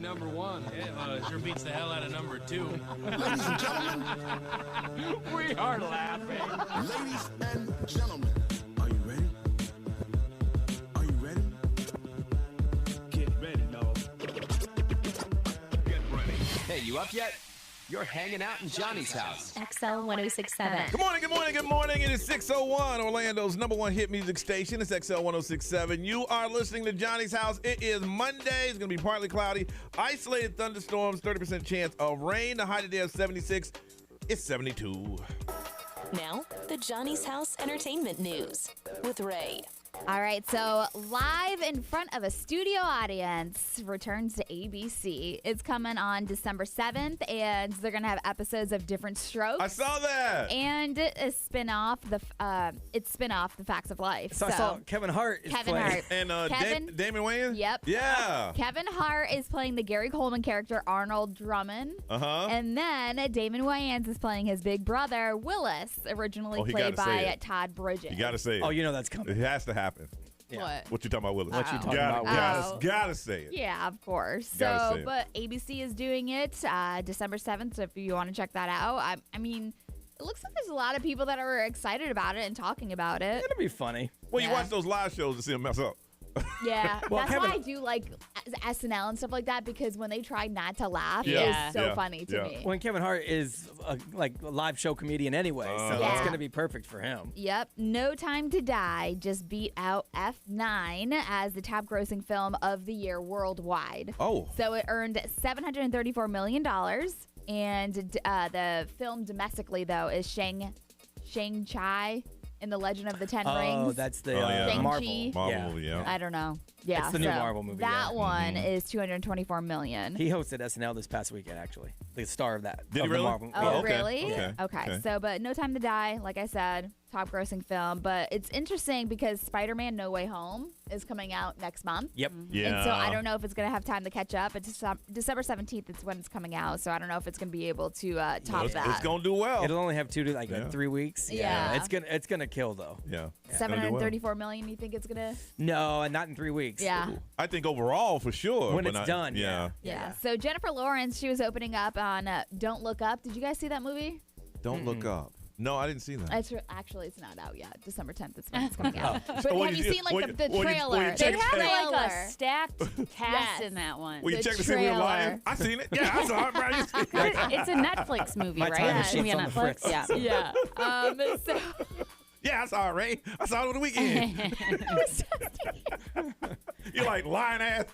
number one. Yeah, sure beats the hell out of number 2. Ladies and gentlemen. We are laughing. Ladies and gentlemen. Are you ready? Are you ready? Get ready, dog. Get ready. Hey, you up yet? You're hanging out in Johnny's house. XL 1067. Good morning, good morning, good morning. It is 6:01, Orlando's number one hit music station. It's XL 1067. You are listening to Johnny's House. It is Monday. It's going to be partly cloudy. Isolated thunderstorms, 30% chance of rain. The high today of 76. It's 72. Now, the Johnny's House Entertainment News with Ray. All right, so Live in Front of a Studio Audience returns to ABC. It's coming on December 7th, and they're going to have episodes of Different Strokes. I saw that. And a spin-off, The Facts of Life. So I saw Kevin Hart is Kevin playing. Hart. And Damon Wayans? Yep. Yeah. Kevin Hart is playing the Gary Coleman character, Arnold Drummond. Uh-huh. And then Damon Wayans is playing his big brother, Willis, originally played by Todd Bridges. You got to say it. Oh, you know that's coming. It has to happen. Yeah. What you talking about, Willis? What you talking gotta, about, Gotta say it. Yeah, of course. Gotta say it. But ABC is doing it December 7th, so if you want to check that out. I mean, it looks like there's a lot of people that are excited about it and talking about it. It'll be funny. Well, you watch those live shows to see them mess up. Yeah, Well, that's Kevin- why I do like SNL and stuff like that, because when they try not to laugh, Yeah. it's so Yeah. funny to Yeah. me. When Kevin Hart is like a live show comedian anyway, so Yeah. that's going to be perfect for him. Yep. No Time to Die just beat out F9 as the top grossing film of the year worldwide. Oh. So it earned $734 million. And the film domestically, though, is Shang-Chi in The Legend of the Ten Rings. Oh, that's the Shang-Chi. Marvel. Marvel movie, yeah. I don't know. Yeah, It's the new so Marvel movie, That yeah. one is $224 million. He hosted SNL this past weekend, actually. The star of that. Did he of the really? Marvel. Oh, Yeah. okay. really? Okay. Okay. So, but No Time to Die, like I said, top grossing film. But it's interesting because Spider-Man No Way Home is coming out next month. Yep. Yeah. And so I don't know if it's going to have time to catch up. It's December 17th is when it's coming out. So I don't know if it's going to be able to top that. It's going to do well. It'll only have 2 to like Yeah. 3 weeks. Yeah. It's gonna kill though. Yeah. It's gonna do well. $734 million, you think it's going to? No, and not in 3 weeks. Yeah. I think overall, for sure. When but it's done, Yeah. Yeah. So Jennifer Lawrence, she was opening up on Don't Look Up. Did you guys see that movie? Don't look up. No, I didn't see that. Actually, it's not out yet. December 10th is when it's coming out. But So have you seen like the trailer? check The it out? trailer. like a stacked cast Yes. in that one. Will you the check to see if we're trailer. lying? I seen it. Yeah, I saw it, bro. You see it. It's a Netflix movie, My right? time It's gonna be on machines on the Netflix. fritz. Yeah. Yeah. So Yeah, I saw it, Ray. I saw it over the weekend. You're like lying ass.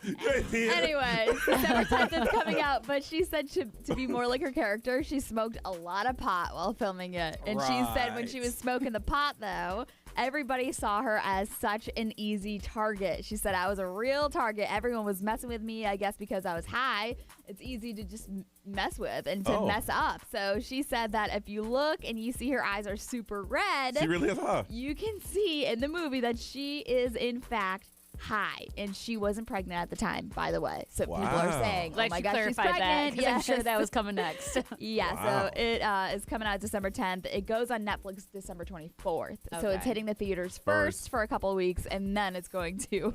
anyway, December 10th is coming out, but she said to be more like her character, she smoked a lot of pot while filming it. And she said when she was smoking the pot, though, everybody saw her as such an easy target. She said, I was a real target. Everyone was messing with me, I guess, because I was high. It's easy to just mess with and to mess up. So she said that if you look and you see her eyes are super red, She really is high. you can see in the movie that she is, in fact, high. And she wasn't pregnant at the time, by the way. So people are saying, oh Like my she God, she's clarified that pregnant. 'cause I'm sure that was coming next. Yeah, Wow. so it is coming out December 10th. It goes on Netflix December 24th. So Okay. it's hitting the theaters first for a couple of weeks, and then it's going to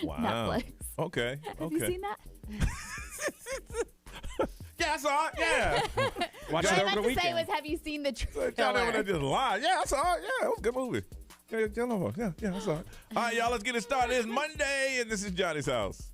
Wow. Netflix. Okay. Have you seen that? Yeah, I saw it. Yeah. Watch What it I over the meant to say weekend. was, have you seen the Y'all never trailer? just lied. Yeah, I saw it. Yeah, it was a good movie. Yeah, I saw it. All right, y'all, let's get it started. It's Monday, and this is Johnny's House.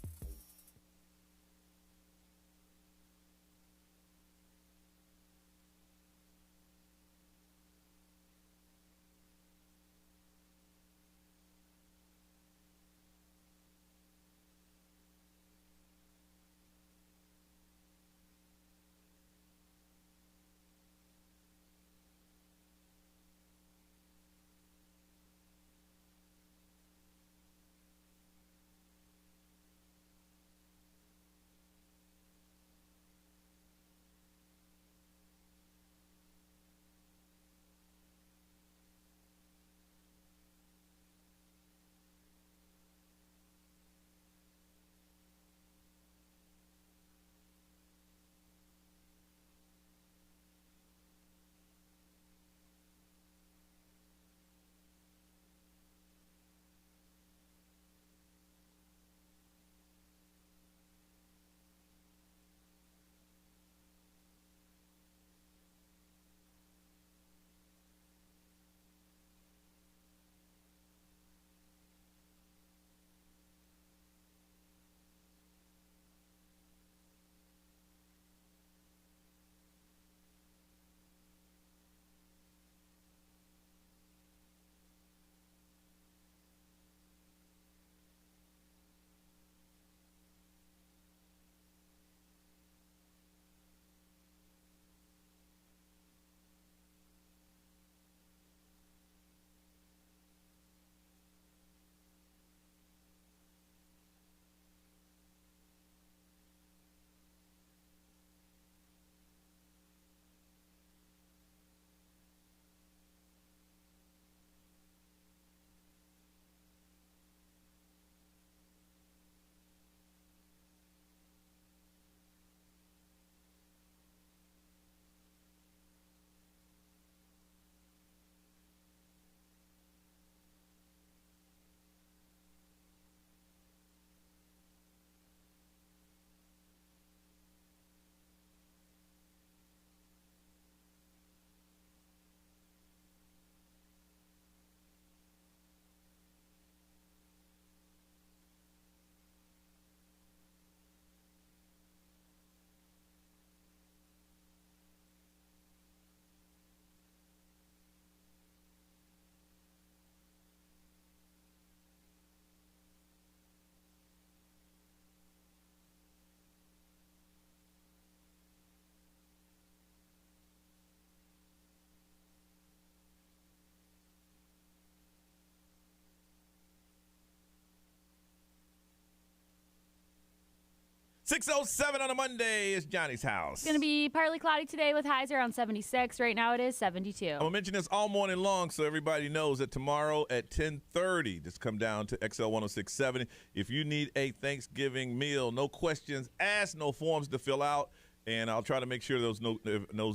6:07 on a Monday is Johnny's house. It's going to be partly cloudy today with highs around 76. Right now it is 72. I'm going to mention this all morning long so everybody knows that tomorrow at 10:30, just come down to XL 1067. If you need a Thanksgiving meal, no questions asked, no forms to fill out, and I'll try to make sure those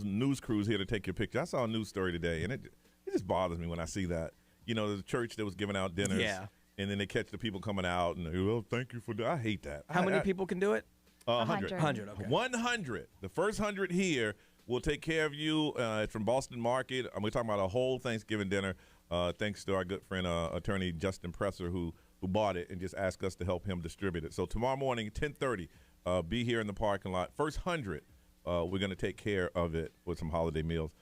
news crews here to take your picture. I saw a news story today, and it just bothers me when I see that. You know, there's a church that was giving out dinners. Yeah. And then they catch the people coming out, and well, thank you for that. I hate that. How many people can do it? 100. 100, okay. 100. The first 100 here will take care of you. It's from Boston Market. We're talking about a whole Thanksgiving dinner. Thanks to our good friend, attorney Justin Presser, who bought it and just asked us to help him distribute it. So tomorrow morning, 10:30, be here in the parking lot. First 100, we're going to take care of it with some holiday meals.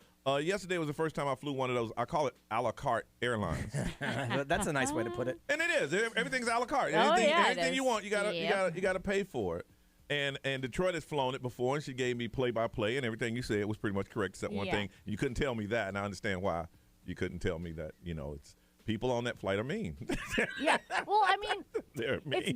Yesterday was the first time I flew one of those. I call it a la carte airlines. That's a nice way to put it. And it is. Everything's a la carte. Oh, Anything you want, you gotta pay for it. And Detroit has flown it before, and she gave me play-by-play, and everything you said was pretty much correct except one thing. You couldn't tell me that, and I understand why you couldn't tell me that. You know, it's people on that flight are mean. Yeah. Well, I mean, they're mean. It's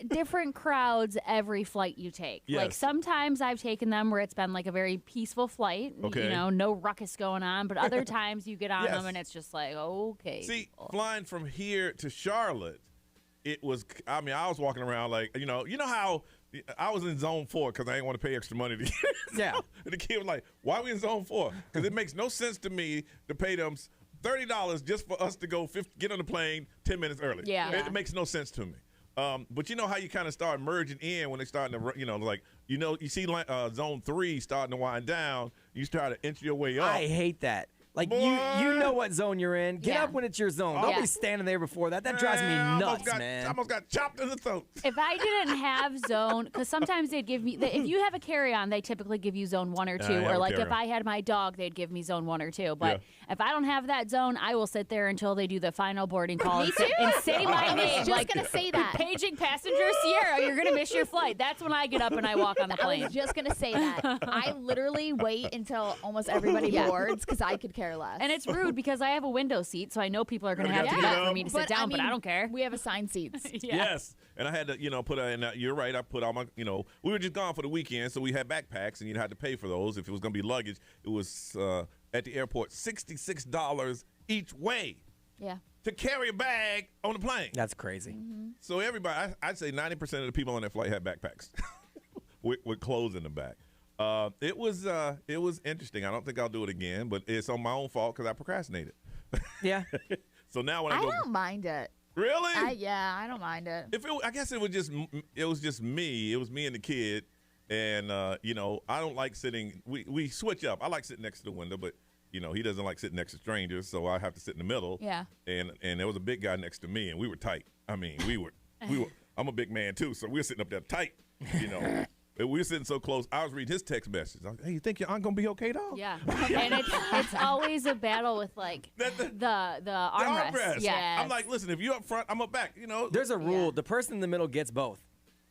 different crowds every flight you take. Yes. Like sometimes I've taken them where it's been like a very peaceful flight, Okay. you know, no ruckus going on. But other times you get on Yes. them and it's just like, okay. See, flying from here to Charlotte, it was. I mean, I was walking around like, you know how I was in zone 4 because I didn't want to pay extra money to Yeah. And the kid was like, "Why are we in zone 4? Because it makes no sense to me to pay them $30 just for us to go get on the plane 10 minutes early. Yeah. It makes no sense to me. But you know how you kind of start merging in when they starting to, you see zone 3 starting to wind down. You start to inch your way up. I hate that. Like, Boy. you know what zone you're in. Get Yeah. up when it's your zone. Don't Yeah. be standing there before that. That drives me nuts, man. I almost got chopped in the throat. If I didn't have zone, because sometimes they'd give me, if you have a carry-on, they typically give you zone 1 or 2. have Or a like if carry-on. I had my dog, they'd give me zone 1 or 2. But if I don't have that zone, I will sit there until they do the final boarding call and say my name. Just gonna say that. Paging passenger Sierra, you're gonna miss your flight. That's when I get up and I walk on the I plane. was just gonna say that. I literally wait until almost everybody boards because I could care less. And it's rude because I have a window seat, so I know people are going to have to Gotta get get up up. for me to sit down, but I don't care. We have assigned seats. Yeah. Yes. And I had to, put in. You're right. I put all my, we were just gone for the weekend, so we had backpacks, and you had to pay for those. If it was going to be luggage, it was at the airport $66 each way Yeah. to carry a bag on the plane. That's crazy. So everybody, I'd say 90% of the people on that flight had backpacks with clothes in the back. It was interesting. I don't think I'll do it again, but it's on my own fault because I procrastinated. Yeah. So now when I I go, don't mind it. really? I don't mind it. I guess it was just me. It was me and the kid, and I don't like sitting. We switch up. I like sitting next to the window, but he doesn't like sitting next to strangers, so I have to sit in the middle. Yeah. And there was a big guy next to me, and we were tight. I mean, we were. I'm a big man too, so we were sitting up there tight. And we were sitting so close. I was reading his text message. I was like, "Hey, you think your aunt gonna be okay, dog?" Yeah. And it's always a battle with like the armrest. Armrest. Yeah. I'm like, listen, if you're up front, I'm up back. There's a rule. The person in the middle gets both.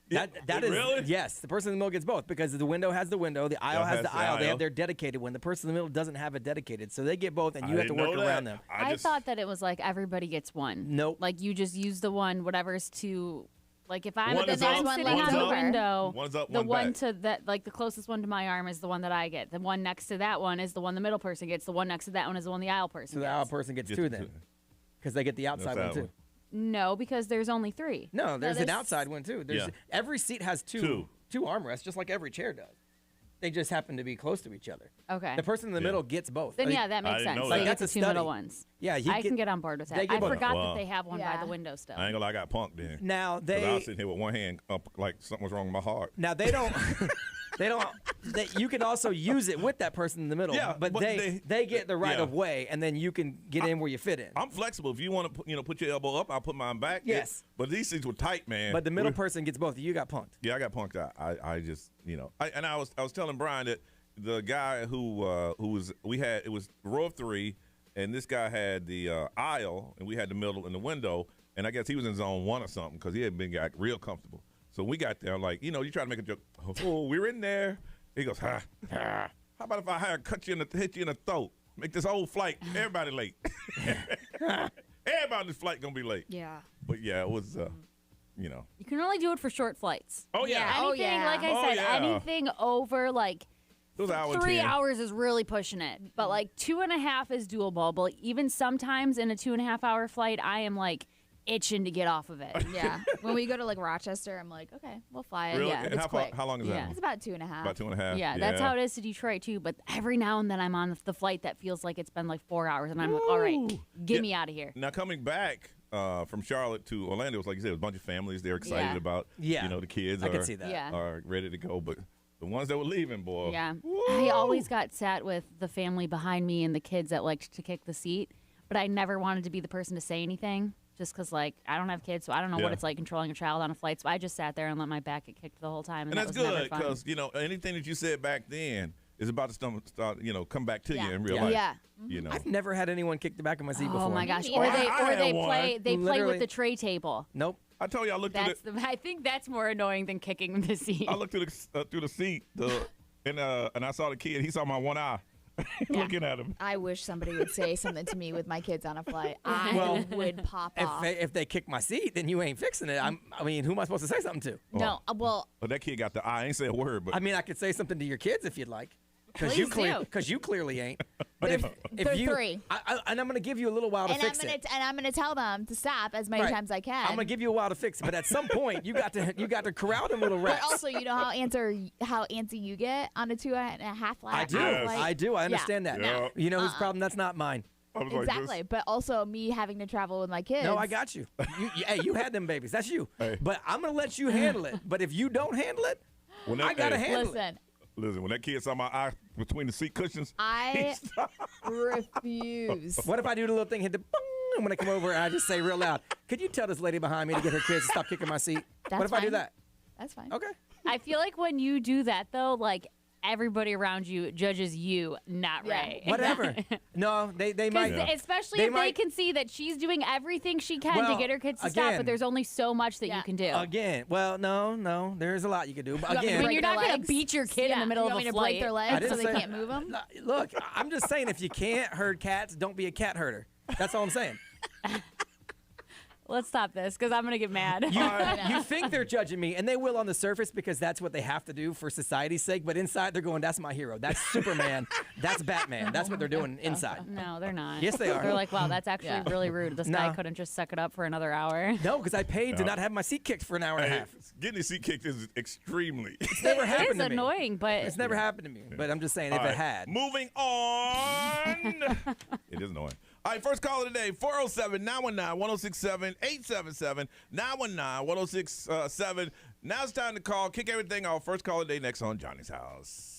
That is really? Yes, the person in the middle gets both because the window has the window, the aisle has the aisle. They aisle. have their dedicated one. The person in the middle doesn't have a dedicated, so they get both, and you I have to didn't work know that. around them. I thought that it was like everybody gets one. Nope. Like you just use the one, whatever's to, like if I'm, One if is I'm up, sitting one's on the up. window, One's up, the one one back. to that, like the closest one to my arm is the one that I get. The one next to that one is the one the middle person gets. The one next to that one is the one the aisle person So the gets. aisle person gets two then, because they get the outside one that too. one. No, because there's only 3. No, there's an there's- outside one too. There's Yeah. Every seat has two armrests, just like every chair does. They just happen to be close to each other. Okay. The person in the middle gets both. Then Like, yeah, that I makes didn't sense. know They that. get That's the a 2 middle study. ones. Yeah, I can get on board with they that. get I both. forgot Wow. that they have one by Yeah. the window still. I ain't gonna lie, I got punked then. Now 'Cause I was they sitting here with one hand up like something was wrong with my heart. now they don't you can also use it with that person in the middle. Yeah, but but they get the right yeah. of way, and then you can get in where you fit in. I'm flexible. If you want to, put your elbow up, I'll put mine back. Yes. But these things were tight, man. But the middle person gets both. You got punked. Yeah, I got punked out. I just, I was telling Brian that the guy who was it was row of 3, and this guy had the aisle, and we had the middle and the window, and I guess he was in zone 1 or something because he had been got real comfortable. So we got there, I'm like, you try to make a joke. Oh, we were in there. He goes, ha. How about if I hit you in the throat? Make this whole flight, everybody late. Everybody on this flight gonna be late. Yeah. But yeah, it was you know. You can only do it for short flights. Oh, yeah. Anything, like I said, anything over like Those hour 3 10. hours is really pushing it. But like 2.5 is doable. But even sometimes in a 2.5 hour flight, I am like itching to get off of it. Yeah. When we go to like Rochester, I'm like, okay, we'll fly it. Really? Yeah, And it's how, quick. how long is that? Yeah. one? It's about 2.5. About 2.5. Yeah, that's how it is to Detroit too. But every now and then I'm on the flight that feels like it's been like 4 hours, and I'm like, all right, get me out of here. Now coming back from Charlotte to Orlando, it was like you said, it was a bunch of families. They're excited about, you know, the kids I can see that. Yeah. are ready to go. But the ones that were leaving, boy. Yeah. I always got sat with the family behind me and the kids that liked to kick the seat, but I never wanted to be the person to say anything. Just because, like, I don't have kids, so I don't know what it's like controlling a child on a flight. So I just sat there and let my back get kicked the whole time. And that that's was never good fun. because, you know, anything that you said back then is about to start, you know, come back to you in real Yeah. life. Yeah. You know. I've never had anyone kick the back of my seat before. Oh my gosh! Me Or neither. they I had play one. with Literally. the tray table. Nope. I told you I looked through That's I think that's more annoying than kicking the seat. I looked through the seat, and I saw the kid. He saw my one eye, looking at him. I wish somebody would say something to me with my kids on a flight. I would pop off. If they kick my seat, then you ain't fixing it. I mean, who am I supposed to say something to? No, well, But that kid got the eye. I ain't say a word, but I mean, I could say something to your kids if you'd like. Because Please do. you clearly ain't. But if they're you, 3. and I'm gonna give you a little while to and fix it. I'm gonna tell them to stop as many Right. times as I can. I'm gonna give you a while to fix it, but at some point you got to corral them little rats. But also, you know how antsy you get on a 2.5 flight. I do. Yes. I do. I understand that. Yeah. You know whose problem? That's not mine. I was like Exactly, this. but also me having to travel with my kids. No, I got you. Hey, you had them babies. That's you. Hey. But I'm gonna let you handle it. But if you don't handle it, When I gotta hey, handle it. Listen, Listen, when that kid saw my eye between the seat cushions, I refuse. What if I do the little thing, hit the bong, and when I come over, I just say real loud, could you tell this lady behind me to get her kids to stop kicking my seat? That's what if I do fine. that? That's fine. Okay. I feel like when you do that though, like everybody around you judges you, not Yeah. Ray. Whatever. No, they might. Especially They if they might- can see that she's doing everything she can Well, to get her kids to stop, again- but there's only so much that Yeah. you can do. Again, well, no, there's a lot you can do. But You want me to again, I mean, break you're their not going to legs? beat your kid in the middle you of want a me to flight. break their I legs didn't so they say- can't move them? Look, I'm just saying, if you can't herd cats, don't be a cat herder. That's all I'm saying. Let's stop this because I'm going to get mad. You think they're judging me, and they will on the surface because that's what they have to do for society's sake. But inside, they're going, "That's my hero. That's Superman. That's Batman. That's what they're doing inside." No, they're not. Yes, they are. They're like, wow, that's actually really rude. This guy No. couldn't just suck it up for another hour. No, because I paid to not have my seat kicked for an hour and a hey, half. getting the seat kicked is extremely. It's never happened It's to me. annoying, but It's never happened to me. But I'm just saying, if All it right, had. Moving on. It is annoying. All right, first caller today, 407-919-1067, 877-919-1067. Now it's time to call. Kick everything off. First caller today next on Johnny's House.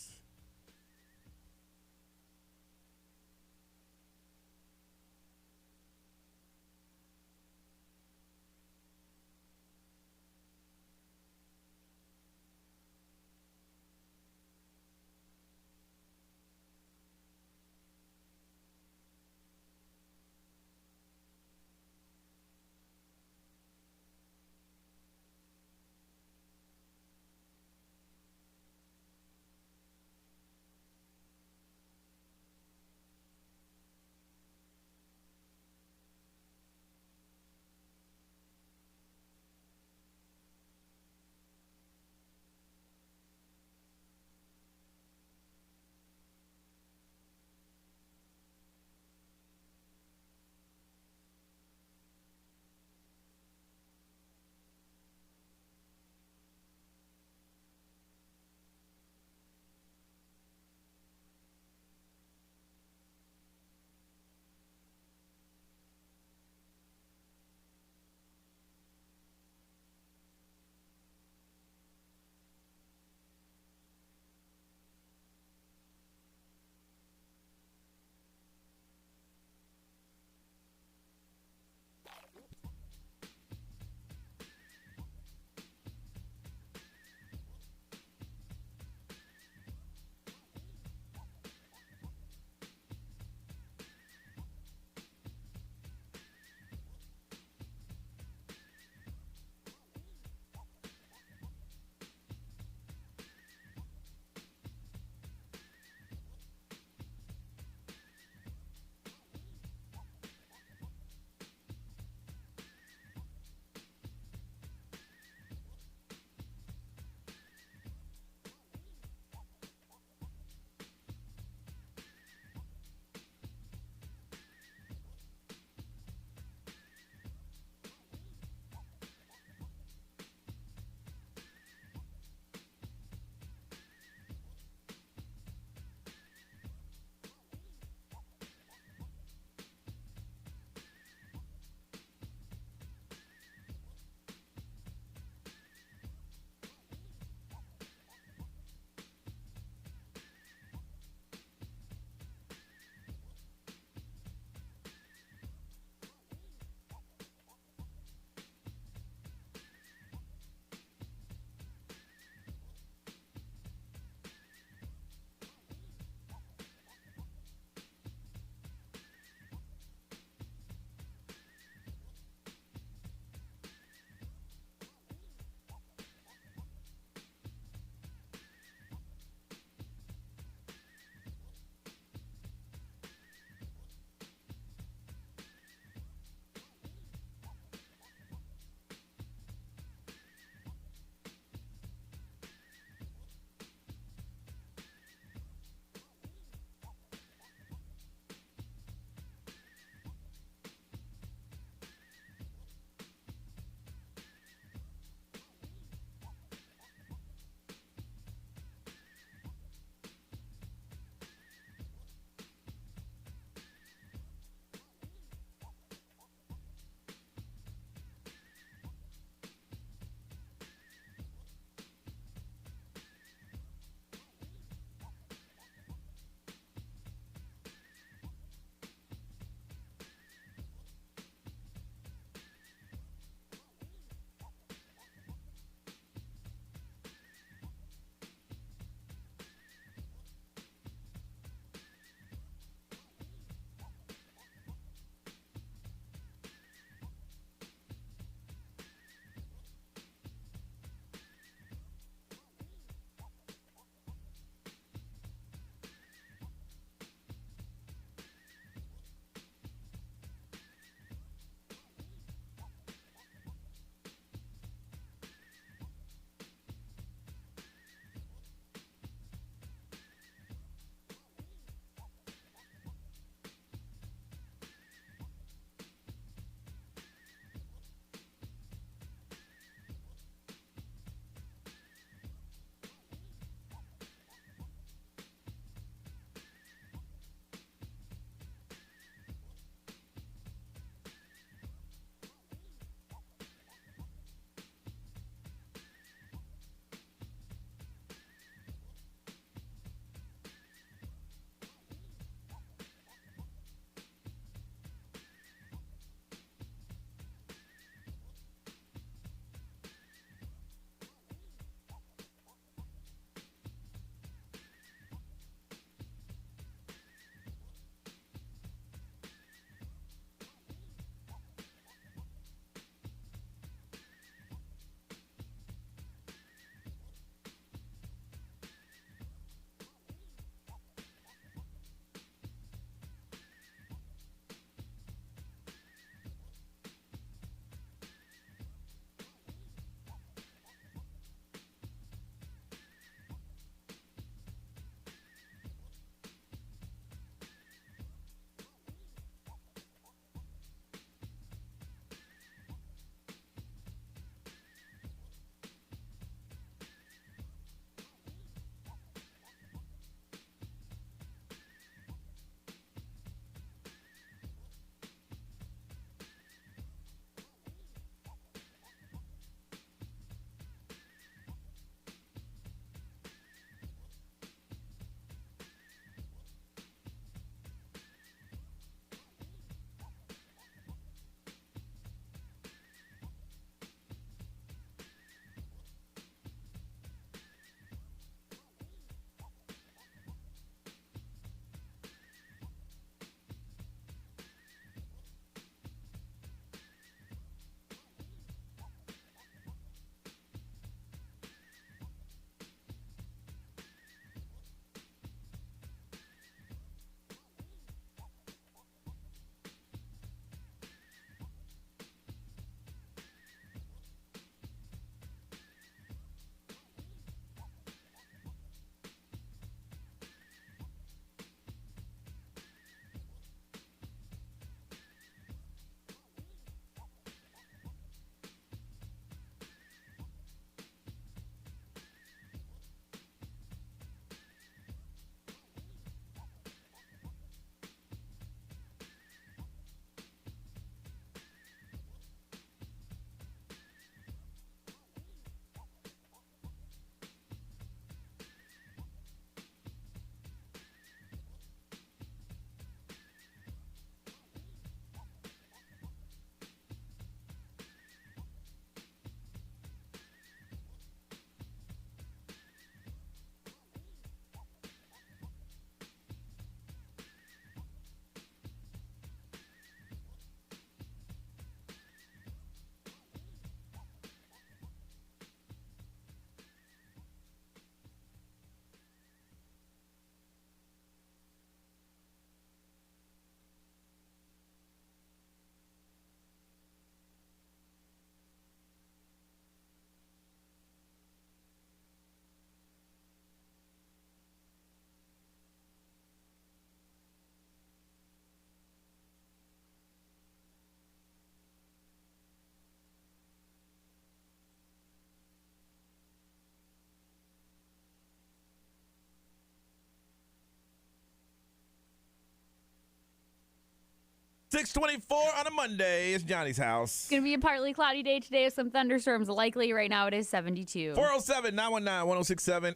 624 on a Monday. It's Johnny's house. It's going to be a partly cloudy day today with some thunderstorms likely. Right now it is 72. 407-919-1067,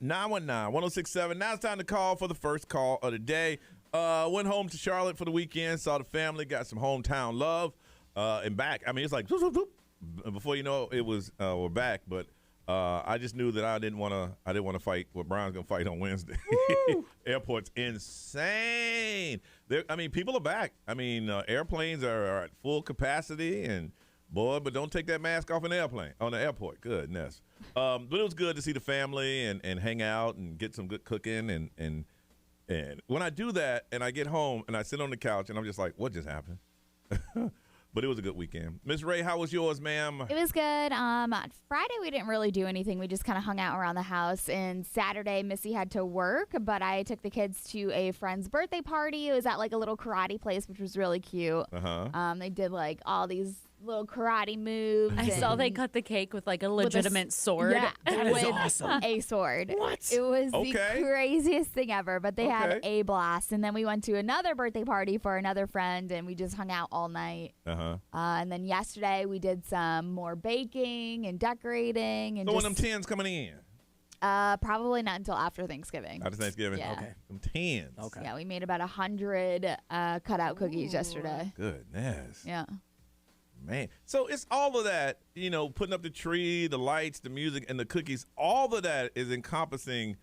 877-919-1067. Now it's time to call for the first call of the day. Went home to Charlotte for the weekend, saw the family, got some hometown love, and back. I mean, it's like, whoop, whoop, whoop. Before you know it was, we're back, but I just knew that I didn't want to fight what Brian's going to fight on Wednesday. Airport's insane. People are back. Airplanes are at full capacity, and boy, but don't take that mask off on the airport. Goodness. But it was good to see the family and hang out and get some good cooking. And when I do that and I get home and I sit on the couch and I'm just like, what just happened? But it was a good weekend. Miss Ray, how was yours, ma'am? It was good. On Friday, we didn't really do anything. We just kind of hung out around the house. And Saturday, Missy had to work, but I took the kids to a friend's birthday party. It was at like a little karate place, which was really cute. They did like all these little karate moves. I saw they cut the cake with like a legitimate sword. Yeah, That is awesome. a sword. What? It was the craziest thing ever, but they had a blast. And then we went to another birthday party for another friend, and we just hung out all night. And then yesterday we did some more baking and decorating. And so when them 10s coming in? Probably not until after Thanksgiving. After Thanksgiving? Yeah. Okay. Them 10s. Okay. Yeah, we made about 100 cutout cookies yesterday. Goodness. Yeah. Man. So it's all of that, putting up the tree, the lights, the music, and the cookies. All of that is encompassing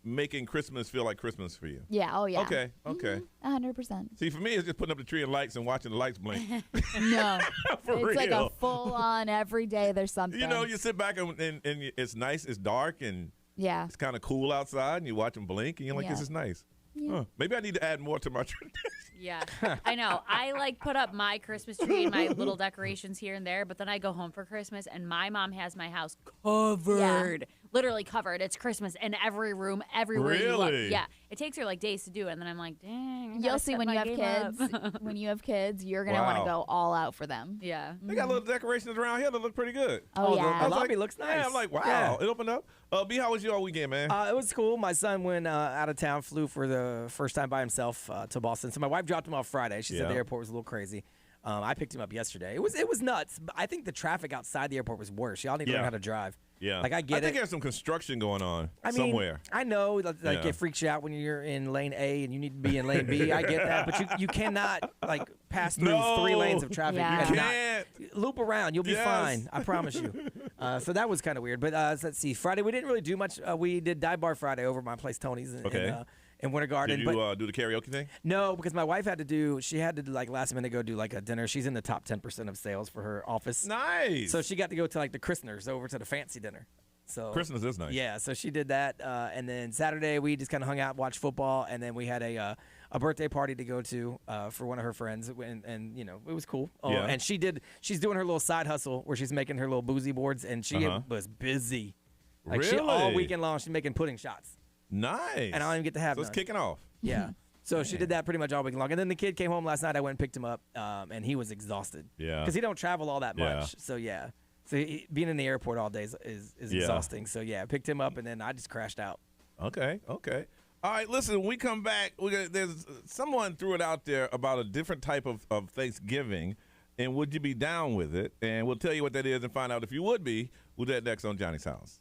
making Christmas feel like Christmas for you. Yeah. Oh, yeah. Okay. 100%. See, for me, it's just putting up the tree and lights and watching the lights blink. No. For it's real. like a full-on every day there's something. You sit back and it's nice, it's dark, and Yeah. it's kind of cool outside, and you watch them blink, and you're like, this is nice. Huh. Maybe I need to add more to my tradition. Yeah, I know. I put up my Christmas tree and my little decorations here and there, but then I go home for Christmas and my mom has my house covered, literally covered. It's Christmas in every room, everywhere you look. Really? Yeah, it takes her like days to do it, and then I'm like, dang. You'll see when you have kids. When you have kids, you're gonna want to go all out for them. Yeah. They got little decorations around here that look pretty good. Oh, yeah. The lobby looks nice. Yeah, I'm like, wow, Yeah. it opened up. B, how was your weekend, man? It was cool. My son went out of town, flew for the first time by himself to Boston. So my wife dropped him off Friday. She said the airport was a little crazy. I picked him up yesterday. It was nuts. I think the traffic outside the airport was worse. Y'all need to learn how to drive. Yeah. Like, I get it. I think there's some construction going on I mean, somewhere. I know, like, it freaks you out when you're in lane A and you need to be in lane B. I get that. But you cannot, like, pass through 3 lanes of traffic. Yeah. and You can't. loop around. You'll be fine. I promise you. So that was kind of weird. But let's see. Friday, we didn't really do much. We did Dive Bar Friday over at my place, Tony's. In Winter Garden. Did you do the karaoke thing? No, because my wife had to like last minute go do like a dinner. She's in the top 10% of sales for her office. Nice. So she got to go to like the Christner's over to the fancy dinner. So Christmas is nice. Yeah, so she did that. And then Saturday we just kind of hung out, watched football, and then we had a birthday party to go to for one of her friends, and it was cool. And she's doing her little side hustle where she's making her little boozy boards, and she was busy. Like really? all weekend long, she's making pudding shots. Nice. And I don't even get to have So it's none. kicking off. Yeah. So she did that pretty much all week long. And then the kid came home last night. I went and picked him up, and he was exhausted. Yeah. Because he don't travel all that much. Yeah. So, yeah. So being in the airport all day is exhausting. So, yeah, I picked him up, and then I just crashed out. Okay. All right, listen, when we come back, there's someone threw it out there about a different type of Thanksgiving, and would you be down with it? And we'll tell you what that is and find out if you would be. We'll do that next on Johnny's House.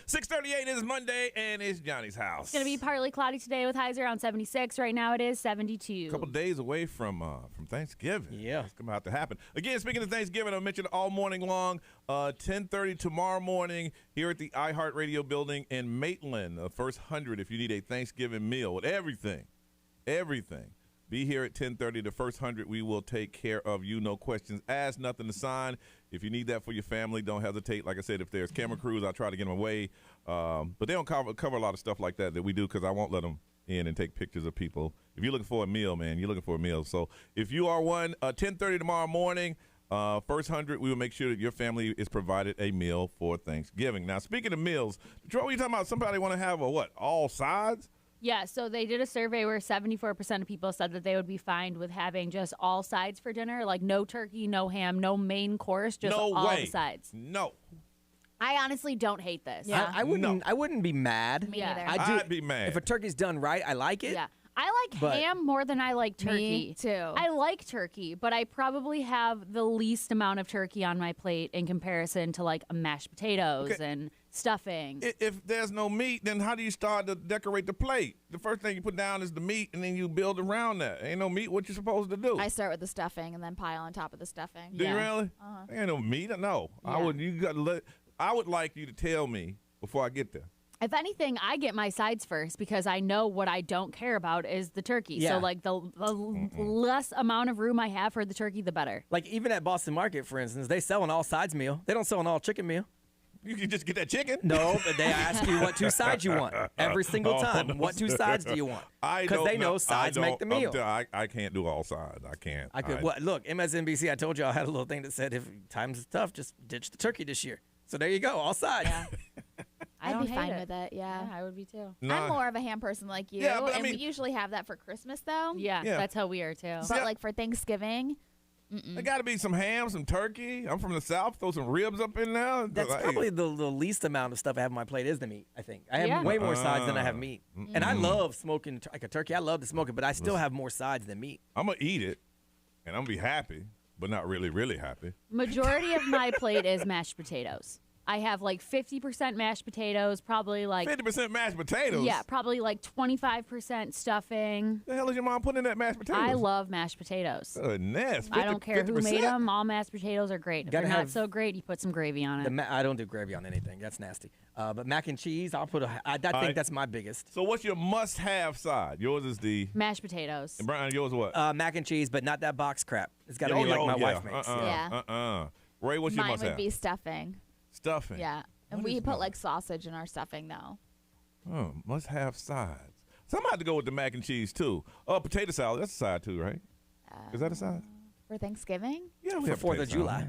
6:38 is Monday, and it's Johnny's house. It's going to be partly cloudy today with highs around 76. Right now it is 72. A couple days away from Thanksgiving. Yeah. It's about to happen. Again, speaking of Thanksgiving, I mentioned all morning long, 10:30 tomorrow morning here at the iHeartRadio building in Maitland. The first 100 if you need a Thanksgiving meal with everything. Be here at 10:30. The first 100, we will take care of you. No questions asked, nothing to sign. If you need that for your family, don't hesitate. Like I said, if there's camera crews, I'll try to get them away. But they don't cover a lot of stuff like that we do because I won't let them in and take pictures of people. If you're looking for a meal, man, you're looking for a meal. So if you are one, 10:30 tomorrow morning, first 100, we will make sure that your family is provided a meal for Thanksgiving. Now, speaking of meals, Detroit, what are you talking about? Somebody want to have all sides? Yeah, so they did a survey where 74% of people said that they would be fine with having just all sides for dinner, like no turkey, no ham, no main course, just all the sides. No. I honestly don't hate this. Yeah, I wouldn't be mad. Me neither. I'd be mad. If a turkey's done right, I like it. Yeah. I like ham more than I like turkey. Me too. I like turkey, but I probably have the least amount of turkey on my plate in comparison to like mashed potatoes and stuffing. If there's no meat, then how do you start to decorate the plate? The first thing you put down is the meat, and then you build around that. Ain't no meat, what you supposed to do? I start with the stuffing and then pile on top of the stuffing. Do you really? Ain't no meat? No. Yeah. I would like you to tell me before I get there. If anything, I get my sides first because I know what I don't care about is the turkey. Yeah. So, like, the less amount of room I have for the turkey, the better. Like, even at Boston Market, for instance, they sell an all-sides meal. They don't sell an all-chicken meal. You can just get that chicken? No, but they ask you what 2 sides you want every single time. What 2 sides do you want? Because they know sides make the meal. I can't do all sides. I can't. I could. Look, MSNBC, I told you I had a little thing that said if times is tough, just ditch the turkey this year. So there you go, all sides. Yeah. I'd don't be hate fine it. with it, yeah. I would be too. I'm more of a ham person like you, Yeah, but I and mean- we usually have that for Christmas, though. Yeah, that's how we are too. But, like, for Thanksgiving, There got to be some ham, some turkey. I'm from the South. Throw some ribs up in there. That's probably the least amount of stuff I have on my plate is the meat, I think. I have way more sides than I have meat. And I love smoking like a turkey. I love to smoke it, but I still have more sides than meat. I'm going to eat it, and I'm going to be happy, but not really, really happy. Majority of my plate is mashed potatoes. I have like 50% mashed potatoes, probably like 50% mashed potatoes? Yeah, probably like 25% stuffing. The hell is your mom putting in that mashed potatoes? I love mashed potatoes. Goodness. I don't care who 50%? made them. All mashed potatoes are great. If Gotta they're not have so great, you put some gravy on it. I don't do gravy on anything. That's nasty. But mac and cheese, I'll put I think that's my biggest. So what's your must-have side? Yours is the... Mashed potatoes. And Brian, yours what? Mac and cheese, but not that box crap. It's got to be like my wife makes. Ray, what's your mine must-have? would be stuffing. Stuffing. Yeah. And What we is put, that? like, sausage in our stuffing, though. Oh, must-have sides. So I'm going to have to go with the mac and cheese, too. Oh, potato salad. That's a side, too, right? Is that a side? For Thanksgiving? Yeah, we For have 4th potato of salad, July.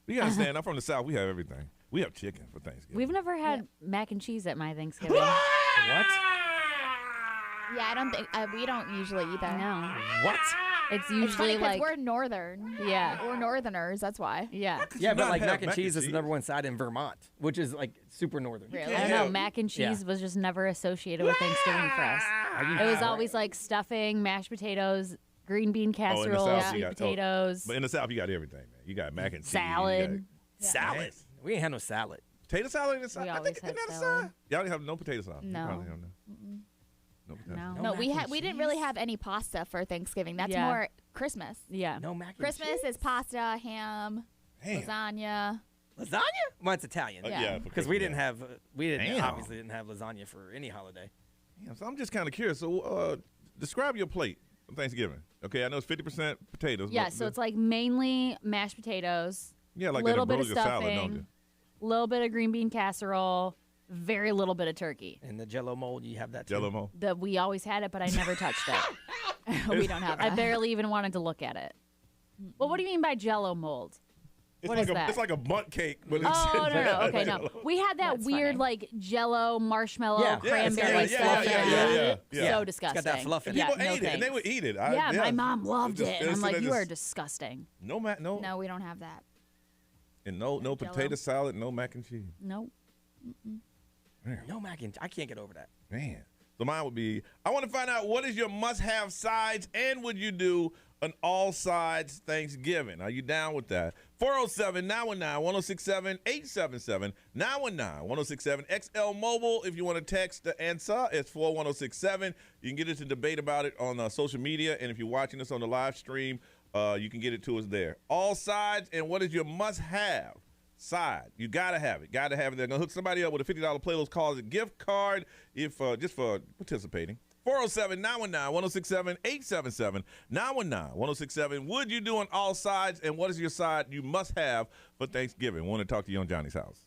yeah. You understand? I'm from the South. We have everything. We have chicken for Thanksgiving. We've never had mac and cheese at my Thanksgiving. What? Yeah, I don't think we don't usually either. No. What? It's It's funny usually because like we're northern. Yeah. We're northerners, that's why. yeah. Yeah, but not like have mac and cheese is the number one side in Vermont, which is like super northern. Really? I don't Yeah. know. Mac and cheese Yeah. was just never associated with Thanksgiving for us. It was always like stuffing, mashed potatoes, green bean casserole, South, you sweet got- potatoes, But in the South, you got everything, man. You got mac and cheese. salad. Salad. We ain't had no salad. Potato salad in the South? We I always think, had isn't that a salad. side? Y'all didn't have no potato salad? You No. probably don't know. No potato No. salad. No, mac we and didn't really have any pasta for Thanksgiving. That's Yeah. more Christmas. Yeah. No mac and Christmas cheese. is pasta, ham, Damn. lasagna. Lasagna? Well, it's Italian. Yeah. Because we didn't have, Damn. obviously didn't have lasagna for any holiday. Damn, so I'm just kind of curious. So describe your plate for Thanksgiving. Okay, I know it's 50% potatoes. Yeah, but so it's like mainly mashed potatoes, yeah, like little an bit of ambrosia salad, don't stuffing, you? little bit of green bean casserole, very little bit of turkey. And the Jello mold, you have that too. Jello mo. We always had it, but I never touched it. We don't have I that. barely even wanted to look at it. Well, what do you mean by Jello mold? It's What like is a, that? It's like a butt cake, but it's Oh no, okay, no. We had that That's weird funny. like Jello marshmallow Yeah. Yeah, it's got cranberry like- stuff. yeah. So disgusting. It's got that fluff in Yeah, People no ate it, and they thanks. would eat it. Yeah, my mom loved Just- it, and I'm so like, they you are just- disgusting. no No, we don't have that. and no Jello. potato salad, no mac and cheese. Nope. No mac and I can't get over that. Man. So mine would be, I want to find out what is your must-have sides, and would you do an all sides Thanksgiving. Are you down with that? 407-919-1067-877. 919-1067. XL Mobile, if you want to text the answer, it's 41067. You can get us to debate about it on social media, and if you're watching us on the live stream, you can get it to us there. All sides, and what is your must-have side? You got to have it. Got to have it. They're going to hook somebody up with a $50 Play Those Calls a gift card if just for participating. 407-919-1067-877. 919-1067. Would you do on all sides, and what is your side you must have for Thanksgiving? Want to talk to you on Johnny's House.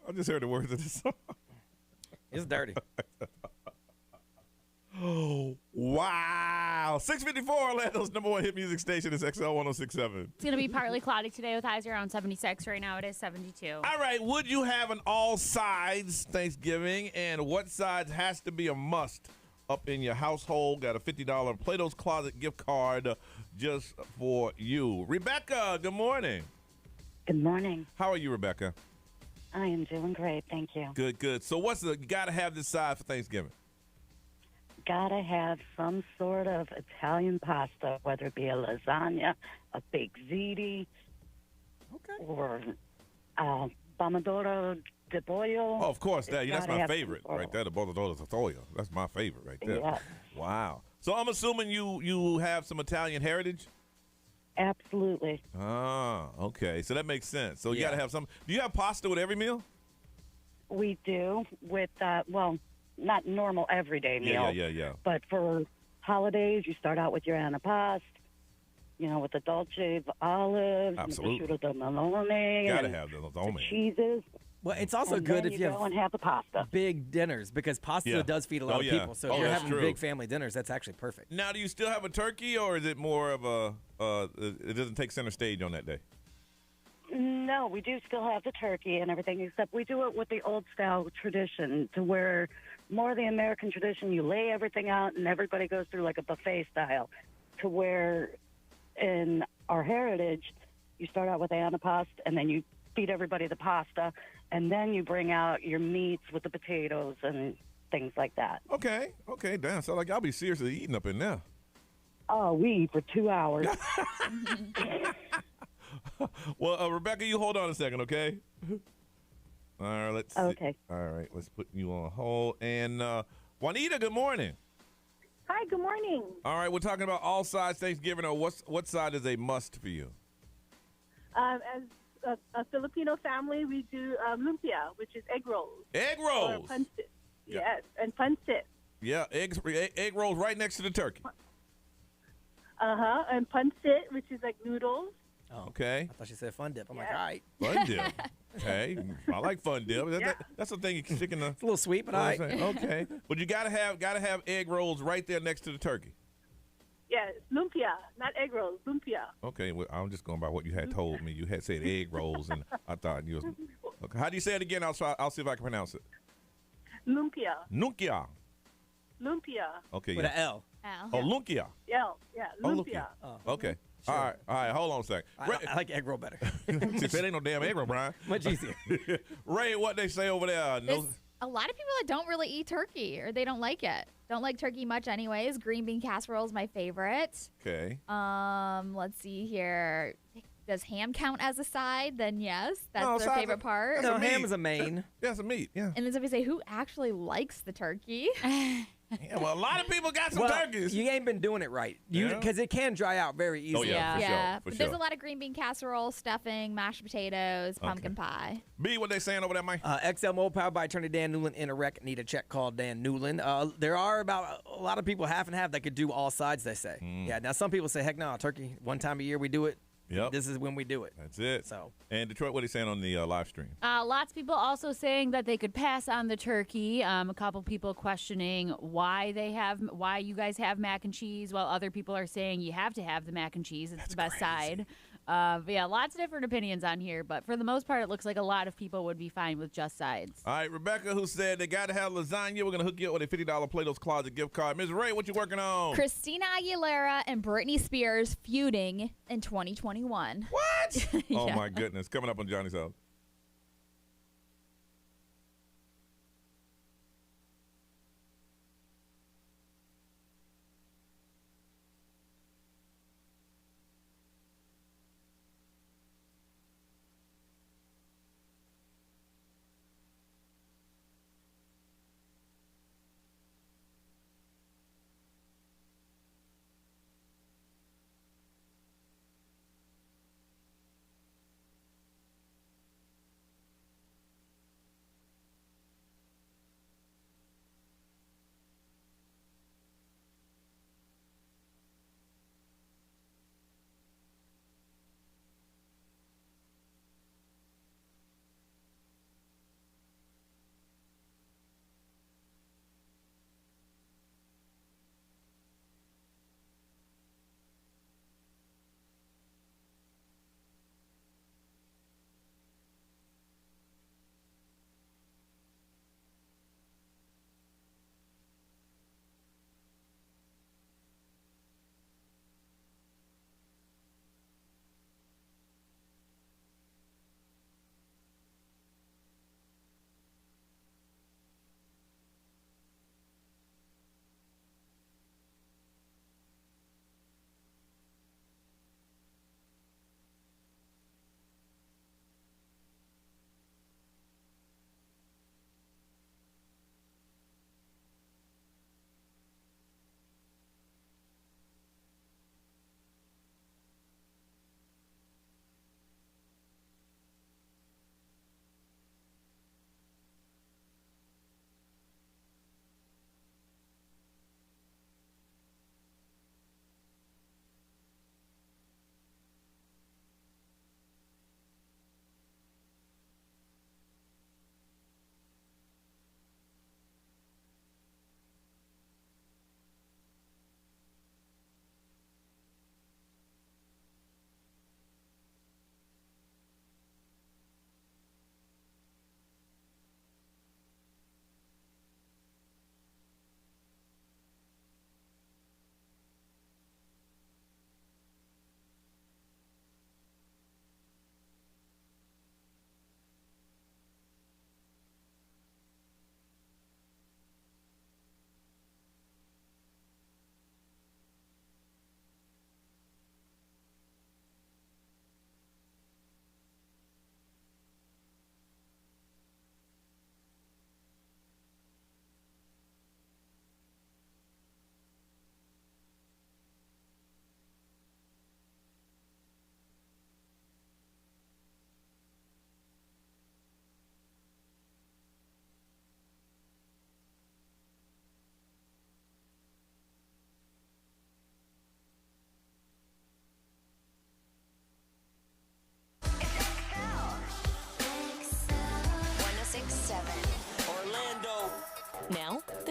I just heard the words of this song. It's dirty. Oh, wow. 654 Orlando's number one hit music station is XL 1067. It's going to be partly cloudy today with highs around 76. Right now it is 72. All right. Would you have an all sides Thanksgiving? And what sides has to be a must up in your household? Got a $50 Plato's Closet gift card just for you. Rebecca, good morning. Good morning. How are you, Rebecca? I am doing great, thank you. Good, good. So you got to have this side for Thanksgiving? Gotta have some sort of Italian pasta, whether it be a lasagna, a baked ziti, or pomodoro de pollo. Oh, of course. That's my favorite right there, the pomodoro de pollo. That's my favorite right there. Yes. Wow. So I'm assuming you have some Italian heritage? Absolutely. Ah, okay. So that makes sense. So you got to have some. Do you have pasta with every meal? We do with, not normal everyday meals. Yeah. But for holidays, you start out with your antipasto, with the dolce olives, absolutely, and the prosciutto di melone, gotta have those the cheeses. Well, it's also and good then if you you go and have the pasta. big dinners because pasta does feed a lot of people. So if you're having big family dinners, that's actually perfect. Now, do you still have a turkey, or is it more of it doesn't take center stage on that day? No, we do still have the turkey and everything, except we do it with the old-style tradition to where more the American tradition, you lay everything out and everybody goes through like a buffet style, to where in our heritage, you start out with antipasto and then you feed everybody the pasta, and then you bring out your meats with the potatoes and things like that. Okay, damn. So like I'll be seriously eating up in there. Oh, we eat for 2 hours. Well, Rebecca, you hold on a second, okay? All right, let's see. Okay. All right, let's put you on hold. And Juanita, good morning. Hi, good morning. All right, we're talking about all sides Thanksgiving. Or what side is a must for you? As a Filipino family, we do lumpia, which is egg rolls. Egg rolls. Or pancit. Yeah. Yes, and pancit. Yeah, egg rolls right next to the turkey. And pancit, which is like noodles. Oh, okay. I thought she said fun dip. I'm like, all right. Fun dip. Hey, I like fun dip. That's the thing you can stick in the. It's a little sweet, but I. Okay, but you gotta have egg rolls right there next to the turkey. Yeah, lumpia, not egg rolls, lumpia. Okay, well, I'm just going by what you had told me. You had said egg rolls, and I thought you was. Okay, how do you say it again? I'll see if I can pronounce it. Lumpia. Lumpia. Lumpia. Okay, with an L. Oh, lumpia. Yeah, lumpia. Oh, okay. Sure. All right. Hold on a second. I like egg roll better. See, that ain't no damn egg roll, Brian. Much easier. Ray, what they say over there? There's a lot of people that don't really eat turkey, or they don't like it. Don't like turkey much anyways. Green bean casserole is my favorite. Okay. Let's see here. Does ham count as a side? Then yes, that's their favorite part. No, ham is a main. Yeah, it's a meat. Yeah. And then somebody say, who actually likes the turkey? Yeah, well, a lot of people got some turkeys. You ain't been doing it right. Because it can dry out very easily. Oh, yeah, for sure. There's a lot of green bean casserole, stuffing, mashed potatoes, pumpkin pie. B, what they saying over there, Mike? XL Mobile powered by attorney Dan Newland in a wreck. Need a check, call Dan Newland. There are about a lot of people, half and half, that could do all sides, they say. Yeah, now some people say, heck no, turkey, one time a year we do it. Yep. This is when we do it. That's it. So. And Detroit, what are they saying on the live stream? Lots of people also saying that they could pass on the turkey. A couple people questioning why you guys have mac and cheese, while other people are saying you have to have the mac and cheese. It's the best side. But yeah, lots of different opinions on here. But for the most part, it looks like a lot of people would be fine with just sides. All right, Rebecca, who said they got to have lasagna. We're going to hook you up with a $50 Plato's Closet gift card. Ms. Ray, what you working on? Christina Aguilera and Britney Spears feuding in 2021. What? Yeah. Oh, my goodness. Coming up on Johnny's House.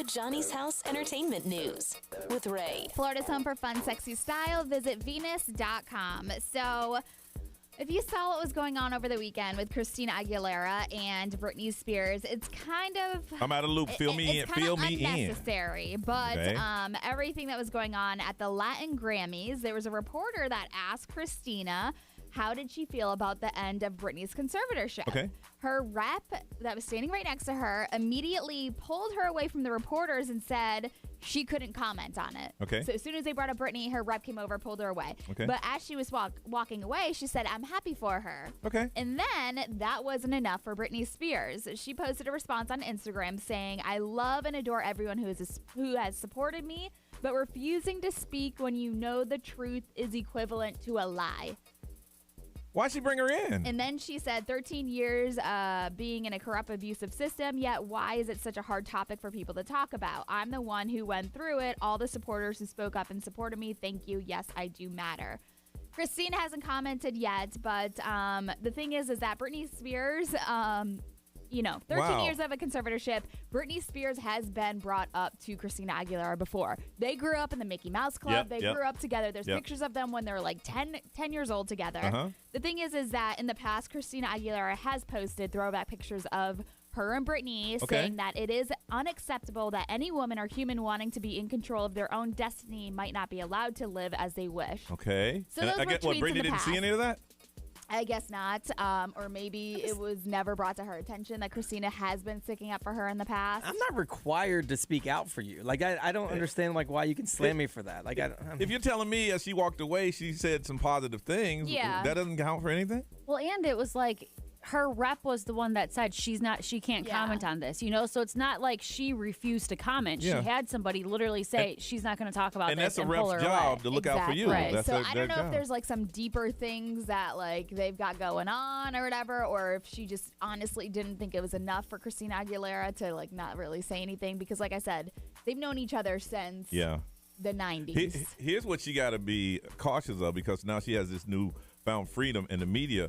Johnny's House Entertainment News with Ray. Florida's home for fun, sexy style. Visit Venus.com. So, if you saw what was going on over the weekend with Christina Aguilera and Britney Spears, it's kind of... I'm out of loop. Fill me in. Fill me in. It's unnecessary. But Okay. Everything that was going on at the Latin Grammys, there was a reporter that asked Christina how did she feel about the end of Britney's conservatorship. Okay. Her rep that was standing right next to her immediately pulled her away from the reporters and said she couldn't comment on it. Okay. So as soon as they brought up Britney, her rep came over, pulled her away. Okay. But as she was walking away, she said, "I'm happy for her." Okay. And then that wasn't enough for Britney Spears. She posted a response on Instagram saying, "I love and adore everyone who has supported me, but refusing to speak when you know the truth is equivalent to a lie." Why'd she bring her in? And then she said, 13 years being in a corrupt, abusive system, yet why is it such a hard topic for people to talk about? I'm the one who went through it. All the supporters who spoke up and supported me, thank you. Yes, I do matter. Christina hasn't commented yet, but the thing is that Britney Spears, 13 years of a conservatorship, Britney Spears has been brought up to Christina Aguilera before. They grew up in the Mickey Mouse Club. They grew up together. There's pictures of them when they were like 10 years old together. The thing is that in the past, Christina Aguilera has posted throwback pictures of her and Britney saying that it is unacceptable that any woman or human wanting to be in control of their own destiny might not be allowed to live as they wish. Okay. So And those I were get what tweets Britney in the didn't see past. any of that? I guess not. Or maybe it was never brought to her attention that Christina has been sticking up for her in the past. I'm not required to speak out for you. Like, I don't understand, like, why you can slam me for that. Like, If you're telling me as she walked away, she said some positive things, Yeah. that doesn't count for anything? Well, and it was like her rep was the one that said she can't comment on this, so it's not like she refused to comment. Yeah. She had somebody literally say she's not going to talk about And this that's a and pull her rep's job away. to look out for you. Right. That's So their I don't know job. if there's like some deeper things that like they've got going on or whatever, or if she just honestly didn't think it was enough for Christina Aguilera to like not really say anything, because like I said, they've known each other since the 90s. Here's what she got to be cautious of, because now she has this newfound freedom in the media.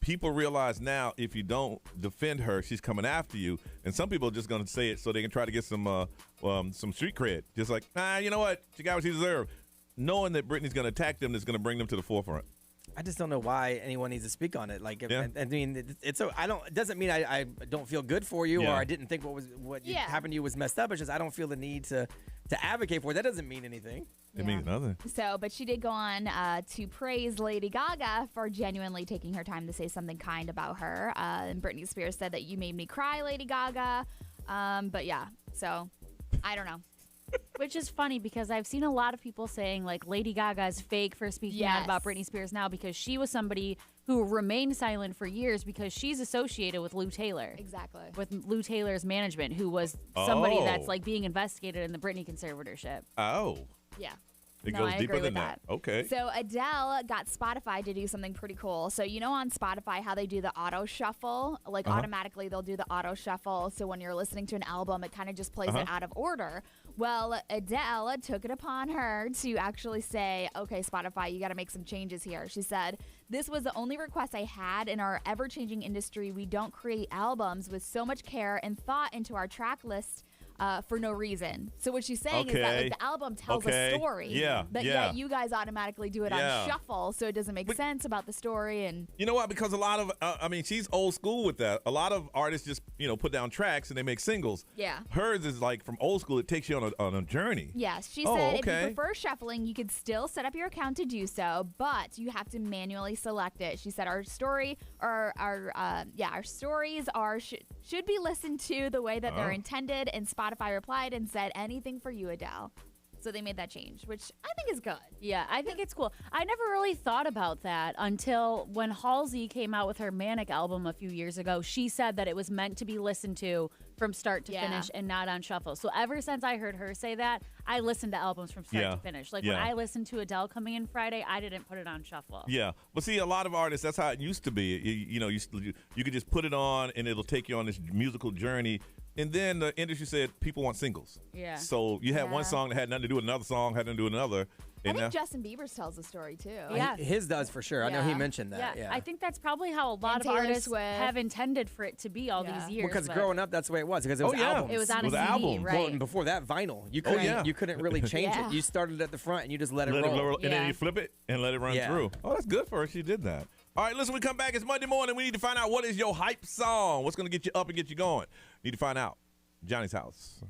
People realize now if you don't defend her, she's coming after you, and some people are just going to say it so they can try to get some street cred. Just like, you know what, she got what she deserved, knowing that Britney's going to attack them, is going to bring them to the forefront. I just don't know why anyone needs to speak on it. Like, I mean, it doesn't mean I don't feel good for you or I didn't think what happened to you was messed up. It's just I don't feel the need to advocate for it. That doesn't mean anything. It means nothing. So, but she did go on to praise Lady Gaga for genuinely taking her time to say something kind about her. And Britney Spears said that you made me cry, Lady Gaga. But yeah, so I don't know. Which is funny because I've seen a lot of people saying like Lady Gaga is fake for speaking out about Britney Spears now, because she was somebody who remained silent for years because she's associated with Lou Taylor. Exactly. With Lou Taylor's management, who was somebody that's like being investigated in the Britney conservatorship. Oh. Yeah. It No, goes I deeper agree than with that. Okay. So Adele got Spotify to do something pretty cool. So on Spotify how they do the auto shuffle, like automatically they'll do the auto shuffle. So when you're listening to an album, it kind of just plays it out of order. Well, Adele took it upon her to actually say, okay, Spotify, you got to make some changes here. She said, "This was the only request I had. In our ever-changing industry, we don't create albums with so much care and thought into our track list for no reason." So what she's saying is that like, the album tells a story, but yet you guys automatically do it on shuffle, so it doesn't make sense about the story. And you know what? Because a lot of, she's old school with that. A lot of artists just, put down tracks and they make singles. Yeah. Hers is like from old school. It takes you on a journey. Yes. She said if you prefer shuffling, you could still set up your account to do so, but you have to manually select it. She said our stories should be listened to the way that they're intended, and Spotify replied and said, "Anything for you, Adele." So they made that change, which I think is good. Yeah, I think it's cool. I never really thought about that until when Halsey came out with her Manic album a few years ago. She said that it was meant to be listened to from start to finish and not on shuffle. So ever since I heard her say that, I listened to albums from start to finish. Like when I listened to Adele coming in Friday, I didn't put it on shuffle. Yeah. But see, a lot of artists, that's how it used to be. You could just put it on and it'll take you on this musical journey. And then the industry said people want singles. Yeah. So you had one song that had nothing to do with another song, had nothing to do with another. I think Justin Bieber's tells the story too. Yeah. His does for sure. I know he mentioned that. Yeah. I think that's probably how a lot of Taylor artists Swift. have intended for it to be all these years. Because but growing up, that's the way it was. Because it was albums. It was on a CD, albums. right? Well, and before that, vinyl. You couldn't really change it. You started at the front and you just let it roll. And then you flip it and let it run through. Oh, that's good for her. She did that. All right, listen, we come back. It's Monday morning. We need to find out what is your hype song. What's going to get you up and get you going? Need to find out. Johnny's house.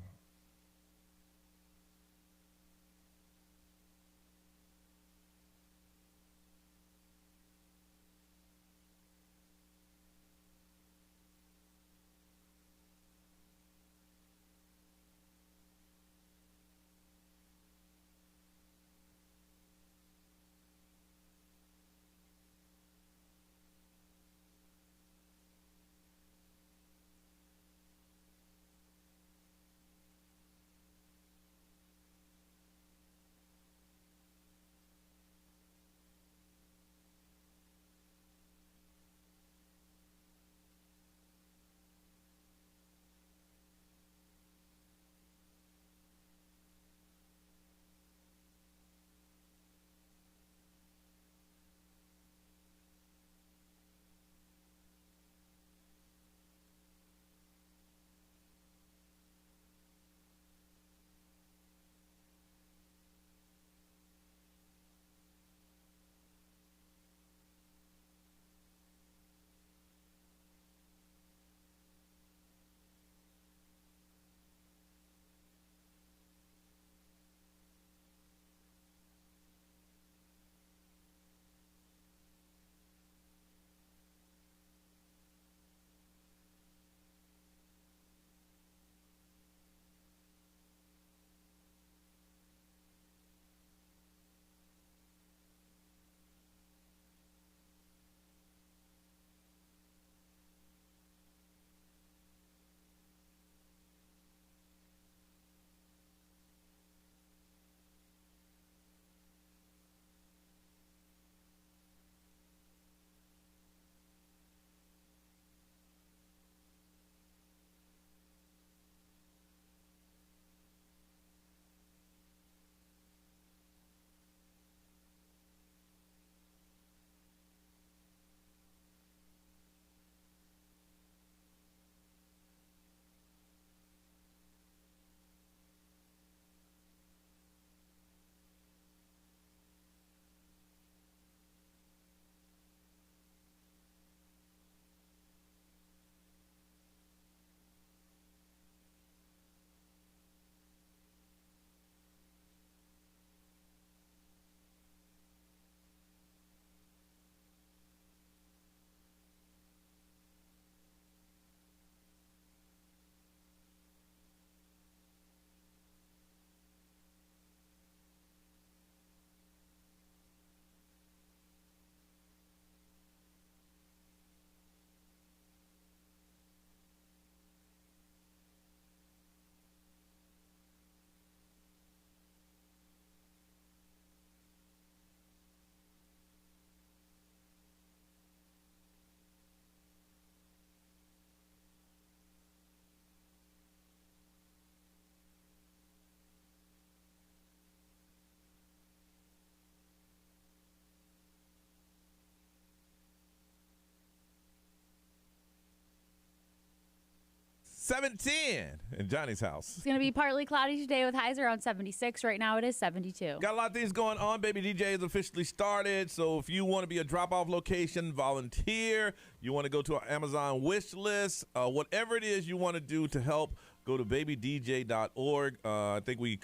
$7.10 in Johnny's house. It's going to be partly cloudy today with highs around 76. Right now it is 72. Got a lot of things going on. Baby DJ has officially started. So if you want to be a drop-off location, volunteer, you want to go to our Amazon wish list, whatever it is you want to do to help, go to babydj.org. I think we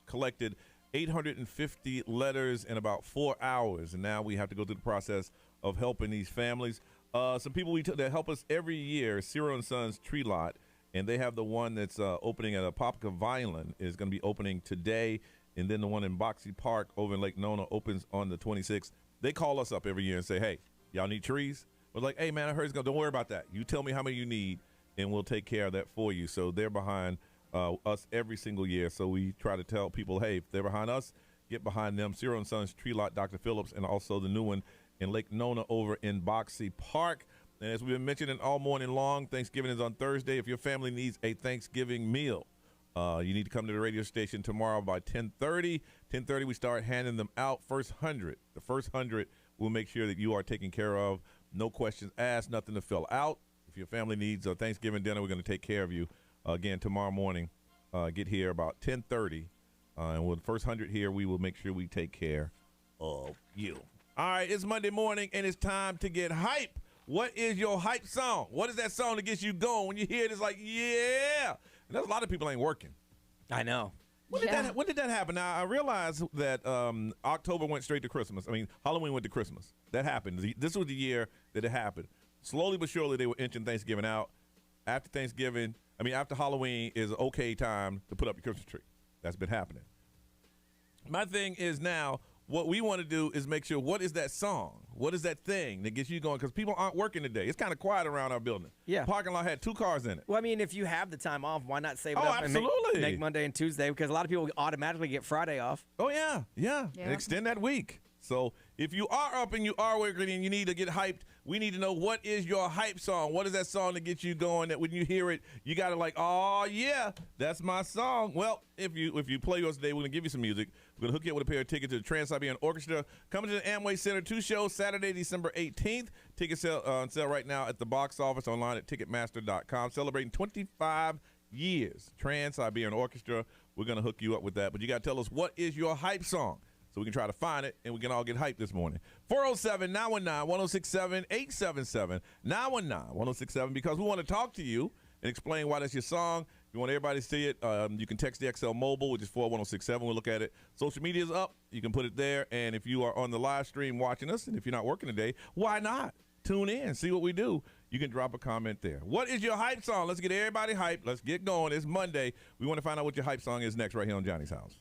collected 850 letters in about 4 hours. And now we have to go through the process of helping these families. Some people that help us every year, Ciro & Sons Tree Lot, and they have the one that's opening at Apopka Vineland is going to be opening today, and then the one in Boxey Park over in Lake Nona opens on the 26th. They call us up every year and say, hey, y'all need trees? We're like, hey, man, I heard it's going to, don't worry about that. You tell me how many you need, and we'll take care of that for you. So they're behind us every single year. So we try to tell people, hey, if they're behind us, get behind them. Ciro & Sons Tree Lot, Dr. Phillips, and also the new one in Lake Nona over in Boxey Park. And as we've been mentioning all morning long, Thanksgiving is on Thursday. If your family needs a Thanksgiving meal, You need to come to the radio station tomorrow by 10:30. 10:30, we start handing them out. The first 100 will make sure that you are taken care of. No questions asked, nothing to fill out. If your family needs a Thanksgiving dinner, we're going to take care of you. Again, tomorrow morning, get here about 10:30. And with the first 100 here, we will make sure we take care of you. All right, it's Monday morning, and it's time to get hype. What is your hype song? What is that song that gets you going? When you hear it, it's like, yeah. And there's a lot of people ain't working. I know. When did that happen? Now, I realized that October went straight to Christmas. I mean, Halloween went to Christmas. That happened. This was the year that it happened. Slowly but surely, they were inching Thanksgiving out. After Halloween is an okay time to put up your Christmas tree. That's been happening. My thing is now, what we want to do is make sure, what is that song? What is that thing that gets you going? Because people aren't working today. It's kind of quiet around our building. Yeah. Parking lot had 2 cars in it. Well, I mean, if you have the time off, why not save it Oh, up absolutely. and make Monday and Tuesday? Because a lot of people automatically get Friday off. Oh, yeah. And extend that week. So if you are up and you are working and you need to get hyped, we need to know, what is your hype song? What is that song that gets you going, that when you hear it, you got to like, oh, yeah, that's my song. Well, if you play yours today, we're going to give you some music. We're going to hook you up with a pair of tickets to the Trans-Siberian Orchestra. Coming to the Amway Center, 2 shows, Saturday, December 18th. Tickets on sale right now at the box office, online at Ticketmaster.com. Celebrating 25 years. Trans-Siberian Orchestra. We're going to hook you up with that. But you got to tell us, what is your hype song? So we can try to find it, and we can all get hyped this morning. 407-919-1067, 877-919-1067, because we want to talk to you and explain why that's your song. If you want everybody to see it, you can text the XL Mobile, which is 41067. We'll look at it. Social media is up. You can put it there. And if you are on the live stream watching us, and if you're not working today, why not? Tune in, see what we do. You can drop a comment there. What is your hype song? Let's get everybody hyped. Let's get going. It's Monday. We want to find out what your hype song is next right here on Johnny's House.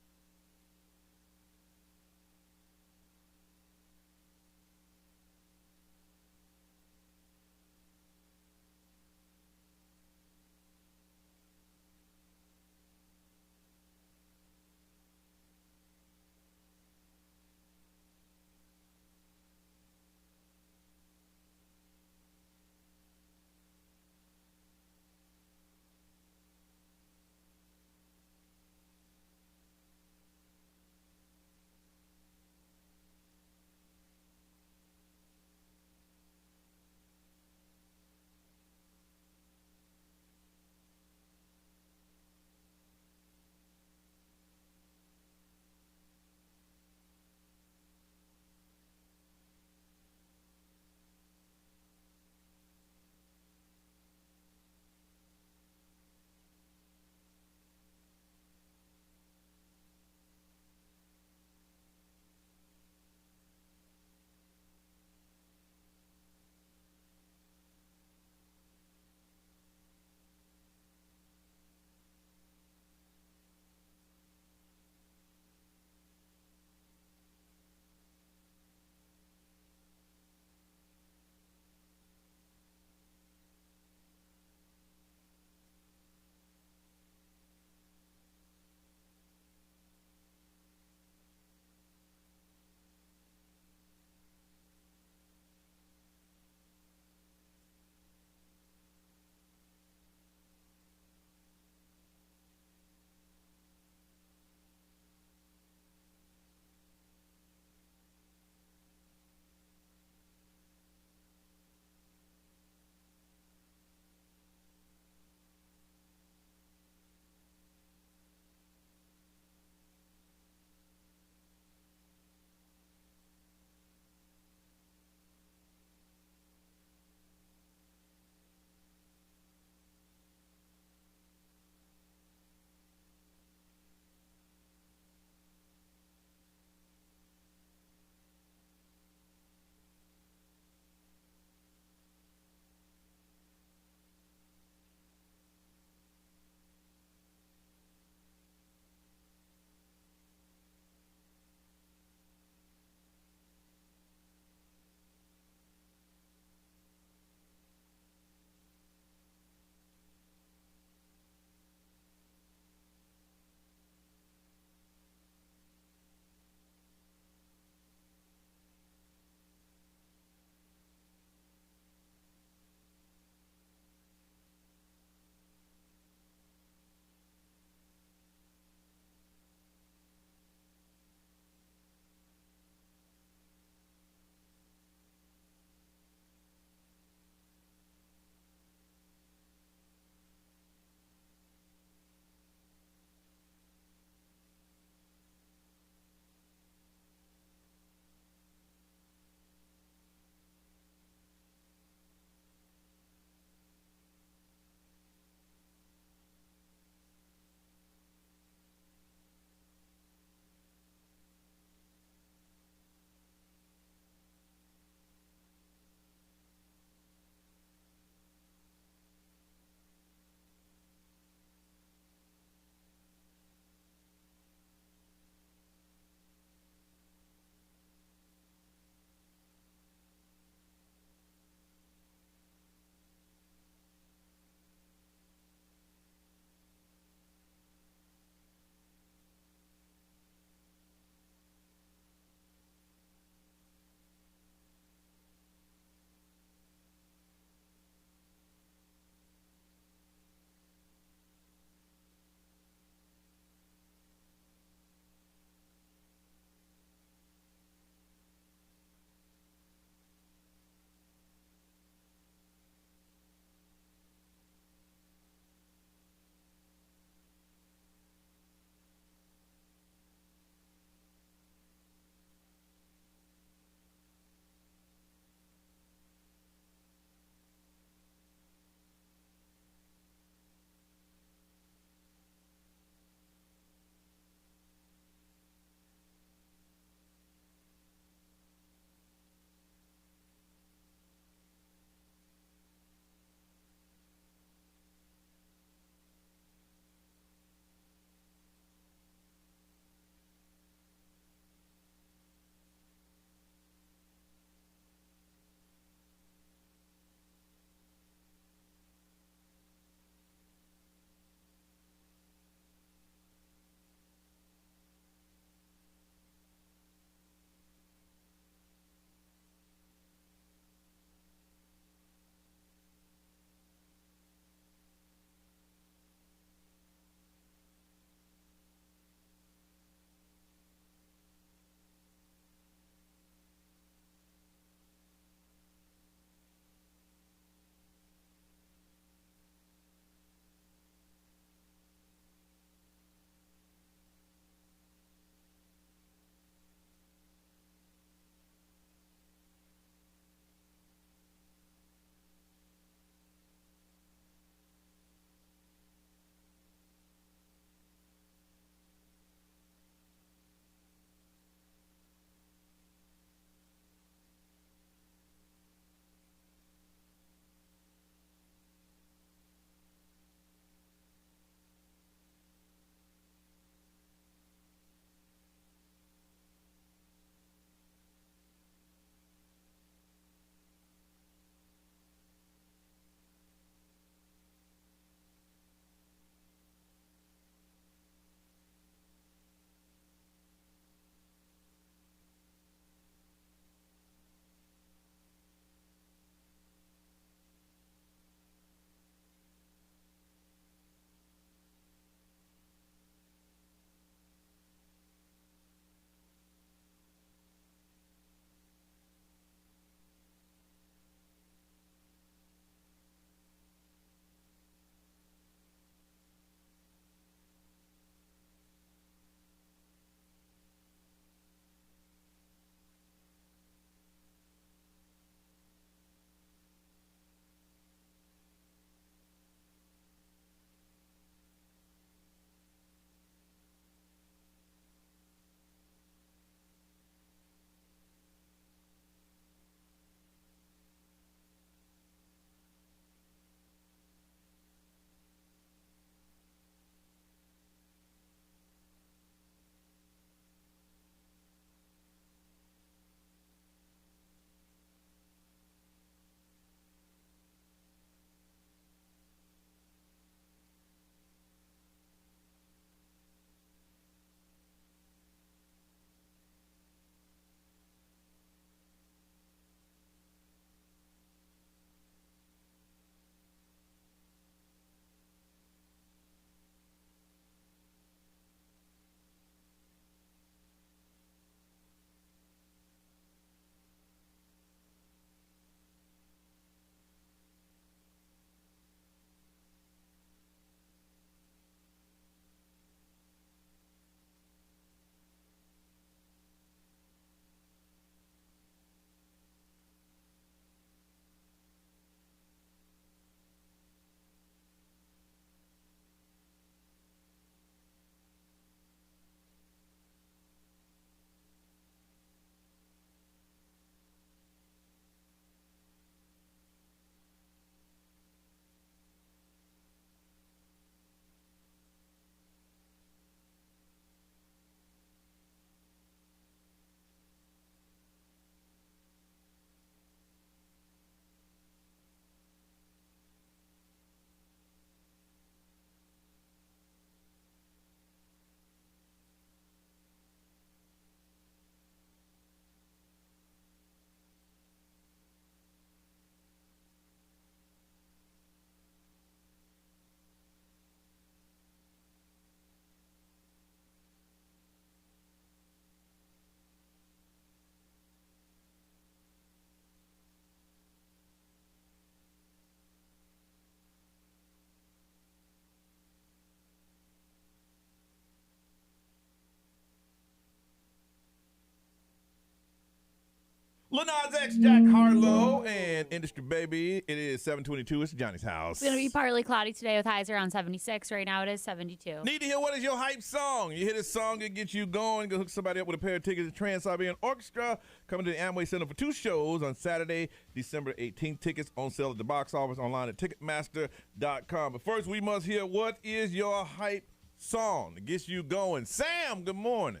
Lil Nas X, Jack Harlow, and Industry Baby. It is 7:22. It's Johnny's house. It's going to be partly cloudy today with highs around 76. Right now it is 72. Need to hear what is your hype song? You hear this song, it gets you going. Go hook somebody up with a pair of tickets to Trans-Siberian Orchestra coming to the Amway Center for 2 shows on Saturday, December 18th. Tickets on sale at the box office online at Ticketmaster.com. But first, we must hear what is your hype song that gets you going. Sam, good morning.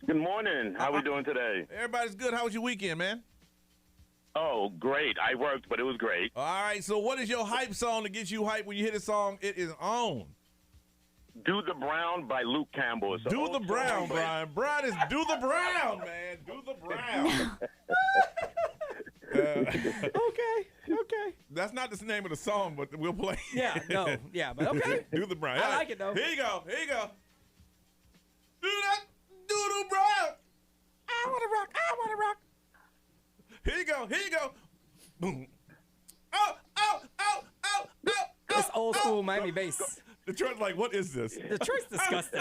Good morning. How we doing today? Everybody's good. How was your weekend, man? Oh, great. I worked, but it was great. All right, so what is your hype song that gets you hype when you hear the song? It is on. Do the Brown by Luke Campbell. It's Do the Brown, Brian. Brian is Do the Brown, man. Do the Brown. Okay. That's not the name of the song, but we'll play. But okay. Do the Brown. I like it, though. Here you go. Do that. Do the Brown. I want to rock. Here you go. Boom. Oh. It's old school Miami bass. Detroit's like, what is this? Detroit's disgusting.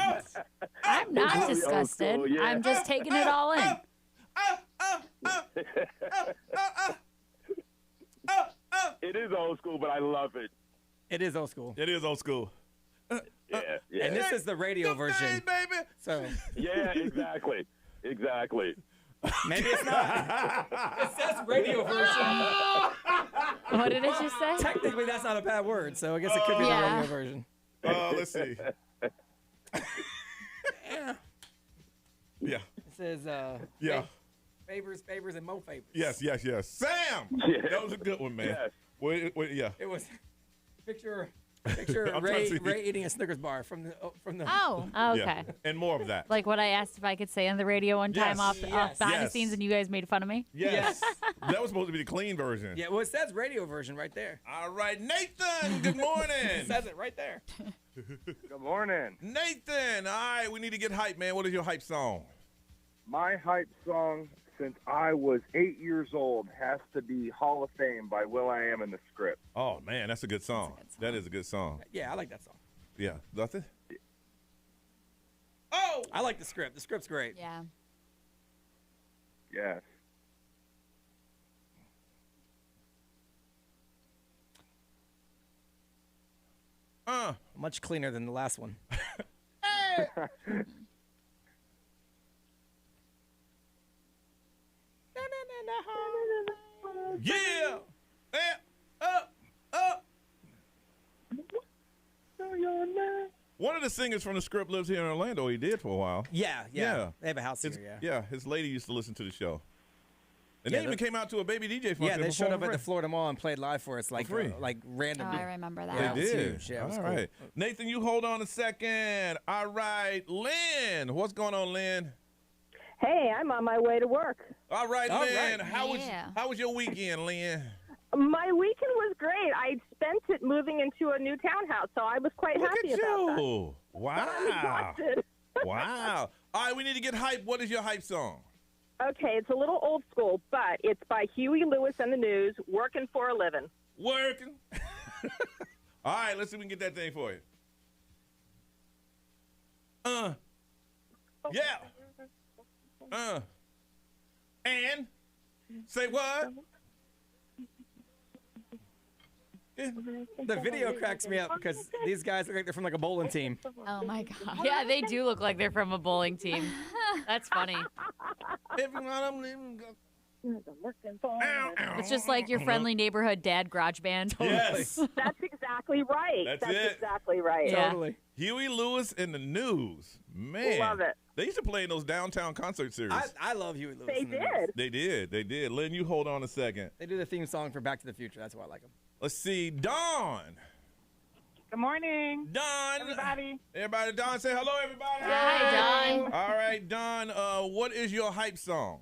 I'm not disgusted. school, yeah. I'm just taking it all in. It is old school, but I love it. It is old school. It is old school. Yeah. And this is the radio version. Hey, baby. So Yeah, exactly. maybe it's not. It says radio version. What did it just say? Technically, that's not a bad word, so I guess it could be the radio version. Let's see. Yeah. It says, favors, and mo favors. Yes. Sam! Yeah. That was a good one, man. Yes. Wait, yeah. It was picture I'm trying Ray to see. eating a Snickers bar from the. Oh, okay. Yeah. And more of that. Like what I asked if I could say on the radio one time Yes. off behind the Yes. scenes and you guys made fun of me. Yes. That was supposed to be the clean version. Yeah, well, it says radio version right there. All right, Nathan, good morning. It says it right there. Good morning. Nathan, all right, we need to get hype, man. What is your hype song? My hype song since I was 8 years old has to be Hall of Fame by will.i.am and the Script. Oh, man, that's a good song. That is a good song. Yeah, I like that song. Yeah. Nothing? Oh! I like the script. The script's great. Yeah. Yes. Much cleaner than the last one. Yeah! One of the singers from the Script lives here in Orlando. He did for a while. Yeah. They have a house here, Yeah, his lady used to listen to the show. And Yeah, they even came out to a Baby DJ function. Yeah, they showed up for at the free. Florida Mall and played live for us like free. randomly. Oh, I remember that. Yeah, They it was did. huge. Yeah, it was All cool. right. Nathan, you hold on a second. All right. Lynn. What's going on, Lynn? Hey, I'm on my way to work. All right, All Lynn. right. How was your weekend, Lynn? My weekend was great. I spent it moving into a new townhouse, so I was quite Look happy at about that. you. I'm Wow. exhausted. Wow. All right, we need to get hype. What is your hype song? Okay, it's a little old school, but it's by Huey Lewis and the News, Working for a Living. Working. All right, let's see if we can get that thing for you. Yeah. And say what? The video cracks me up because these guys look like they're from like a bowling team. Oh my god. Yeah, they do look like they're from a bowling team. That's funny. It's just like your friendly neighborhood dad garage band. Yes. That's exactly right. That's That's it. exactly right. Yeah. Totally. Huey Lewis and the News. Man. Love it. They used to play in those downtown concert series. I love Huey Lewis. They and the News. did. They did. Lynn, you hold on a second. They do the theme song for Back to the Future. That's why I like them. Let's see. Dawn. Good morning. Dawn. Everybody. Dawn, say hello, everybody. Hi, Dawn. All right, Dawn, what is your hype song?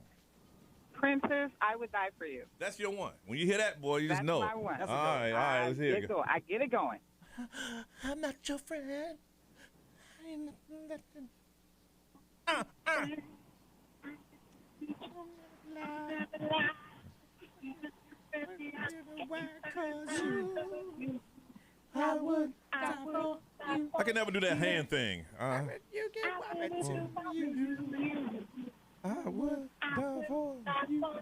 Princess, I Would Die For You. That's your one. When you hear that, boy, you just know. That's my one. All right, let's hear it. I get it going. I'm not your friend. I can never do that hand thing. I would die for you.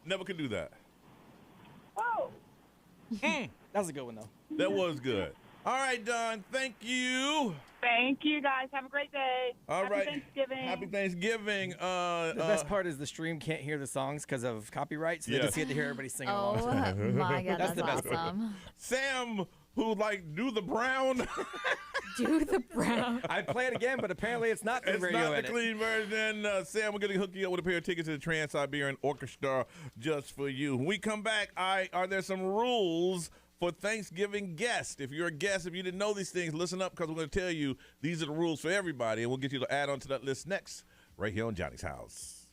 Never could do that. Oh. That was a good one, though. That was good. All right, Don. Thank you. Thank you, guys. Have a great day. All Happy right. Thanksgiving. Happy Thanksgiving. The best part is the stream can't hear the songs because of copyright, so they just get to hear everybody singing along. Oh my God, that's the best awesome. Sam, who do the brown. Do the brown. I'd play it again, but apparently it's not the It's radio not the edit. clean version. Sam, we're going to hook you up with a pair of tickets to the Trans-Siberian Orchestra just for you. When we come back, are there some rules for Thanksgiving guests? If you're a guest, if you didn't know these things, listen up because we're going to tell you these are the rules for everybody, and we'll get you to add on to that list next, right here on Johnny's House.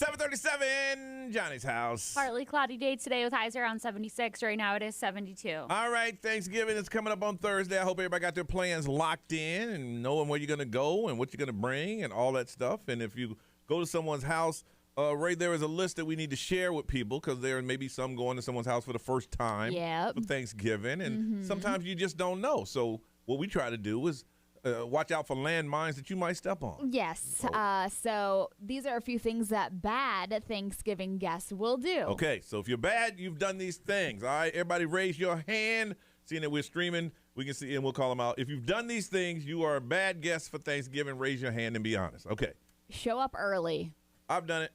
737, Johnny's house. Partly cloudy day today with highs around 76. Right now it is 72. All right, Thanksgiving is coming up on Thursday. I hope everybody got their plans locked in and knowing where you're going to go and what you're going to bring and all that stuff. And if you go to someone's house, right there is a list that we need to share with people because there may be some going to someone's house for the first time for Thanksgiving. And sometimes you just don't know. So what we try to do is watch out for landmines that you might step on. Yes. So these are a few things that bad Thanksgiving guests will do. Okay, so if you're bad, you've done these things. All right, everybody raise your hand. Seeing that we're streaming, we can see, and we'll call them out. If you've done these things, you are a bad guest for Thanksgiving. Raise your hand and be honest. Okay. Show up early. I've done it.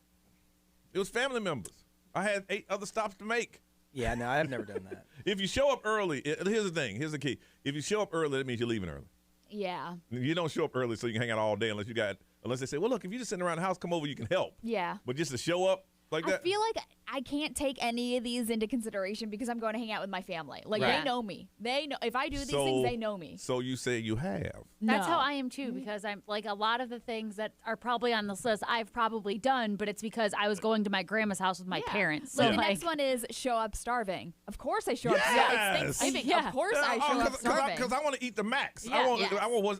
It was family members. I had 8 other stops to make. Yeah, no, I've never done that. If you show up early, here's the thing. Here's the key. If you show up early, that means you're leaving early. Yeah. You don't show up early so you can hang out all day unless they say, well, look, if you're just sitting around the house, come over, you can help. Yeah. But just to show up like that. I feel like I can't take any of these into consideration because I'm going to hang out with my family. Like, Right. they know me. They know if I do these things, they know me. So you say you have. That's how I am too, because I'm like a lot of the things that are probably on this list I've probably done, but it's because I was going to my grandma's house with my parents. So Like, the next one is show up starving. Of course I show up starving. Yes! It's Thanksgiving. Yeah. Of course I show up starving. Because I want to eat the max. Yeah.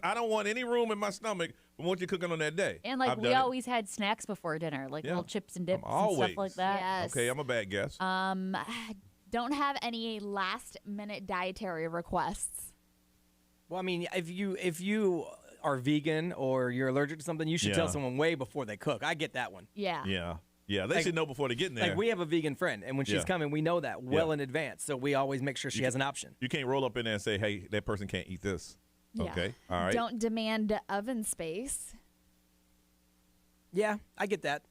I don't want any room in my stomach from what you're cooking on that day. And like I've we done it. always had snacks before dinner, like little chips and dips and stuff like that. Yes. Okay, I'm a bad guest. Don't have any last-minute dietary requests. Well, I mean, if you are vegan or you're allergic to something, you should tell someone way before they cook. I get that one. Yeah. Yeah, they should know before they get in there. Like, we have a vegan friend, and when she's coming, we know that well in advance, so we always make sure she has an option. You can't roll up in there and say, hey, that person can't eat this. Yeah. Okay, all right. Don't demand oven space. Yeah, I get that.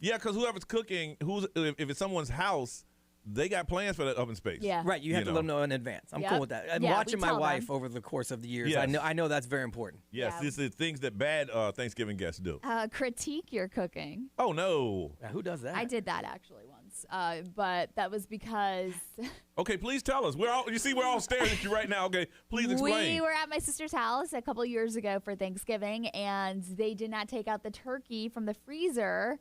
Yeah, because whoever's cooking, if it's someone's house, they got plans for that oven space. Yeah. Right, you have to let them know in advance. I'm cool with that. And watching my wife over the course of the years, Yes. I know that's very important. Yes, these are things that bad Thanksgiving guests do. Critique your cooking. Oh, no. Who does that? I did that actually once, but that was because Okay, please tell us. We're all staring at you right now. Okay, please explain. we were at my sister's house a couple years ago for Thanksgiving, and they did not take out the turkey from the freezer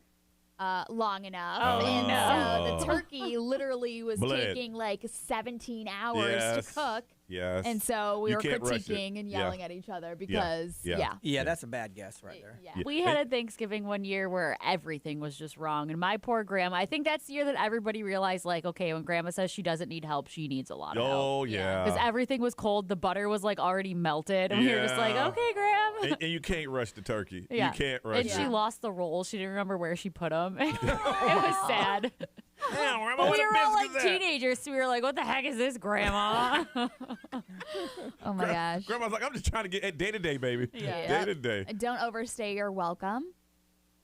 long enough. And so the turkey literally was taking like 17 hours to cook. Yes. And so we You were can't rush it. critiquing and yelling at each other because, Yeah, that's a bad guess right there. We had a Thanksgiving one year where everything was just wrong. And my poor grandma, I think that's the year that everybody realized, like, okay, when grandma says she doesn't need help, she needs a lot of help. Oh, yeah. Because everything was cold. The butter was, like, already melted. And we were just like, okay, Grandma. And you can't rush the turkey. Yeah. You can't rush And it. she lost the rolls. She didn't remember where she put them. It was sad. Damn, But we were all like teenagers, so we were like, what the heck is this, Grandma? Oh my gosh. Grandma's like, I'm just trying to get day to day, baby. Yeah. Day to day. Don't overstay your welcome.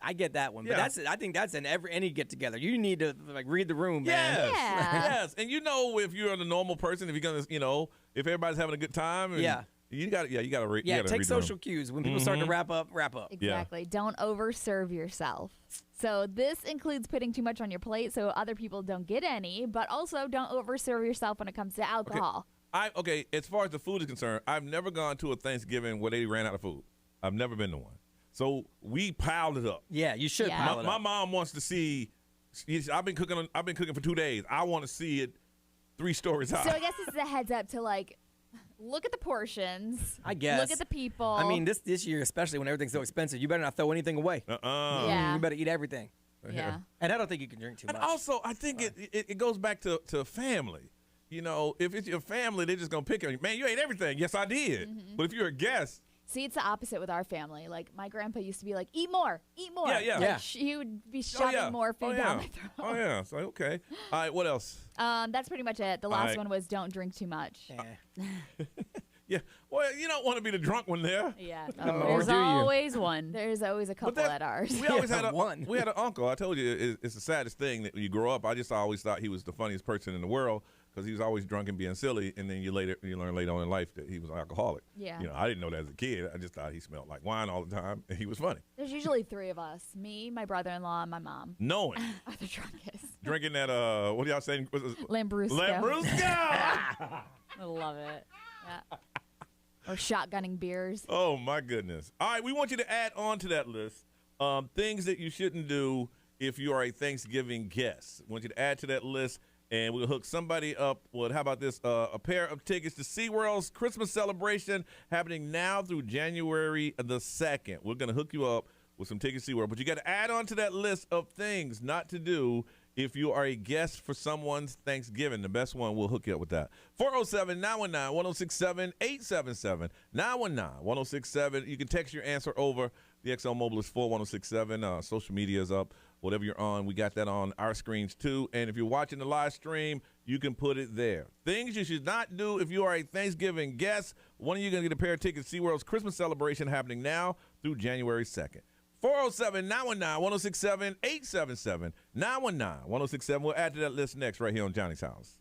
I get that one, but I think that's in any get together. You need to like read the room, Yes. man. Yes. And you know if you're a normal person, if you're gonna, if everybody's having a good time, and you gotta read. Yeah, you gotta take read social cues. When people start to wrap up. Exactly. Don't overserve yourself. So this includes putting too much on your plate so other people don't get any, but also don't overserve yourself when it comes to alcohol. Okay, as far as the food is concerned, I've never gone to a Thanksgiving where they ran out of food. I've never been to one. So we piled it up. Yeah, you should pile it up. My mom wants to see. I've been cooking for 2 days. I want to see it 3 stories high. So I guess this is a heads up to like look at the portions. I guess. Look at the people. I mean, this year, especially when everything's so expensive, you better not throw anything away. Yeah. You better eat everything. Yeah. And I don't think you can drink too much. And also, I think it goes back to family. You know, if it's your family, they're just going to pick on you. Man, you ate everything. Yes, I did. But if you're a guest. See, it's the opposite with our family. Like, my grandpa used to be like, eat more, eat more. Yeah. Like, he would be shoving more food down my throat. Oh, yeah. So, okay. All right, what else? That's pretty much it. The last one was don't drink too much. Yeah. Well, you don't want to be the drunk one there. Yeah. There's always one. There's always a couple at ours. We always had one. We had an uncle. I told you, it's the saddest thing that when you grow up. I just always thought he was the funniest person in the world because he was always drunk and being silly. And then you learn later on in life that he was an alcoholic. Yeah. You know, I didn't know that as a kid. I just thought he smelled like wine all the time, and he was funny. There's usually 3 of us. Me, my brother-in-law, and my mom. Knowing. Are the drunkest. Drinking that, what do y'all say? Lambrusco. Lambrusco! I love it. Yeah. Or shotgunning beers. Oh, my goodness. All right, we want you to add on to that list things that you shouldn't do if you are a Thanksgiving guest. I want you to add to that list, and we'll hook somebody up with, how about this, a pair of tickets to SeaWorld's Christmas celebration happening now through January the 2nd. We're going to hook you up with some tickets to SeaWorld. But you got to add on to that list of things not to do if you are a guest for someone's Thanksgiving. The best one, we'll hook you up with that. 407-919-1067, 877-919-1067. You can text your answer over. The XL Mobile is 41067. Social media is up. Whatever you're on, we got that on our screens too. And if you're watching the live stream, you can put it there. Things you should not do if you are a Thanksgiving guest. One of you going to get a pair of tickets to SeaWorld's Christmas celebration happening now through January 2nd. 407-919-1067, 877-919-1067. We'll add to that list next right here on Johnny's House.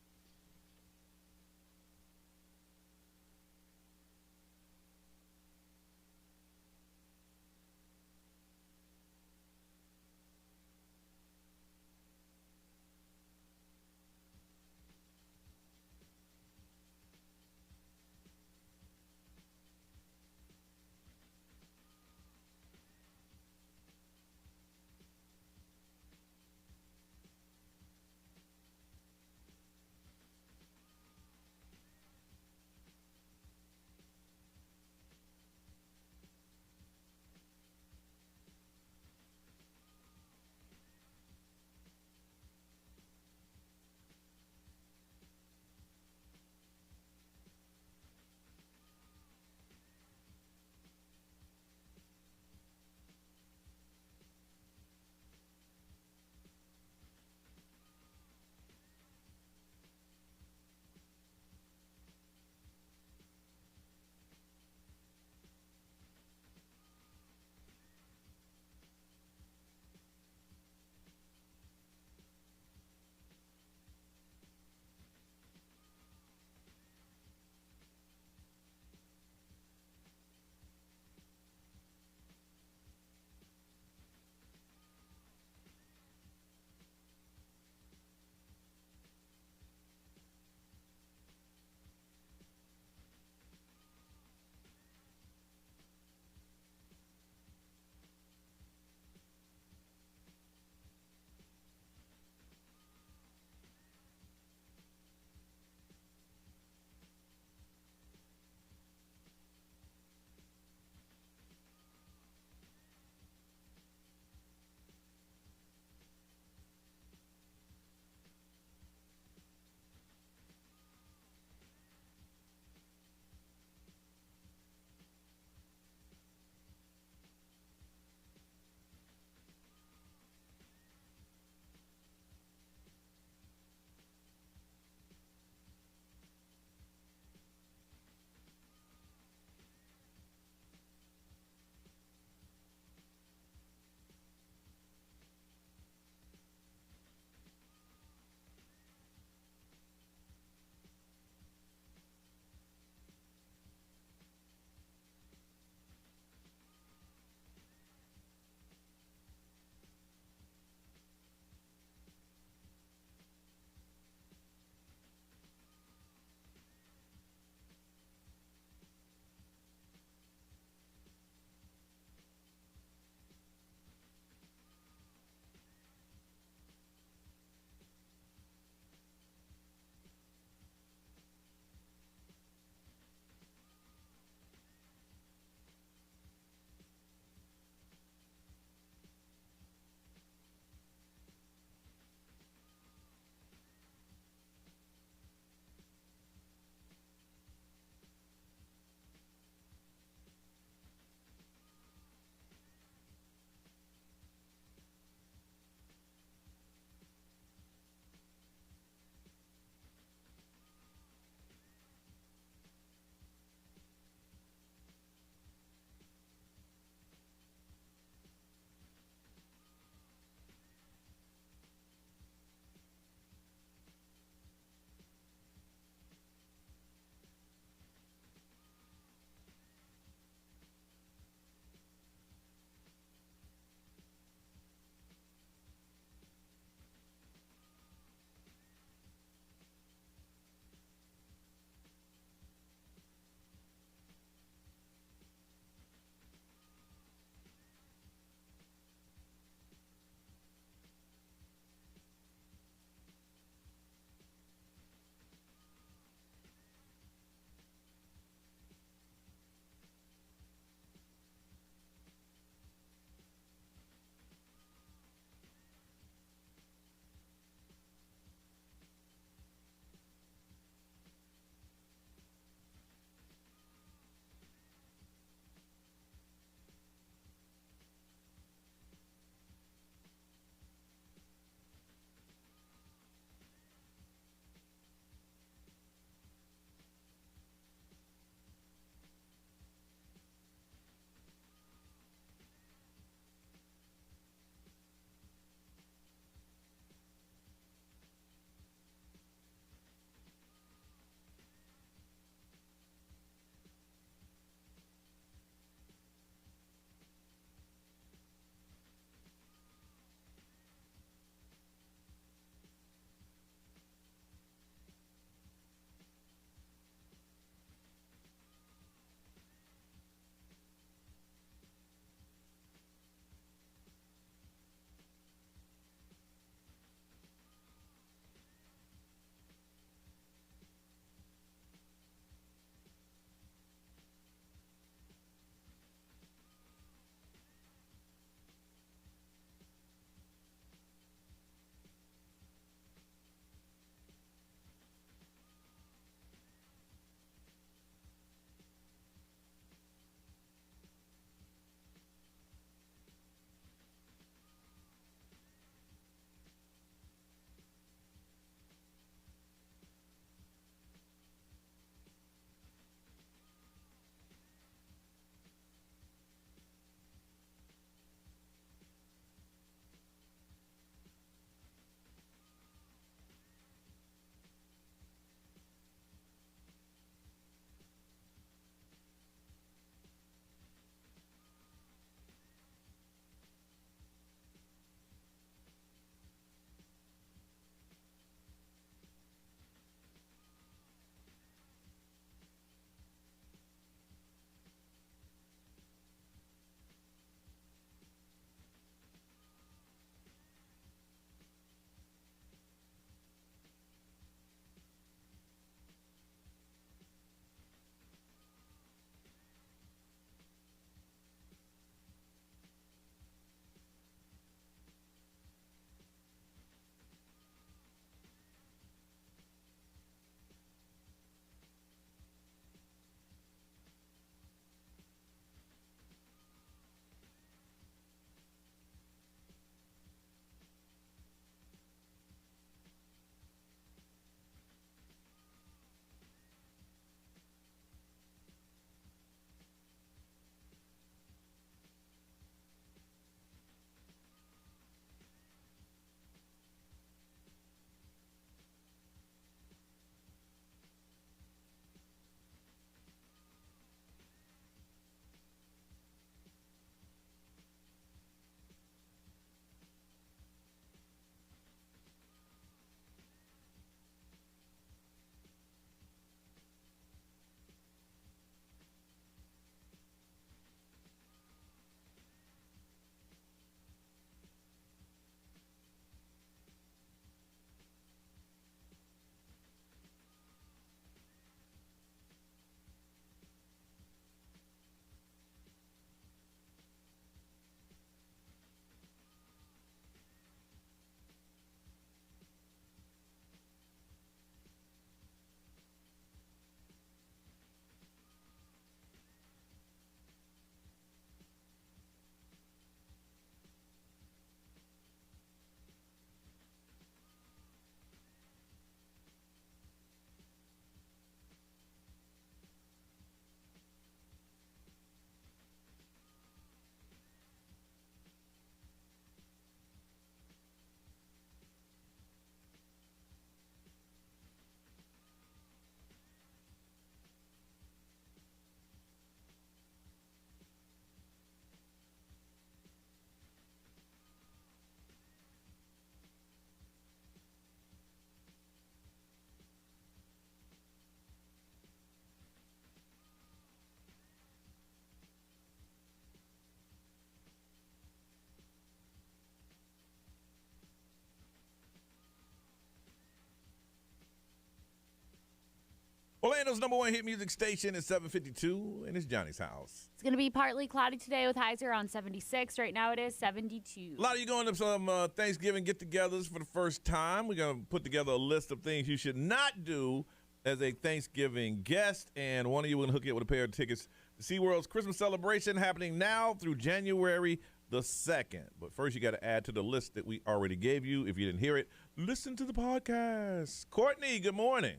Orlando's #1 hit music station is 752, and it's Johnny's house. It's going to be partly cloudy today with highs around 76. Right now it is 72. A lot of you going to some Thanksgiving get-togethers for the first time. We're going to put together a list of things you should not do as a Thanksgiving guest, and one of you will hook you up with a pair of tickets to SeaWorld's Christmas celebration happening now through January the 2nd. But first, you got to add to the list that we already gave you. If you didn't hear it, listen to the podcast. Courtney, good morning.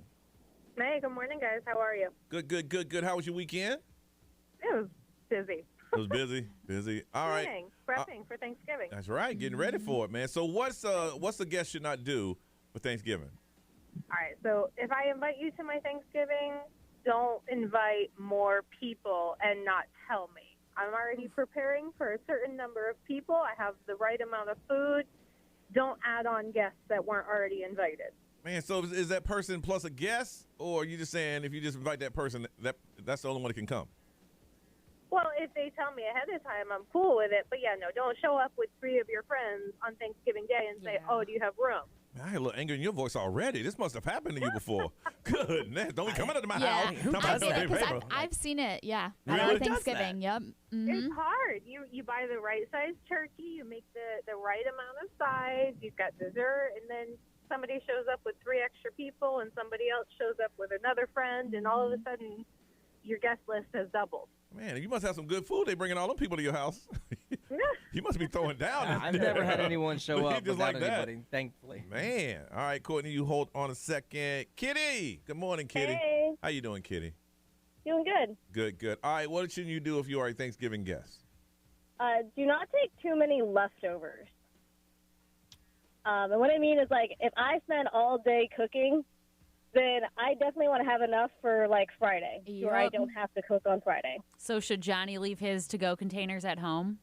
Hey, good morning, guys. How are you? Good. How was your weekend? It was busy. It was busy. All right. Prepping for Thanksgiving. That's right. Getting ready for it, man. So what's the guest should not do for Thanksgiving? All right. So if I invite you to my Thanksgiving, don't invite more people and not tell me. I'm already preparing for a certain number of people. I have the right amount of food. Don't add on guests that weren't already invited. Man, so is that person plus a guest, or are you just saying if you just invite that person, that's the only one that can come? Well, if they tell me ahead of time, I'm cool with it. But, yeah, no, don't show up with 3 of your friends on Thanksgiving Day and say, oh, do you have room? Man, I had a little anger in your voice already. This must have happened to you before. Goodness, don't be coming into my house. I get it because I've seen it, Really? on Thanksgiving, yep. It's hard. You buy the right size turkey, you make the right amount of sides, you've got dessert, and then somebody shows up with 3 extra people and somebody else shows up with another friend, and all of a sudden your guest list has doubled. Man, you must have some good food. They bringing all them people to your house. You must be throwing down. I've never had anyone show up just without like that. anybody, thankfully. Man. All right, Courtney, you hold on a second. Kitty. Good morning, Kitty. Hey. How you doing, Kitty? Doing good. Good. All right, what should you do if you are a Thanksgiving guest? Do not take too many leftovers. And what I mean is, like, if I spend all day cooking, then I definitely want to have enough for, like, Friday, where I don't have to cook on Friday. So should Johnny leave his to-go containers at home?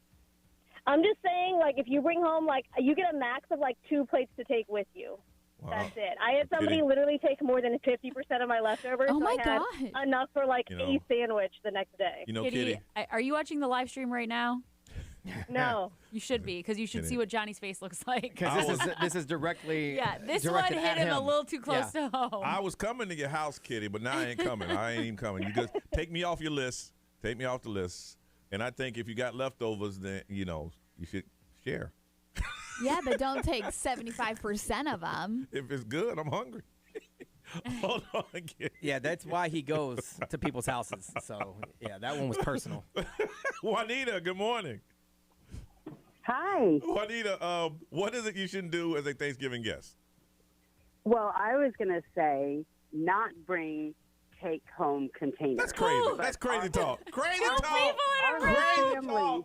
I'm just saying, like, if you bring home, like, you get a max of, like, 2 plates to take with you. Wow. That's it. I had somebody literally take more than 50% of my leftovers. Oh, my so I had enough for, like, a sandwich the next day. Kitty, are you watching the live stream right now? No. You should be, because you should see what Johnny's face looks like. Because this is directly this one hit him a little too close to home. I was coming to your house, Kitty, but now I ain't coming. I ain't even coming. You just take me off your list. Take me off the list. And I think if you got leftovers, then, you should share. Yeah, but don't take 75% of them. If it's good, I'm hungry. Hold on, Kitty. Yeah, that's why he goes to people's houses. So, yeah, that one was personal. Juanita, good morning. Hi. Juanita, what is it you shouldn't do as a Thanksgiving guest? Well, I was going to say not bring take-home containers. That's crazy. That's crazy talk. Crazy talk.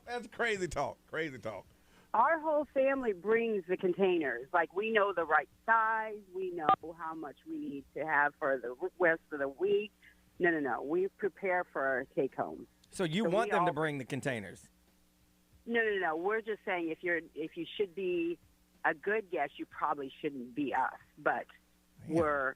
That's crazy talk. Crazy talk. Our whole family brings the containers. Like, we know the right size. We know how much we need to have for the rest of the week. No. We prepare for our take-home. So you want them to bring the containers? No. We're just saying if you should be a good guest, you probably shouldn't be us. But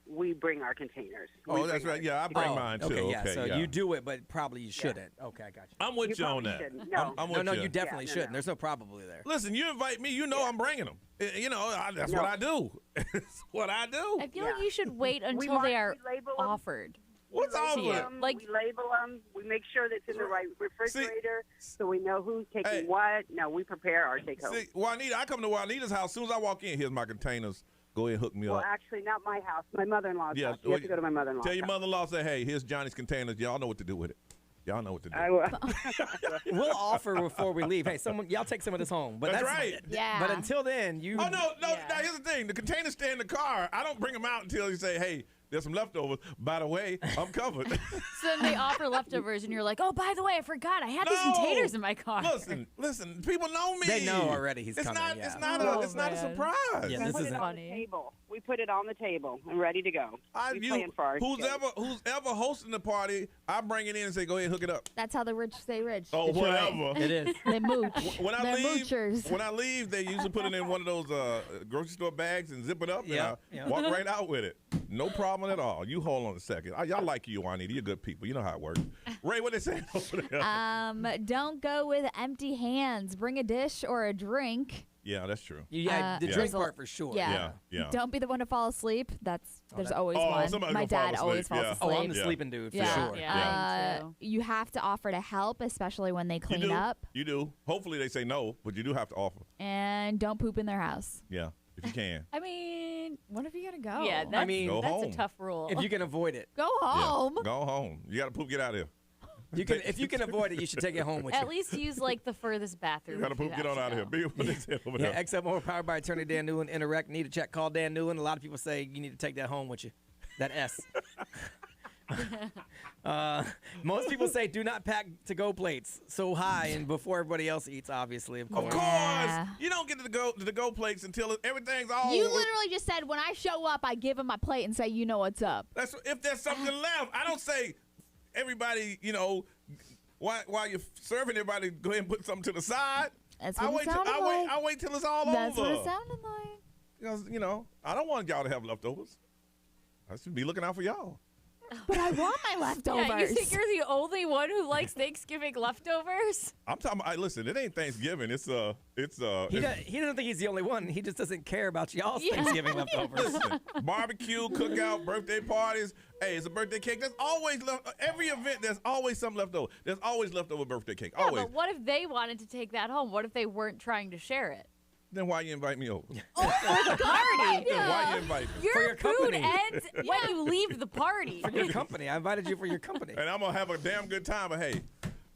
we bring our containers. Oh, that's right. Yeah, I bring mine too. Okay, so you do it, but probably you shouldn't. Okay, I got you. I'm with you on that. No. I'm with No, you. you definitely shouldn't. There's no probably there. Listen, you invite me, I'm bringing them. That's what I do. It's what I do. I feel like you should wait until they are offered. What's offered? We label them. We make sure that it's in the right refrigerator so we know who's taking what. No, we prepare our take-home. See, Juanita, I come to Juanita's house. As soon as I walk in, here's my containers. Go ahead and hook me Well, up. actually, not my house. My mother-in-law's house. You have to go to my mother-in-law's Tell your house. mother-in-law, say, hey, here's Johnny's containers. Y'all know what to do with it. Y'all know what to do. I will. We'll offer before we leave. Hey, y'all take some of this home. But that's right. Yeah. But until then, you. Oh, no. Now, here's the thing. The containers stay in the car. I don't bring them out until you say, hey, there's some leftovers. By the way, I'm covered. So then they offer leftovers, and you're like, oh, by the way, I forgot. I had these containers in my car. Listen. People know me. They know already he's coming. It's not a surprise. Yeah, this put is it on the table. We put it on the table and ready to go. We plan for our who's guests. ever hosting the party, I bring it in and say, go ahead and hook it up. That's how the rich stay rich. Oh, It's whatever. right. It is. They mooch. When I They're leave, moochers. when I leave, they usually put it in one of those grocery store bags and zip it up, and I walk right out with it. No problem at all. You hold on a second. Y'all like you, Juanita. You're good people. You know how it works. Ray, what they say over there? Don't go with empty hands. Bring a dish or a drink. Yeah, that's true. Yeah, the drink part for sure. Yeah. Yeah. Don't be the one to fall asleep. There's always Oh, one. somebody My gonna fall dad asleep. always falls Yeah. asleep. Oh, I'm the sleeping dude for sure. Yeah, mine too. You have to offer to help, especially when they clean up. You do. Hopefully they say no, but you do have to offer. And don't poop in their house. Yeah, if you can. I mean, what if you gotta go? Yeah, that's, Go that's home. a tough rule. If you can avoid it. Go home. Yeah, go home. You got to poop. Get out of here. If you can avoid it, you should take it home with you. At least use like the furthest bathroom. You got to if you poop. Get have on to out of here. go. Be what they said over Yeah, there. XM powered by attorney Dan Newland. Interact. Need a check. Call Dan Newland. A lot of people say you need to take that home with you. That S. Most people say do not pack to-go plates so high and before everybody else eats. Obviously, of course. Of course. You don't get to the go plates until everything's all. You literally just said when I show up, I give him my plate and say, you know what's up. That's if there's something left. I don't say everybody. While you're serving everybody, go ahead and put something to the side. That's what it sounded like. I wait till it's all That's over. what it sounded like. Because I don't want y'all to have leftovers. I should be looking out for y'all. But I want my leftovers. Yeah, you think you're the only one who likes Thanksgiving leftovers? I'm talking. Listen, it ain't Thanksgiving. He doesn't think he's the only one. He just doesn't care about y'all's Thanksgiving leftovers. Listen, barbecue, cookout, birthday parties. Hey, it's a birthday cake. There's always every event. There's always some left over. There's always leftover birthday cake. Yeah, Always. but what if they wanted to take that home? What if they weren't trying to share it? Then why you invite me over? For the party. Then why you invite me? Your food ends when you leave the party. For your company. I invited you for your company. And I'm gonna have a damn good time. But hey,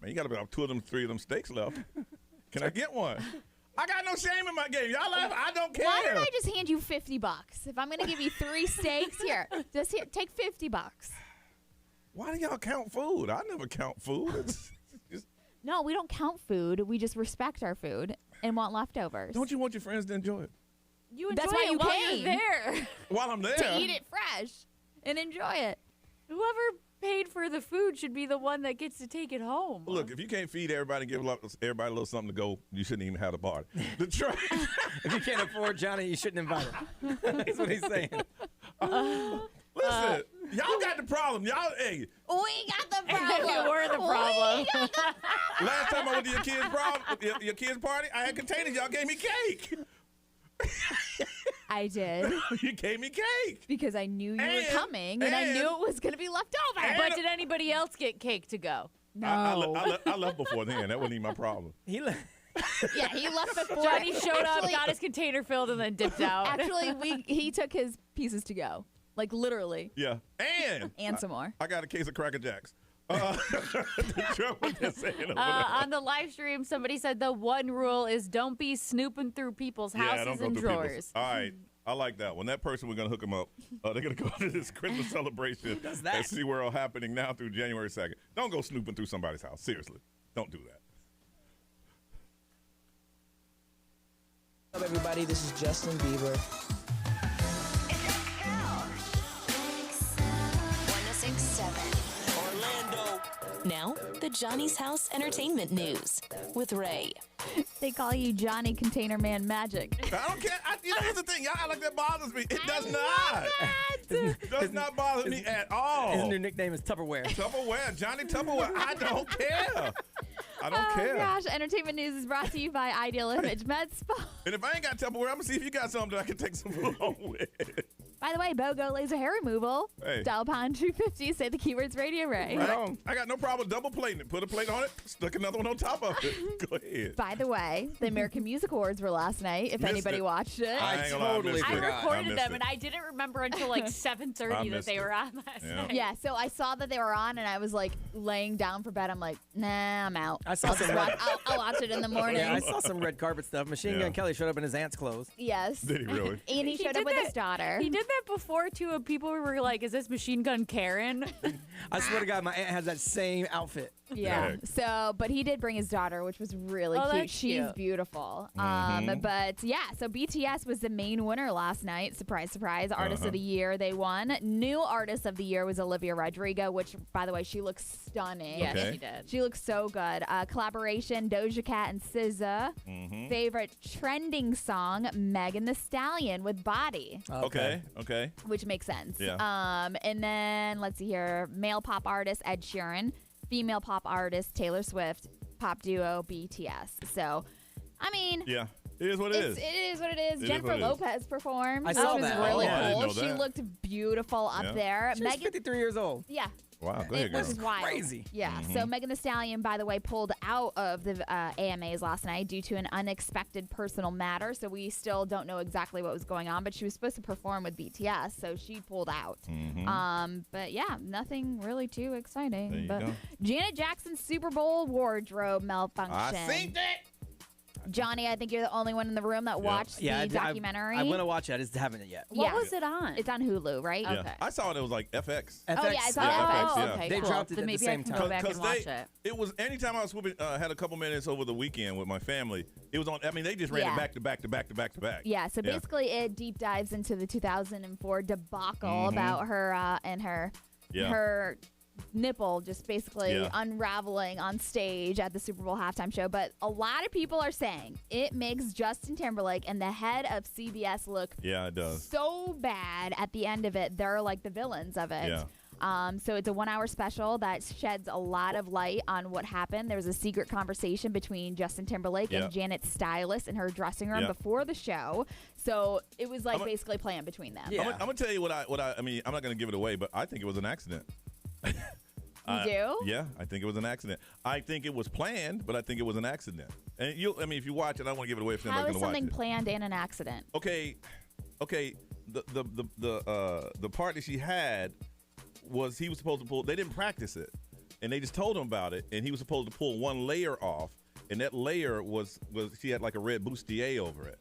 man, you got about 2 of them, 3 of them steaks left. Can I get one? I got no shame in my game. Y'all laugh. I don't care. Why don't I just hand you $50? If I'm gonna give you 3 steaks, take $50. Why do y'all count food? I never count food. It's just, No, we don't count food. We just respect our food and want leftovers. don't you want your friends to enjoy it? You enjoy That's why it you while came. you're there. While I'm there. To eat it fresh and enjoy it. Whoever paid for the food should be the one that gets to take it home. Look, if you can't feed everybody and give everybody a little something to go, you shouldn't even have the party. If you can't afford Johnny, you shouldn't invite him. That's what he's saying. Listen, y'all got the problem. Y'all, hey. We got the problem. We're the problem. Last time I went to your kids' party, I had containers. Y'all gave me cake. I did. You gave me cake. Because I knew you were coming and I knew it was going to be left over. But did anybody else get cake to go? No. I left before then. That wasn't even my problem. He left. Yeah, he left before. Johnny showed up, got his container filled, and then dipped out. Actually, he took his pieces to go. Like, literally. Yeah. And some more. I got a case of Cracker Jacks. On the live stream, somebody said the one rule is don't be snooping through people's houses and drawers. All right. I like that one. That person, we're going to hook them up. They're going to go to this Christmas celebration at SeaWorld happening now through January 2nd. Don't go snooping through somebody's house. Seriously. Don't do that. What's up, everybody? This is Justin Bieber. 106.7 Orlando. Now, the Johnny's House Entertainment News with Ray. They call you Johnny Container Man Magic. I don't care. Here's the thing. Y'all act like that bothers me. It does not. It does not bother me at all. His new nickname is Tupperware. Tupperware. Johnny Tupperware. I don't care. I don't care. Oh, gosh. Entertainment News is brought to you by Ideal Image Med Spa. And if I ain't got Tupperware, I'm going to see if you got something that I can take some food home with. By the way, BOGO laser hair removal. Hey. Dial pound 250. Say the keywords Radio Ray. Right on. I got no problem double plating it. Put a plate on it, stuck another one on top of it. Go ahead. By the way, the American Music Awards were last night, if Missed anybody it. watched it. I totally I forgot. recorded missed them, and I didn't remember until like 7:30 that missed they it. were on last night. Yeah, so I saw that they were on, and I was like laying down for bed. I'm like, nah, I'm out. I saw I'll, some just watch, I'll watch it in the morning. Yeah, I saw some red carpet stuff. Machine Gun Kelly showed up in his aunt's clothes. Yes. Did he really? And he showed did up with that- his daughter. He did that before too, and people were like, "Is this Machine Gun Karen?" I swear to God, my aunt has that same outfit. Yeah. So, but he did bring his daughter, which was really Oh, cute. that's She's cute. beautiful. Mm-hmm. But yeah, so BTS was the main winner last night. Surprise, surprise. Artist of the Year, they won. New Artist of the Year was Olivia Rodrigo, which, by the way, she looks stunning. Yes, Okay. she did. She looks so good. Collaboration, Doja Cat and SZA. Favorite trending song, Megan Thee Stallion with Body, Okay. which makes sense. Yeah. And then, let's see here, male pop artist, Ed Sheeran. Female pop artist, Taylor Swift. Pop duo, BTS. So, I mean, Yeah. It is what it is. It is what it is. It is Jennifer what it is. Lopez performed. I saw which that. was really Oh, I didn't cool. know She that. looked beautiful up there. She's 53 years old. Yeah. Wow, go ahead, girl. Which is wild. Crazy. Yeah. So Megan Thee Stallion, by the way, pulled out of the AMAs last night due to an unexpected personal matter. So we still don't know exactly what was going on, but she was supposed to perform with BTS, so she pulled out. But yeah, nothing really too exciting. There you But go. Janet Jackson's Super Bowl wardrobe malfunction. I seen that. Johnny, I think you're the only one in the room that watched the documentary. I want to watch it. I just haven't yet. What was it on? It's on Hulu, right? Yeah. Okay. I saw it. It was like FX. Oh, yeah, it's on Yeah, FX. FX, yeah. Okay, They cool. dropped it Then at the maybe same I can time. go back and watch it. It was anytime I was swooping, had a couple minutes over the weekend with my family. It was on. I mean, they just ran it back to back to back to back to back. Yeah, so basically it deep dives into the 2004 debacle about her and her nipple just basically unraveling on stage at the Super Bowl halftime show. But a lot of people are saying it makes Justin Timberlake and the head of CBS look it does. so bad at the end of it. They're like the villains of it. Yeah. So it's a 1-hour special that sheds a lot of light on what happened. There was a secret conversation between Justin Timberlake and Janet's stylist in her dressing room before the show. So it was like basically playing between them. I'm gonna tell you what I mean. I'm not gonna give it away, but I think it was an accident. You do? Yeah, I think it was an accident. I think it was planned, but I think it was an accident. And if you watch it, I don't want to give it away if How somebody's is gonna watch something it. planned and an accident? Okay. The part that she had was he was supposed to pull. They didn't practice it, and they just told him about it, and he was supposed to pull one layer off, and that layer was she had like a red bustier over it,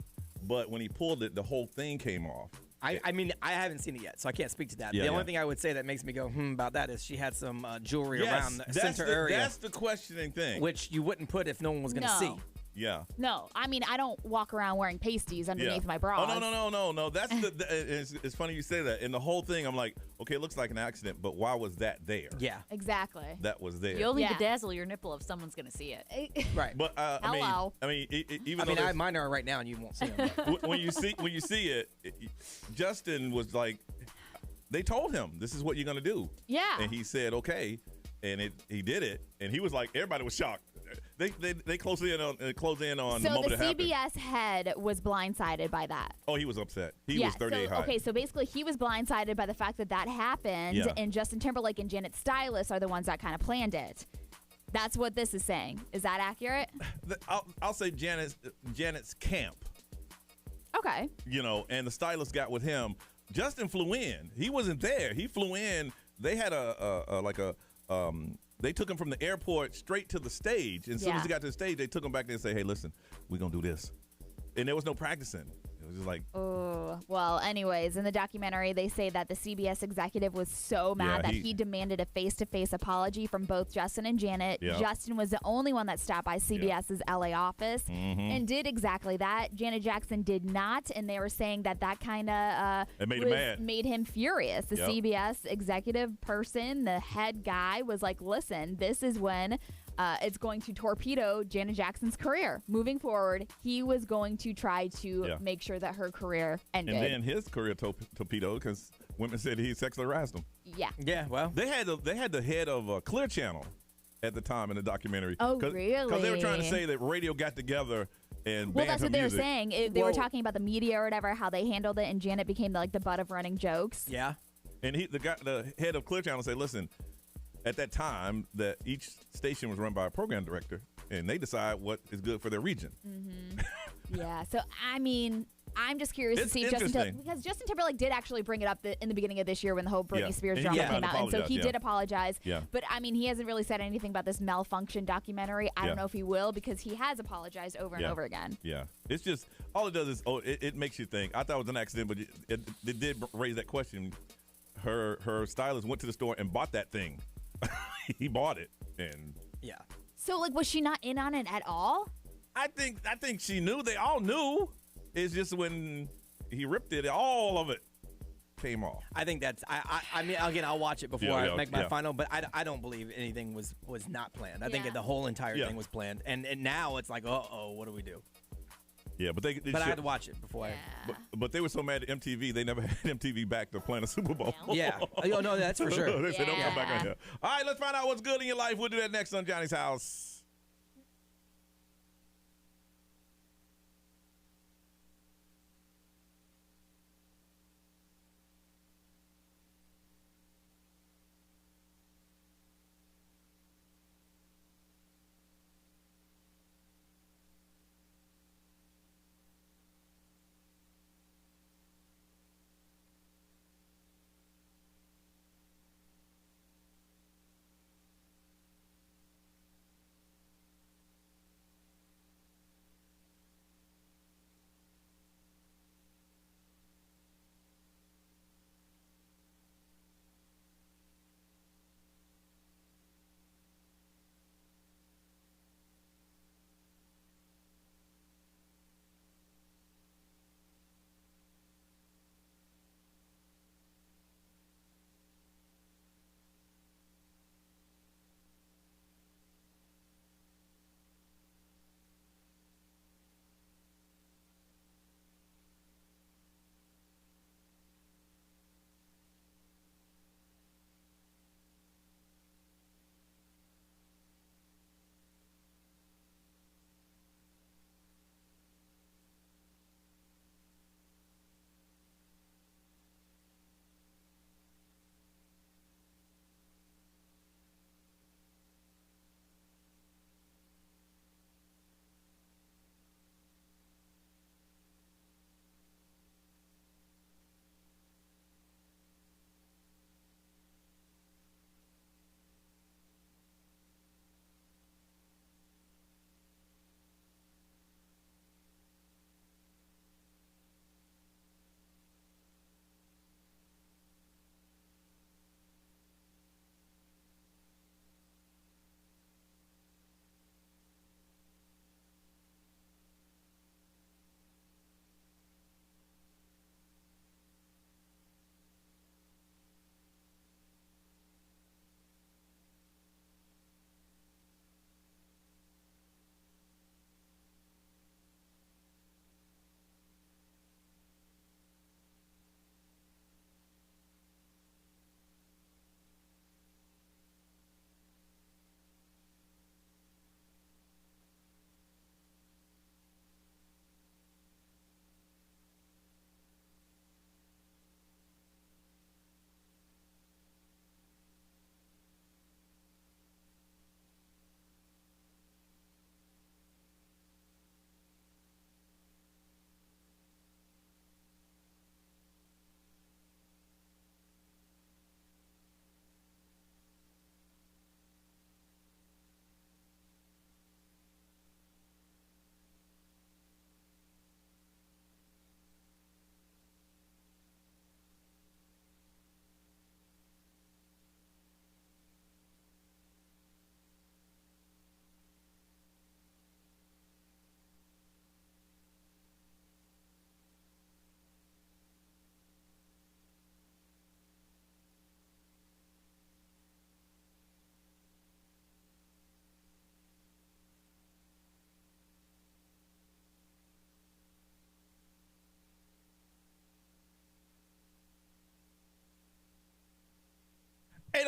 but when he pulled it, the whole thing came off. I mean, I haven't seen it yet, so I can't speak to that. Yeah, the only thing I would say that makes me go, about that is she had some jewelry Yes, around the center area. That's the questioning thing. Which you wouldn't put if no one was going to No. see. Yeah. No, I mean, I don't walk around wearing pasties underneath my bra. Oh, no. That's it's funny you say that. In the whole thing, I'm like, okay, it looks like an accident, but why was that there? Yeah. Exactly. That was there. You only bedazzle your nipple if someone's going to see it. Right. But Hello. I mean, even though mine are right now, and you won't see them. when you see it, Justin was like, they told him this is what you're gonna do. Yeah. And he said okay, and he did it, and he was like, everybody was shocked. They close in on the So moment the it happened. CBS head was blindsided by that. Oh, he was upset. He was 38 high. Okay, so basically he was blindsided by the fact that happened, Yeah. and Justin Timberlake and Janet's stylist are the ones that kind of planned it. That's what this is saying. Is that accurate? I'll say Janet's camp. Okay. And the stylist got with him. Justin flew in. He wasn't there. He flew in. They had they took him from the airport straight to the stage. And as soon as he got to the stage, they took him back there and said, hey, listen, we're going to do this. And there was no practicing. It was just like. Oh, well, anyways, in the documentary, they say that the CBS executive was so mad that he demanded a face-to-face apology from both Justin and Janet. Yeah. Justin was the only one that stopped by CBS's LA office and did exactly that. Janet Jackson did not, and they were saying that kind of made him mad. Made him furious. The Yep. CBS executive person, the head guy, was like, listen, this is when it's going to torpedo Janet Jackson's career. Moving forward, he was going to try to make sure that her career ended. And then his career torpedoed because women said he sexually harassed them. Yeah. Yeah, well. They had the head of Clear Channel at the time in the documentary. Oh, really? Because they were trying to say that radio got together and Well, banned that's her what they were music. saying. They were talking about the media or whatever, how they handled it, and Janet became the butt of running jokes. Yeah. And the head of Clear Channel said, listen, at that time, that each station was run by a program director, and they decide what is good for their region. Yeah. So, I mean, I'm just curious to It's see interesting. because Justin Timberlake did actually bring it up in the beginning of this year when the whole Britney Yeah. Spears And drama he came out, and so he apologized, did apologize. Yeah. But I mean, he hasn't really said anything about this malfunction documentary. I Yeah. don't know if he will because he has apologized over and over again. Yeah. It's just, all it does is, it makes you think. I thought it was an accident, but it did raise that question. Her stylist went to the store and bought that thing. He bought it, and yeah. So, was she not in on it at all? I think she knew. They all knew. It's just when he ripped it, all of it came off. I think that's. I mean, again, I'll watch it before I make my final, but I don't believe anything was not planned. I think that the whole entire thing was planned, and now it's like, what do we do? Yeah, but I had to watch it before But they were so mad at MTV, they never had MTV back to plan a Super Bowl. Yeah. Oh, no, that's for sure. They said, don't come back on here. All right, let's find out what's good in your life. We'll do that next on Johnny's House.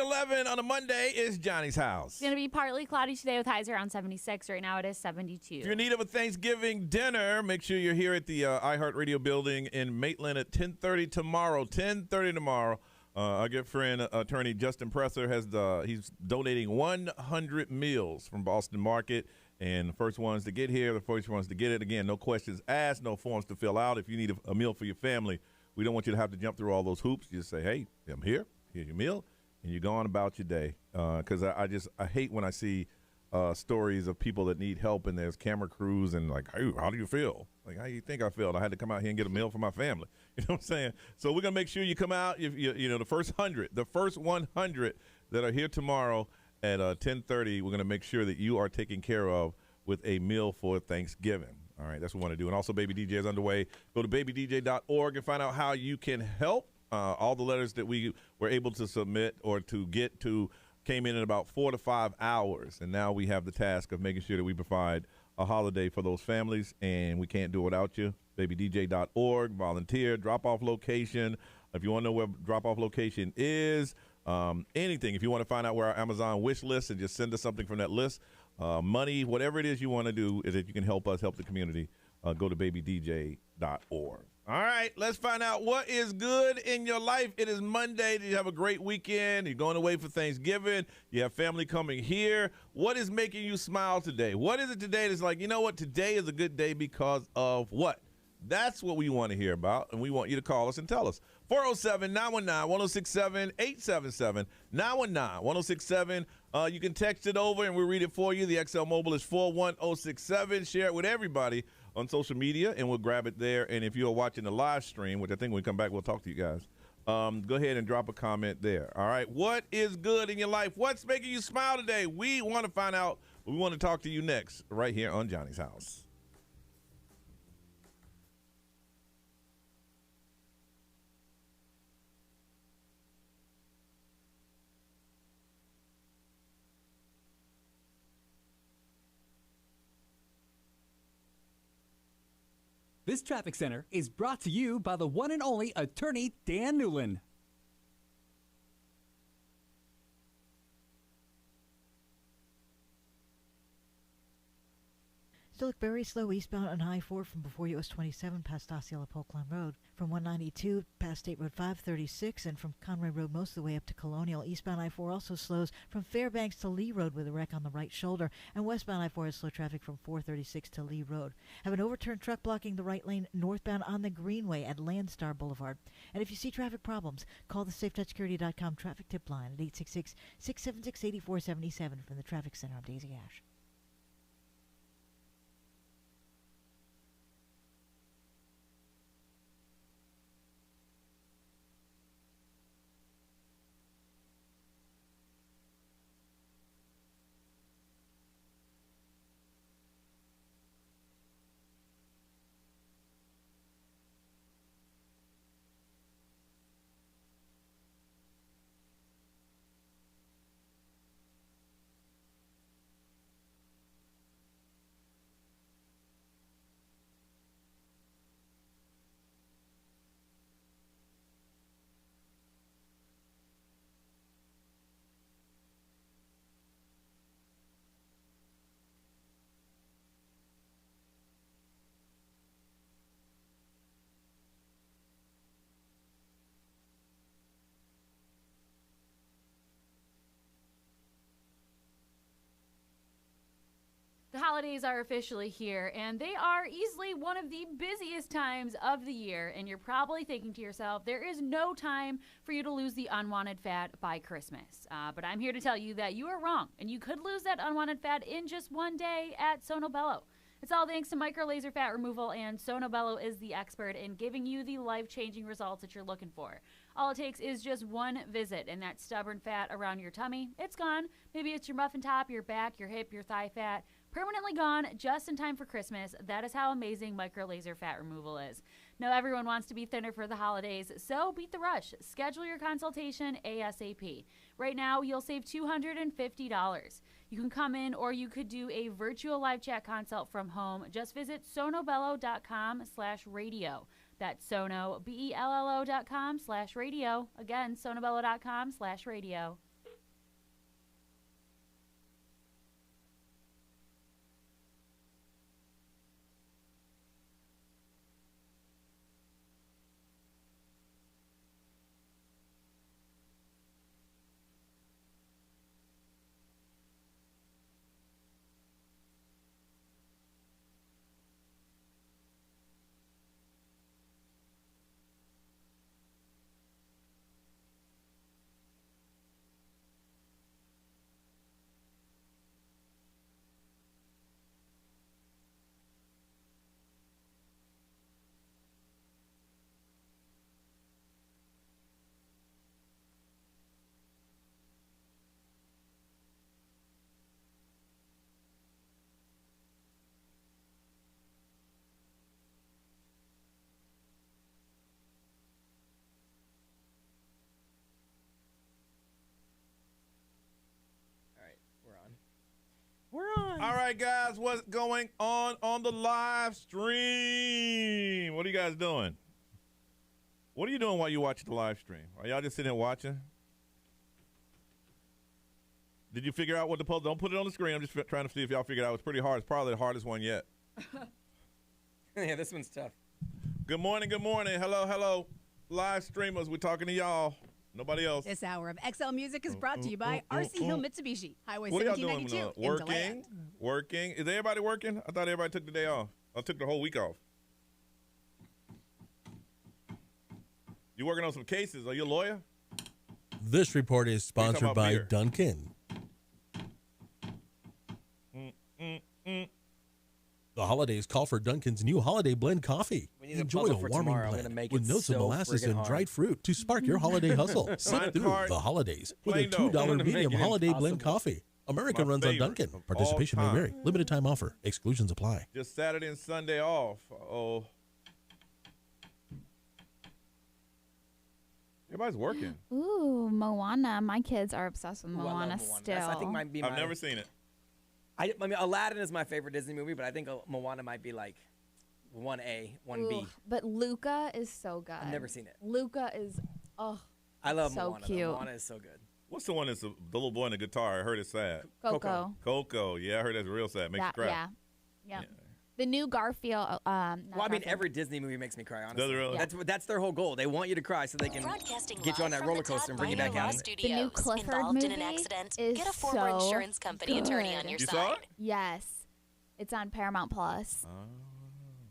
8:11 on a Monday is Johnny's house. It's going to be partly cloudy today with highs around 76. Right now it is 72. If you're in need of a Thanksgiving dinner, make sure you're here at the iHeartRadio building in Maitland at 10:30 tomorrow. 10:30 tomorrow. Our good friend, attorney Justin Presser, he's donating 100 meals from Boston Market. And the first ones to get here, the first ones to get it. Again, no questions asked, no forms to fill out. If you need a meal for your family, we don't want you to have to jump through all those hoops. You just say, hey, I'm here. Here's your meal. And you go on about your day. Because I hate when I see stories of people that need help and there's camera crews and like, hey, how do you feel? Like, how do you think I felt? I had to come out here and get a meal for my family. You know what I'm saying? So we're going to make sure you come out. The first 100 that are here tomorrow at 10:30, we're going to make sure that you are taken care of with a meal for Thanksgiving. All right, that's what we want to do. And also, Baby DJ is underway. Go to babydj.org and find out how you can help. All the letters that we were able to submit or to get to came in about 4 to 5 hours. And now we have the task of making sure that we provide a holiday for those families, and we can't do it without you. Babydj.org, volunteer, drop-off location. If you want to know where drop-off location is, anything. If you want to find out where our Amazon wish list and just send us something from that list, money, whatever it is you want to do, is that you can help us help the community. Go to babydj.org. All right, let's find out what is good in your life. It is Monday. Did you have a great weekend? You're going away for Thanksgiving. You have family coming here. What is making you smile today? What is it today that's like, you know what, today is a good day because of what? That's what we want to hear about, and we want you to call us and tell us. 407-919-1067, 877-919-1067. You can text it over, and we'll read it for you. The XL Mobile is 41067. Share it with everybody on social media, and we'll grab it there. And if you're watching the live stream, which I think when we come back, we'll talk to you guys, go ahead and drop a comment there. All right, what is good in your life? What's making you smile today? We want to find out. We want to talk to you next right here on Johnny's House. This traffic center is brought to you by the one and only attorney Dan Newland. Still look very slow eastbound on I-4 from before US 27 past Osceola Polkline Road, from 192 past State Road 536, and from Conway Road most of the way up to Colonial. Eastbound I-4 also slows from Fairbanks to Lee Road with a wreck on the right shoulder, and westbound I-4 has slow traffic from 436 to Lee Road. Have an overturned truck blocking the right lane northbound on the Greenway at Landstar Boulevard. And if you see traffic problems, call the SafeTouchSecurity.com traffic tip line at 866-676-8477 from the Traffic Center. I'm Daisy Ash. The holidays are officially here, and they are easily one of the busiest times of the year. And you're probably thinking to yourself, there is no time for you to lose the unwanted fat by Christmas. But I'm here to tell you that you are wrong, and you could lose that unwanted fat in just one day at Sono Bello. It's all thanks to micro laser fat removal, and Sono Bello is the expert in giving you the life-changing results that you're looking for. All it takes is just one visit, and that stubborn fat around your tummy, it's gone. Maybe it's your muffin top, your back, your hip, your thigh fat. Permanently gone just in time for Christmas. That is how amazing micro laser fat removal is. Now everyone wants to be thinner for the holidays, so beat the rush. Schedule your consultation ASAP. Right now, you'll save $250. You can come in, or you could do a virtual live chat consult from home. Just visit sonobello.com/radio. That's sonobello.com/radio. Again, sonobello.com/radio. All right, guys, what's going on the live stream? What are you guys doing? What are you doing while you watch the live stream? Are y'all just sitting there watching? Did you figure out what the puzzle? Don't put it on the screen. I'm just trying to see if y'all figured it out. It's pretty hard. It's probably the hardest one yet. Yeah, this one's tough. Good morning. Good morning. Hello, hello. Live streamers, we're talking to y'all. Nobody else. This hour of XL Music is brought to you by RC Hill Mitsubishi, Highway What are y'all doing? 1792 in DeLand. Working? Is everybody working? I thought everybody took the day off. I took the whole week off. You working on some cases? Are you a lawyer? This report is sponsored by beer? Dunkin'. The holidays call for Dunkin's new holiday blend coffee. Enjoy a warming blend with notes of molasses and dried fruit to spark your holiday hustle. Sip through the holidays with a $2 medium holiday blend coffee. America runs on Dunkin'. Participation may vary. Limited time offer. Exclusions apply. Just Saturday and Sunday off. Oh. Everybody's working. Ooh, Moana. My kids are obsessed with Moana still. I think might be I've never seen it. I mean, Aladdin is my favorite Disney movie, but I think Moana might be like 1A, 1B. Ooh, but Luca is so good. I've never seen it. Luca is, I love so Moana. cute. Moana is so good. What's the one that's the little boy in the guitar? I heard it's sad. Coco. Coco. Yeah, I heard that's real sad. Makes you cry. Yeah. The new Garfield. Well, I mean, every Disney movie makes me cry, honestly. Does it really? That's their whole goal. They want you to cry so they can get you on that roller coaster and bring you back out. The new Clifford movie in an accident? is Get a former so insurance company good. attorney on your You side. saw it? Yes. It's on Paramount Plus.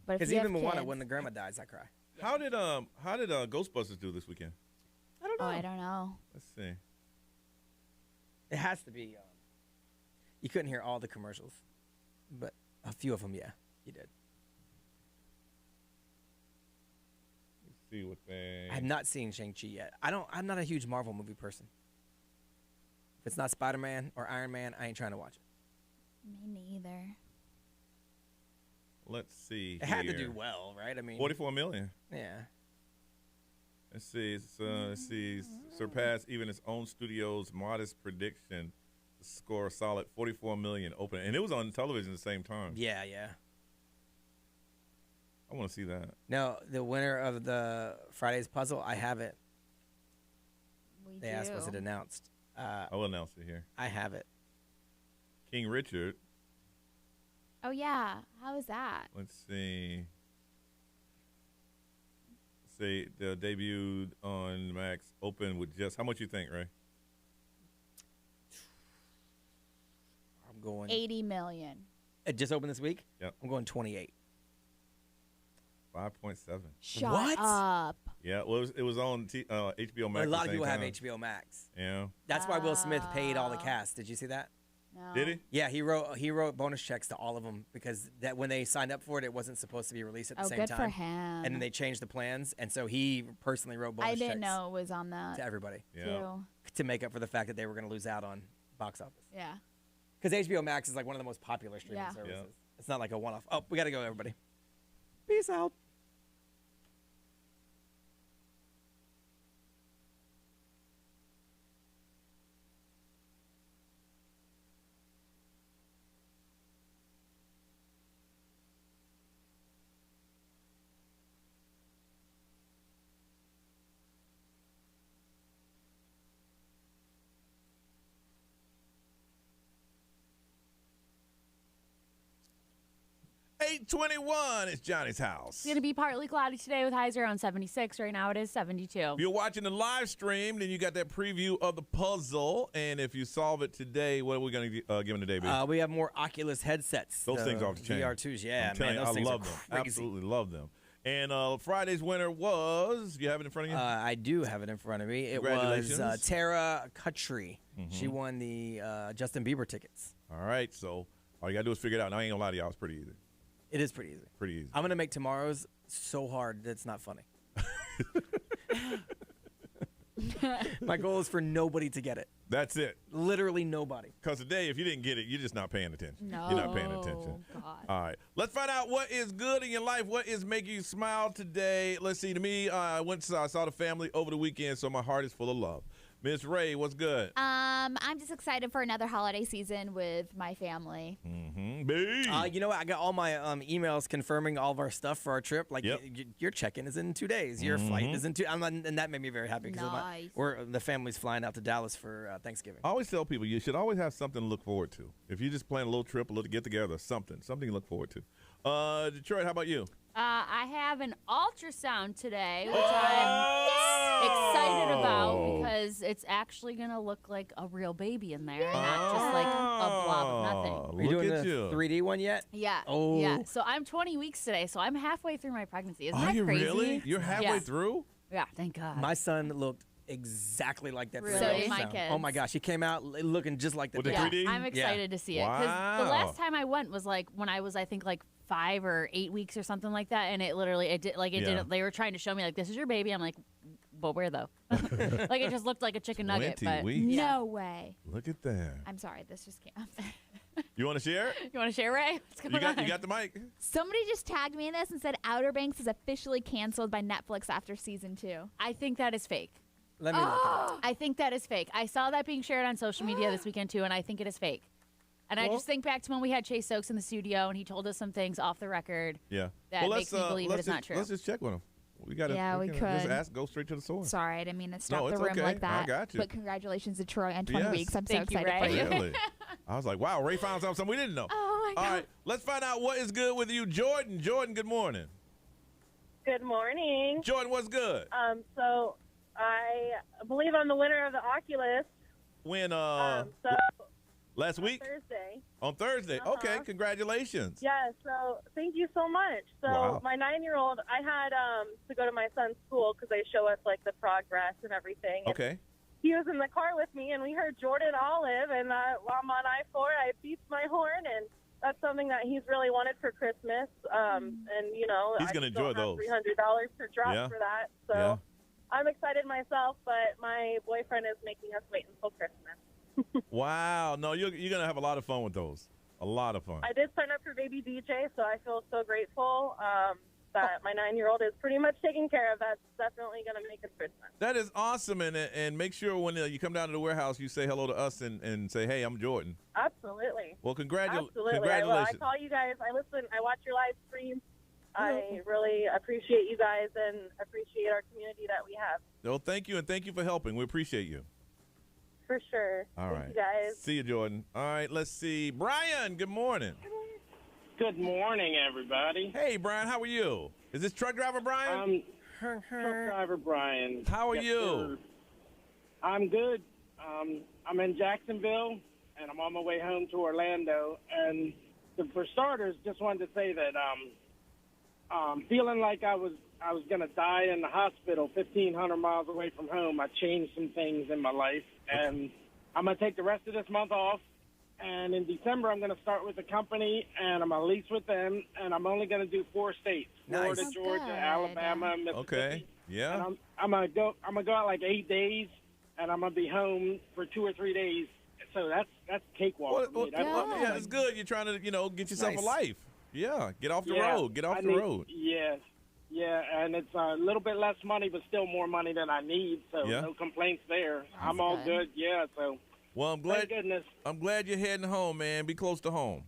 But if Because you even have Moana, kids, when the grandma dies, I cry. How did Ghostbusters do this weekend? I don't know. I don't know. Let's see. It has to be. You couldn't hear all the commercials, but a few of them, yeah, you did. Let's see what they. I have not seen Shang-Chi yet. I'm not a huge Marvel movie person. If it's not Spider-Man or Iron Man, I ain't trying to watch it. Me neither. Let's see. It had to do well, right? I mean, 44 million. Yeah. Let's see. Surpassed even its own studio's modest prediction. The score solid 44 million open, and it was on television at the same time. Yeah. I want to see that. No, the winner of the Friday's puzzle, I have it. They asked, was it announced? I will announce it here. I have it. King Richard. Oh, yeah. How is that? Let's see. Say the debuted on Max. Open with just how much you think, Ray? I'm going 80 million. It just opened this week? Yep. I'm going 28. 5.7. Shut up. Yeah, well, it was on HBO Max. A lot of people have time. HBO Max. Yeah. That's why Will Smith paid all the cast. Did you see that? No. Did he? Yeah, he wrote bonus checks to all of them because that when they signed up for it, it wasn't supposed to be released at the same good time. for him. And then they changed the plans, and so he personally wrote bonus I checks didn't know it was on that. to everybody. Yeah. To make up for the fact that they were going to lose out on box office. Yeah. Because HBO Max is like one of the most popular streaming services. Yeah. It's not like a one-off. Oh, we got to go, everybody. Peace out. $821. It's Johnny's house. It's going to be partly cloudy today with highs around 76. Right now it is 72. If you're watching the live stream, then you got that preview of the puzzle. And if you solve it today, what are we going to give them today, baby? We have more Oculus headsets. Those things are off the chain. VR2s, yeah, I'm telling man. you, Those things I love are them. crazy. Absolutely love them. And Friday's winner was, you have it in front of you? I do have it in front of me. It was Tara Cutry. She won the Justin Bieber tickets. All right, so all you got to do is figure it out. And I ain't going to lie to y'all, it's pretty easy. It is pretty easy. Pretty easy. I'm going to make tomorrow's so hard that it's not funny. My goal is for nobody to get it. That's it. Literally nobody. Because today, if you didn't get it, you're just not paying attention. No. You're not paying attention. God. All right. Let's find out what is good in your life. What is making you smile today? Let's see. To me, I saw the family over the weekend, so my heart is full of love. Miss Ray, what's good? I'm just excited for another holiday season with my family. You know what? I got all my emails confirming all of our stuff for our trip. Like, your check-in is in 2 days. Your flight is in 2. And that made me very happy because the family's flying out to Dallas for Thanksgiving. I always tell people you should always have something to look forward to. If you just plan a little trip, a little get-together, something you look forward to. Detroit, how about you? I have an ultrasound today, which I'm excited about because it's actually going to look like a real baby in there, not just like a blob of nothing. Are you doing the 3D one yet? Yeah. Oh. Yeah. So I'm 20 weeks today, so I'm halfway through my pregnancy. Isn't Are that you crazy? really? You're halfway through? Yeah, thank God. My son looked exactly like that. Really? 3D So did my ultrasound. kids. Oh my gosh, he came out looking just like that. With the 3D? I'm excited to see it because the last time I went was like when I was, I think, like 5 or 8 weeks or something like that, and it didn't. They were trying to show me like, this is your baby. I'm like, but where though? Like, it just looked like a chicken nugget. 20 But weeks. No way. Look at that. I'm sorry, this just came up. You want to share? You want to share, Ray? What's going on? You got the mic. Somebody just tagged me in this and said Outer Banks is officially canceled by Netflix after season 2. I think that is fake. Let me look at it. I think that is fake. I saw that being shared on social media this weekend too, and I think it is fake. And I just think back to when we had Chase Stokes in the studio, and he told us some things off the record. Yeah. That makes me believe it is not true. Let's just check with him. We got we Just could. go straight to the source. Sorry, I didn't mean to stop the it's room okay. like that. I got you. But congratulations to Troy on 20 Yes. weeks. I'm so Thank you, excited for Ray. you. Really? I was like, wow, Ray found something we didn't know. Oh, my God. All right, let's find out what is good with you, Jordan. Jordan, good morning. Good morning. Jordan, what's good? So I believe I'm the winner of the Oculus. When, so last week? Thursday. On Thursday. Okay, congratulations. Yeah, so thank you so much. So Wow. my 9-year-old, I had to go to my son's school because they show us like the progress and everything. And Okay. he was in the car with me, and we heard Jordan Olive, and while I'm on I-4, I beeped my horn, and that's something that he's really wanted for Christmas. And, you know, He's gonna enjoy those. $300 to drop Yeah. for that. So Yeah. I'm excited myself, but my boyfriend is making us wait until Christmas. Wow. No, you're going to have a lot of fun with those. A lot of fun. I did sign up for Baby DJ, so I feel so grateful that my 9-year-old is pretty much taken care of. That's definitely going to make it Christmas. That is awesome. And make sure when you come down to the warehouse, you say hello to us and say, hey, I'm Jordan. Absolutely. Well, Absolutely. congratulations. I call you guys. I listen. I watch your live streams. I really appreciate you guys and appreciate our community that we have. Well, thank you, and thank you for helping. We appreciate you. For sure. All right. Thank you guys. See you, Jordan. All right, let's see. Brian, good morning. Good morning, everybody. Hey, Brian, how are you? Is this truck driver Brian? Truck driver Brian. How are Yes, you? sir. I'm good. I'm in Jacksonville, and I'm on my way home to Orlando. And for starters, just wanted to say that feeling like I was going to die in the hospital 1,500 miles away from home, I changed some things in my life. And I'm going to take the rest of this month off. And in December, I'm going to start with a company, and I'm going to lease with them. And I'm only going to do 4 states: Florida, Nice. Georgia, Alabama, Mississippi. Okay. Yeah. And I'm going to go out like 8 days, and I'm going to be home for 2 or 3 days. So that's cakewalk for me. Yeah, it's good. You're trying to, get yourself Nice. a life. Yeah, get off the Yeah, road. Get off I the need- road. Yeah, and it's a little bit less money, but still more money than I need. So Yeah. no complaints there. I'm all good. Yeah. So Well, I'm glad. thank goodness. I'm glad you're heading home, man. Be close to home.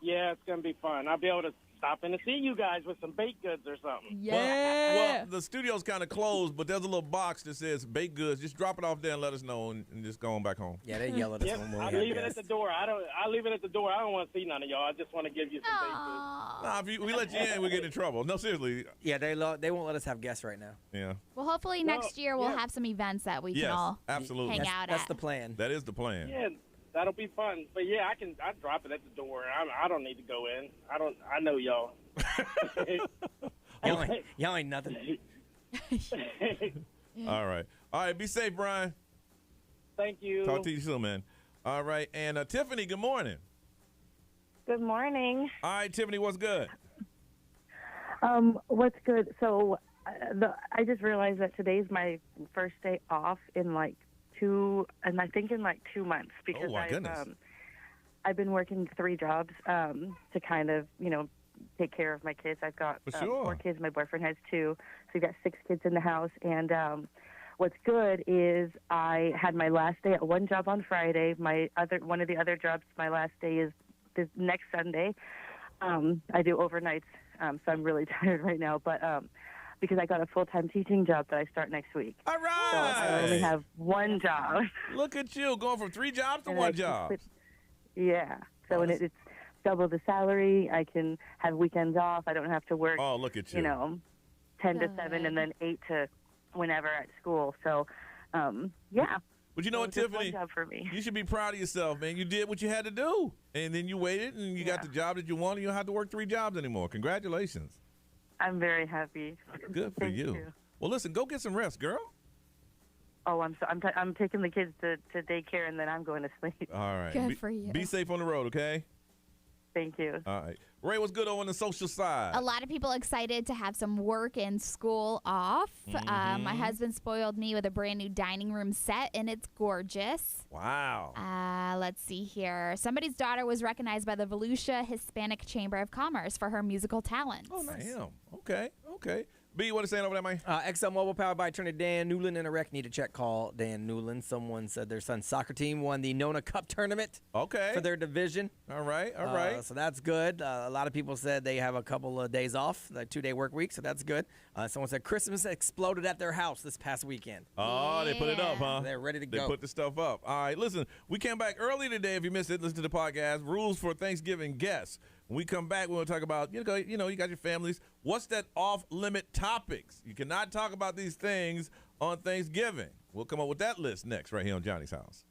Yeah, it's gonna be fun. I'll be able to stop in to see you guys with some baked goods or something. Well, the studio's kind of closed, but there's a little box that says baked goods. Just drop it off there and let us know, and just go on back home. Yeah, they yell at us Yep, when we I'll have leave it at guests. the door. I'll leave it at the door. I don't want to see none of y'all. I just want to give you some baked goods. Nah, if we let you in, we get in trouble. No, seriously. Yeah, they won't let us have guests right now. Yeah. Well, hopefully next year we'll have some events that we Yes, can all absolutely. hang out That's at. the plan. That is the plan. Yeah, that'll be fun. But yeah, I drop it at the door. I don't need to go in. I know y'all. Y'all ain't nothing. All right. Be safe, Brian. Thank you. Talk to you soon, man. All right. And Tiffany, good morning. Good morning. All right, Tiffany, what's good? What's good? So, I just realized that today's my first day off in like 2 months because my goodness. I've been working 3 jobs to kind of take care of my kids. I've got For sure. 4 kids. My boyfriend has 2, so we've got 6 kids in the house. And what's good is I had my last day at one job on Friday. One of the other jobs, my last day is this next Sunday. I do overnights, so I'm really tired right now. But because I got a full-time teaching job that I start next week. All right. So I only have one job. Look at you, going from 3 jobs to And 1 job. Yeah. So it's double the salary. I can have weekends off. I don't have to work. Oh, look at you. 10 to 7 and then 8 to whenever at school. So, yeah. But you know what, Tiffany? One job for me. You should be proud of yourself, man. You did what you had to do. And then you waited and you got the job that you wanted. You don't have to work 3 jobs anymore. Congratulations. I'm very happy. Good for Thank you. Well, listen, go get some rest, girl. Oh, I'm taking the kids to daycare and then I'm going to sleep. All right. Good for you. Be safe on the road, okay? Thank you. All right. Ray, what's good on the social side? A lot of people excited to have some work and school off. My husband spoiled me with a brand new dining room set, and it's gorgeous. Wow. Let's see here. Somebody's daughter was recognized by the Volusia Hispanic Chamber of Commerce for her musical talents. Oh, nice. Damn. Okay. B, what is saying over there, man? ExxonMobil, powered by attorney Dan Newland. In a wreck, need a check, call Dan Newland. Someone said their son's soccer team won the Nona Cup tournament for their division. All right. So that's good. A lot of people said they have a couple of days off, like 2-day work week, so that's good. Someone said Christmas exploded at their house this past weekend. Oh, they put it up, huh? They're ready to go. They put the stuff up. All right, listen, we came back early today. If you missed it, listen to the podcast. Rules for Thanksgiving guests. When we come back, we're going to talk about, you got your families. What's that off-limit topics? You cannot talk about these things on Thanksgiving. We'll come up with that list next right here on Johnny's House.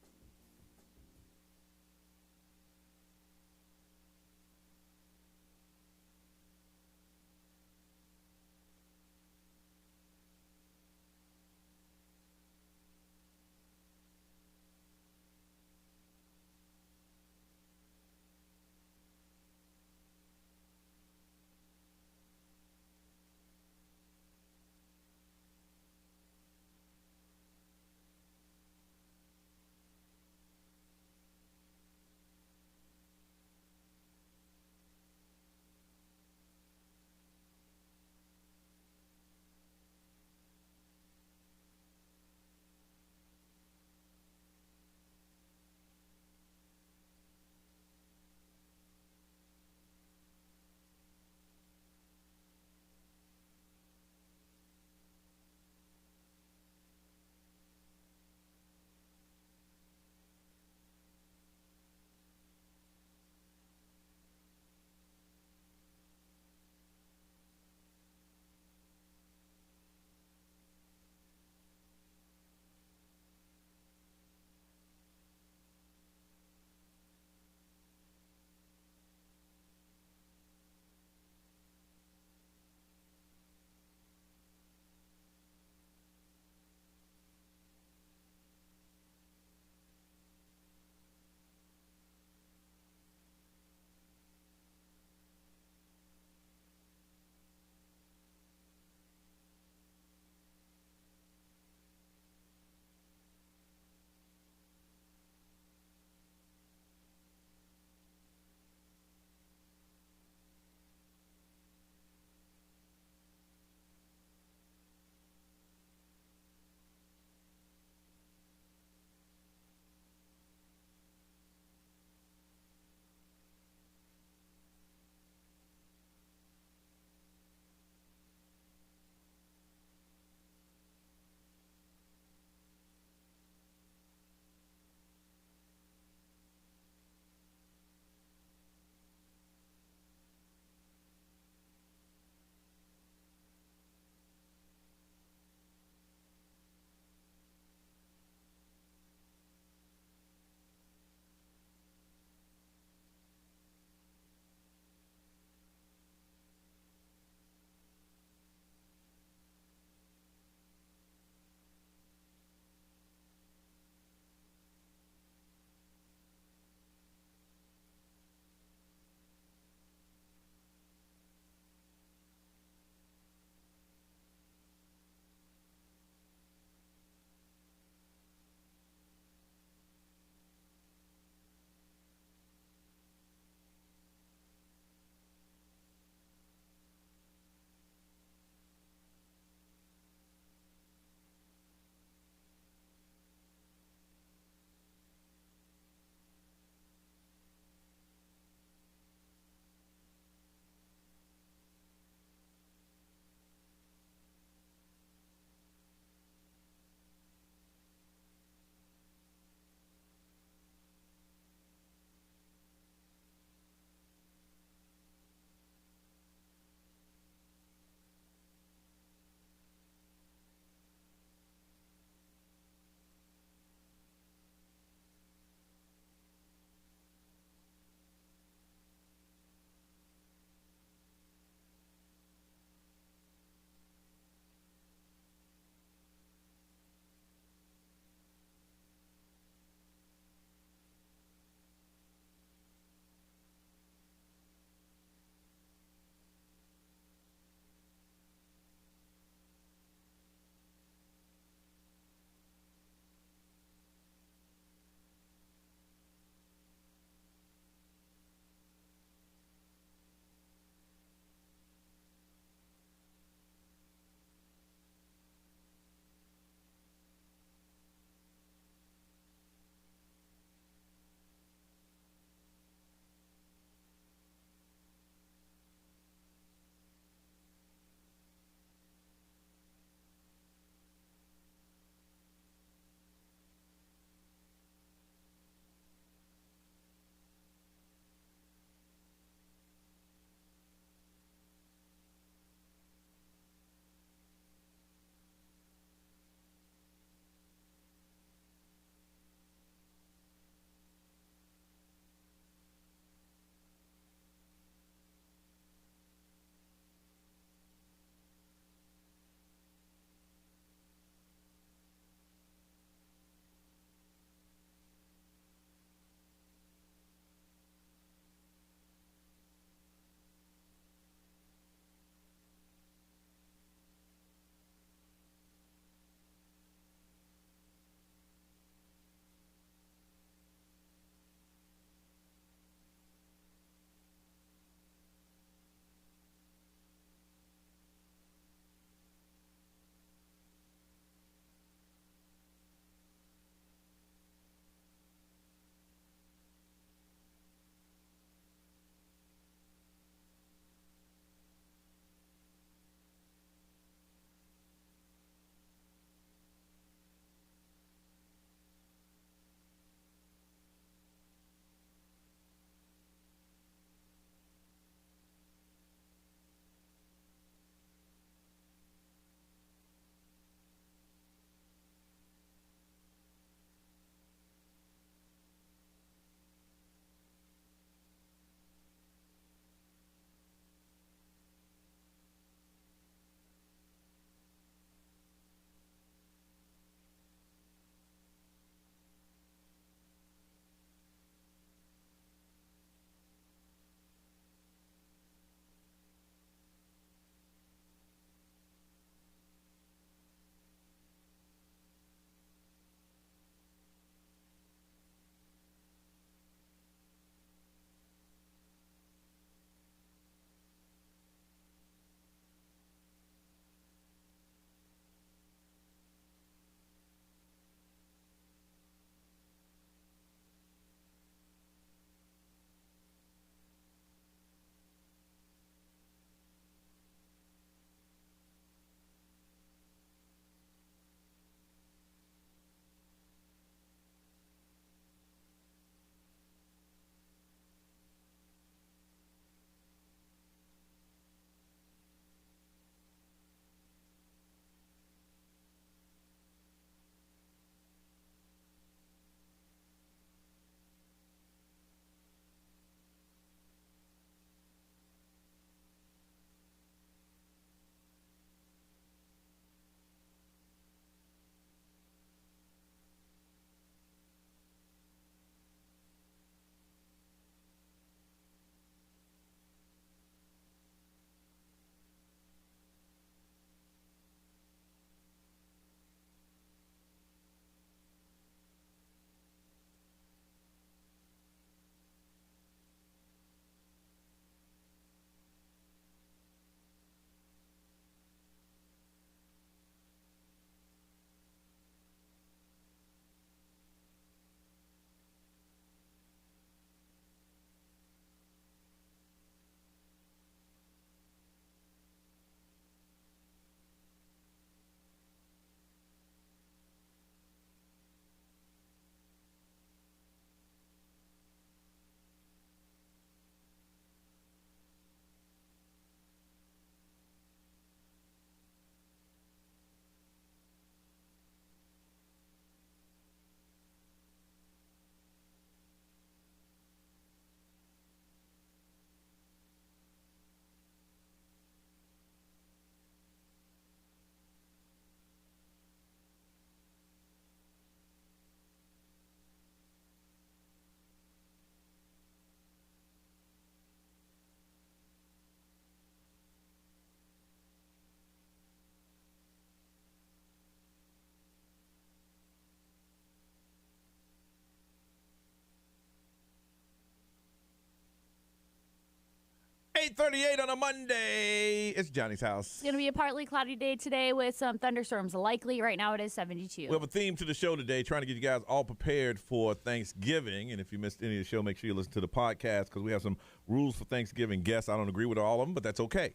8:38 on a Monday. It's Johnny's house. It's going to be a partly cloudy day today with some thunderstorms likely. Right now it is 72. We have a theme to the show today, trying to get you guys all prepared for Thanksgiving. And if you missed any of the show, make sure you listen to the podcast because we have some rules for Thanksgiving guests. I don't agree with all of them, but that's okay.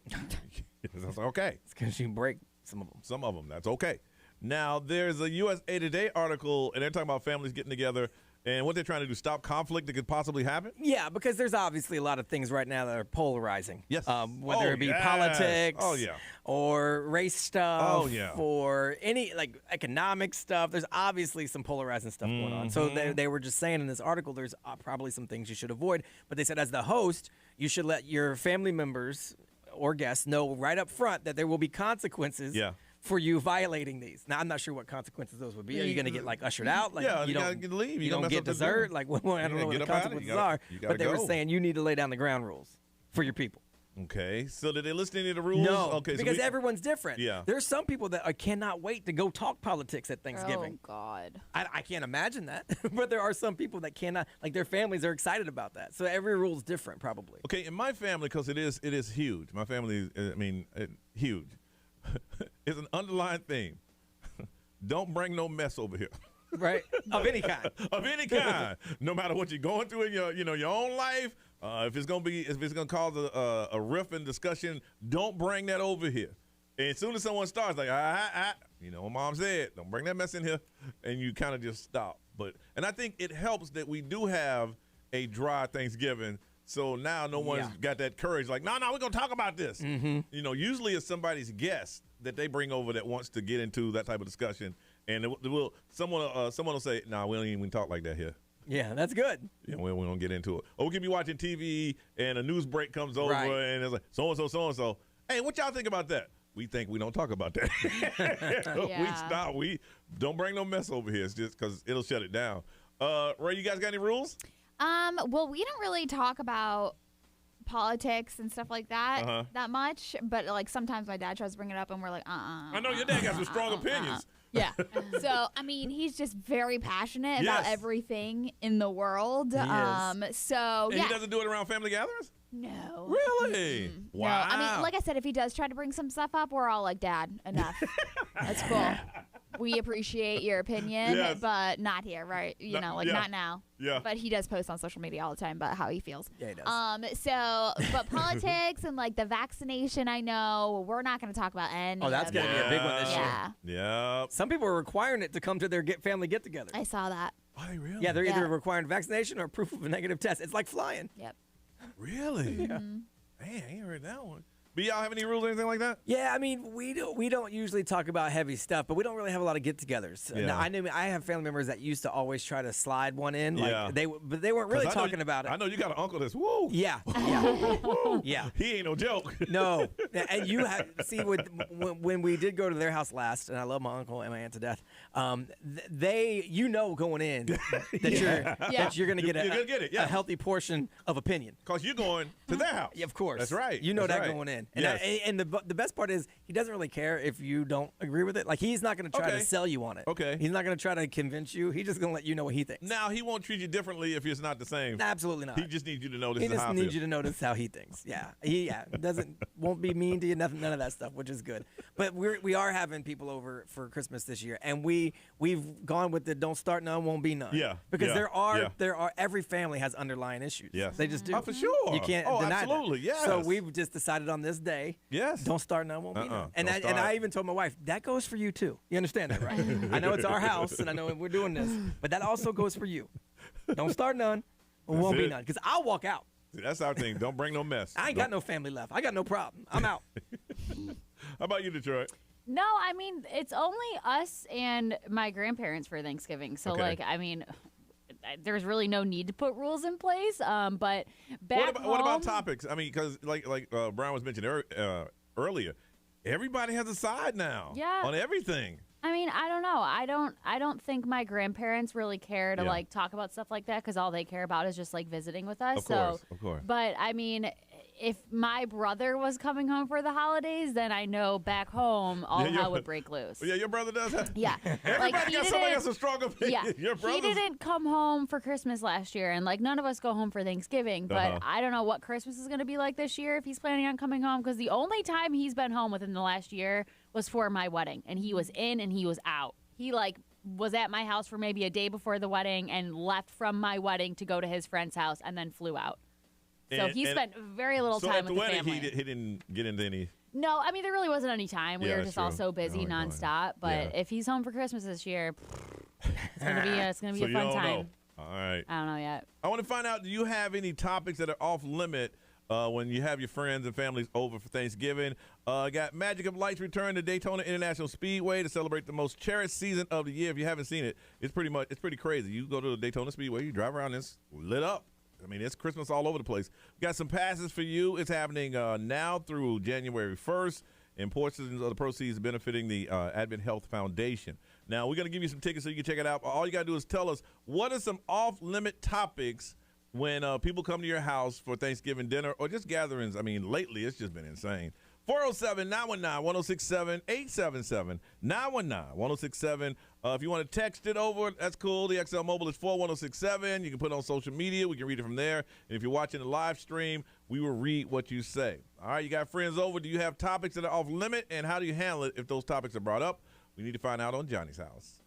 That's okay. It's because you break some of them. Some of them. That's okay. Now, there's a USA Today article, and they're talking about families getting together. And what they're trying to do, stop conflict that could possibly happen? Yeah, because there's obviously a lot of things right now that are polarizing. Yes. Whether it be politics yeah. or race stuff yeah. or any like economic stuff. There's obviously some polarizing stuff going on. So they were just saying in this article there's probably some things you should avoid. But they said as the host, you should let your family members or guests know right up front that there will be consequences for you violating these. Now, I'm not sure what consequences those would be. Are you going to get, like, ushered out? Like, you don't get to leave. You don't get dessert? Like, I don't know what the consequences are. But they were saying you need to lay down the ground rules for your people. Okay. So did they list any of the rules? No, okay, because everyone's different. Yeah. There's some people that cannot wait to go talk politics at Thanksgiving. Oh, God. I can't imagine that. But there are some people that cannot, like their families are excited about that. So every rule is different probably. Okay, in my family, because it is huge. My family, huge. It's an underlying theme. Don't bring no mess over here. Right? Of any kind. Of any kind. No matter what you're going through in your own life, if it's gonna cause a rift and discussion, don't bring that over here. And as soon as someone starts, like, what Mom said, don't bring that mess in here, and you kind of just stop. And I think it helps that we do have a dry Thanksgiving. So now no one's got that courage. Like, no, we're gonna talk about this. Usually it's somebody's guest that they bring over that wants to get into that type of discussion, and someone will say, "No, we don't even talk like that here." Yeah, that's good. Yeah, we don't get into it. Or we can be watching TV and a news break comes over and it's like so and so. Hey, what y'all think about that? We think we don't talk about that. We stop. We don't bring no mess over here. It's just because it'll shut it down. Ray, you guys got any rules? Well, we don't really talk about politics and stuff like that that much, but like sometimes my dad tries to bring it up and we're like, I know your dad got some strong opinions. Yeah. So, I mean, he's just very passionate about everything in the world. He is. So, and he doesn't do it around family gatherings? No. Really? Wow. No, I mean, like I said, if he does try to bring some stuff up, we're all like, Dad, enough. That's cool. We appreciate your opinion, but not here, right? Not now. Yeah. But he does post on social media all the time about how he feels. Yeah, he does. But politics and like the vaccination, I know we're not going to talk about any. Oh, that's going to be a big one this year. Yeah. Some people are requiring it to come to their family get-together. I saw that. Are they really? Yeah, they're either requiring vaccination or proof of a negative test. It's like flying. Yep. Really? Yeah. Man, I ain't heard that one. But y'all have any rules or anything like that? Yeah, I mean, we don't usually talk about heavy stuff, but we don't really have a lot of get-togethers. Yeah. Now, I have family members that used to always try to slide one in. Like but they weren't really 'Cause talking about it. I know you got an uncle that's woo. Yeah. Yeah. He ain't no joke. No. And you when we did go to their house last, and I love my uncle and my aunt to death, going in that you're going to get a healthy portion of opinion. Because you're going to their house. Yeah, of course. That's right. You know That's that right. going in. And the best part is he doesn't really care if you don't agree with it. Like, he's not going to try to sell you on it. Okay. He's not going to try to convince you. He's just going to let you know what he thinks. Now, he won't treat you differently if it's not the same. Absolutely not. He just needs you to know this He is how I just feel. needs you to notice how he thinks. Yeah. He won't be mean to you, none of that stuff, which is good. But we are having people over for Christmas this year, and we've gone with the don't start none, won't be none. Yeah. Because there are every family has underlying issues. Yes. They just do. Oh, for sure. You can't Oh, deny absolutely. that. Yes. So we've just decided on this day. Yes. Don't start none, won't be none. And Don't I even told my wife, that goes for you too. You understand that, right? I know it's our house, and I know we're doing this, but that also goes for you. Don't start none, won't be none. Because I'll walk out. That's our thing. Don't bring no mess. I ain't got no family left. I got no problem. I'm out. How about you, Detroit? No, I mean, it's only us and my grandparents for Thanksgiving. So, there's really no need to put rules in place. But back what about topics? I mean, because like Brian was mentioning earlier, everybody has a side now on everything. I mean, I don't know. I don't think my grandparents really care to like talk about stuff like that because all they care about is just like visiting with us. Of course. But I mean, if my brother was coming home for the holidays, then I know back home all hell would break loose. Yeah, your brother does have. Yeah. Everybody got somebody that's a strong opinion. Yeah. Your He didn't come home for Christmas last year, and like none of us go home for Thanksgiving. But I don't know what Christmas is going to be like this year if he's planning on coming home, because the only time he's been home within the last year was for my wedding, and he was in and he was out. He like was at my house for maybe a day before the wedding and left from my wedding to go to his friend's house and then flew out. So he spent very little time with the family. So at the wedding, he didn't get into any. No, I mean, there really wasn't any time. We were just all so busy nonstop. But if he's home for Christmas this year, it's gonna be a fun time. All right. I don't know yet. I want to find out, do you have any topics that are off limit when you have your friends and families over for Thanksgiving? Got Magic of Lights return to Daytona International Speedway to celebrate the most cherished season of the year. If you haven't seen it, it's pretty crazy. You go to the Daytona Speedway, you drive around, it's lit up. I mean, it's Christmas all over the place. We got some passes for you. It's happening now through January 1st, and portions of the proceeds benefiting the Advent Health Foundation. Now, we're going to give you some tickets so you can check it out. All you got to do is tell us, what are some off-limit topics when people come to your house for Thanksgiving dinner or just gatherings? I mean, lately, it's just been insane. 407-919-1067, 877-919-1067. If you want to text it over, that's cool. The XL Mobile is 41067. You can put it on social media. We can read it from there. And if you're watching the live stream, we will read what you say. All right, you got friends over. Do you have topics that are off limit? And how do you handle it if those topics are brought up? We need to find out on Johnny's House.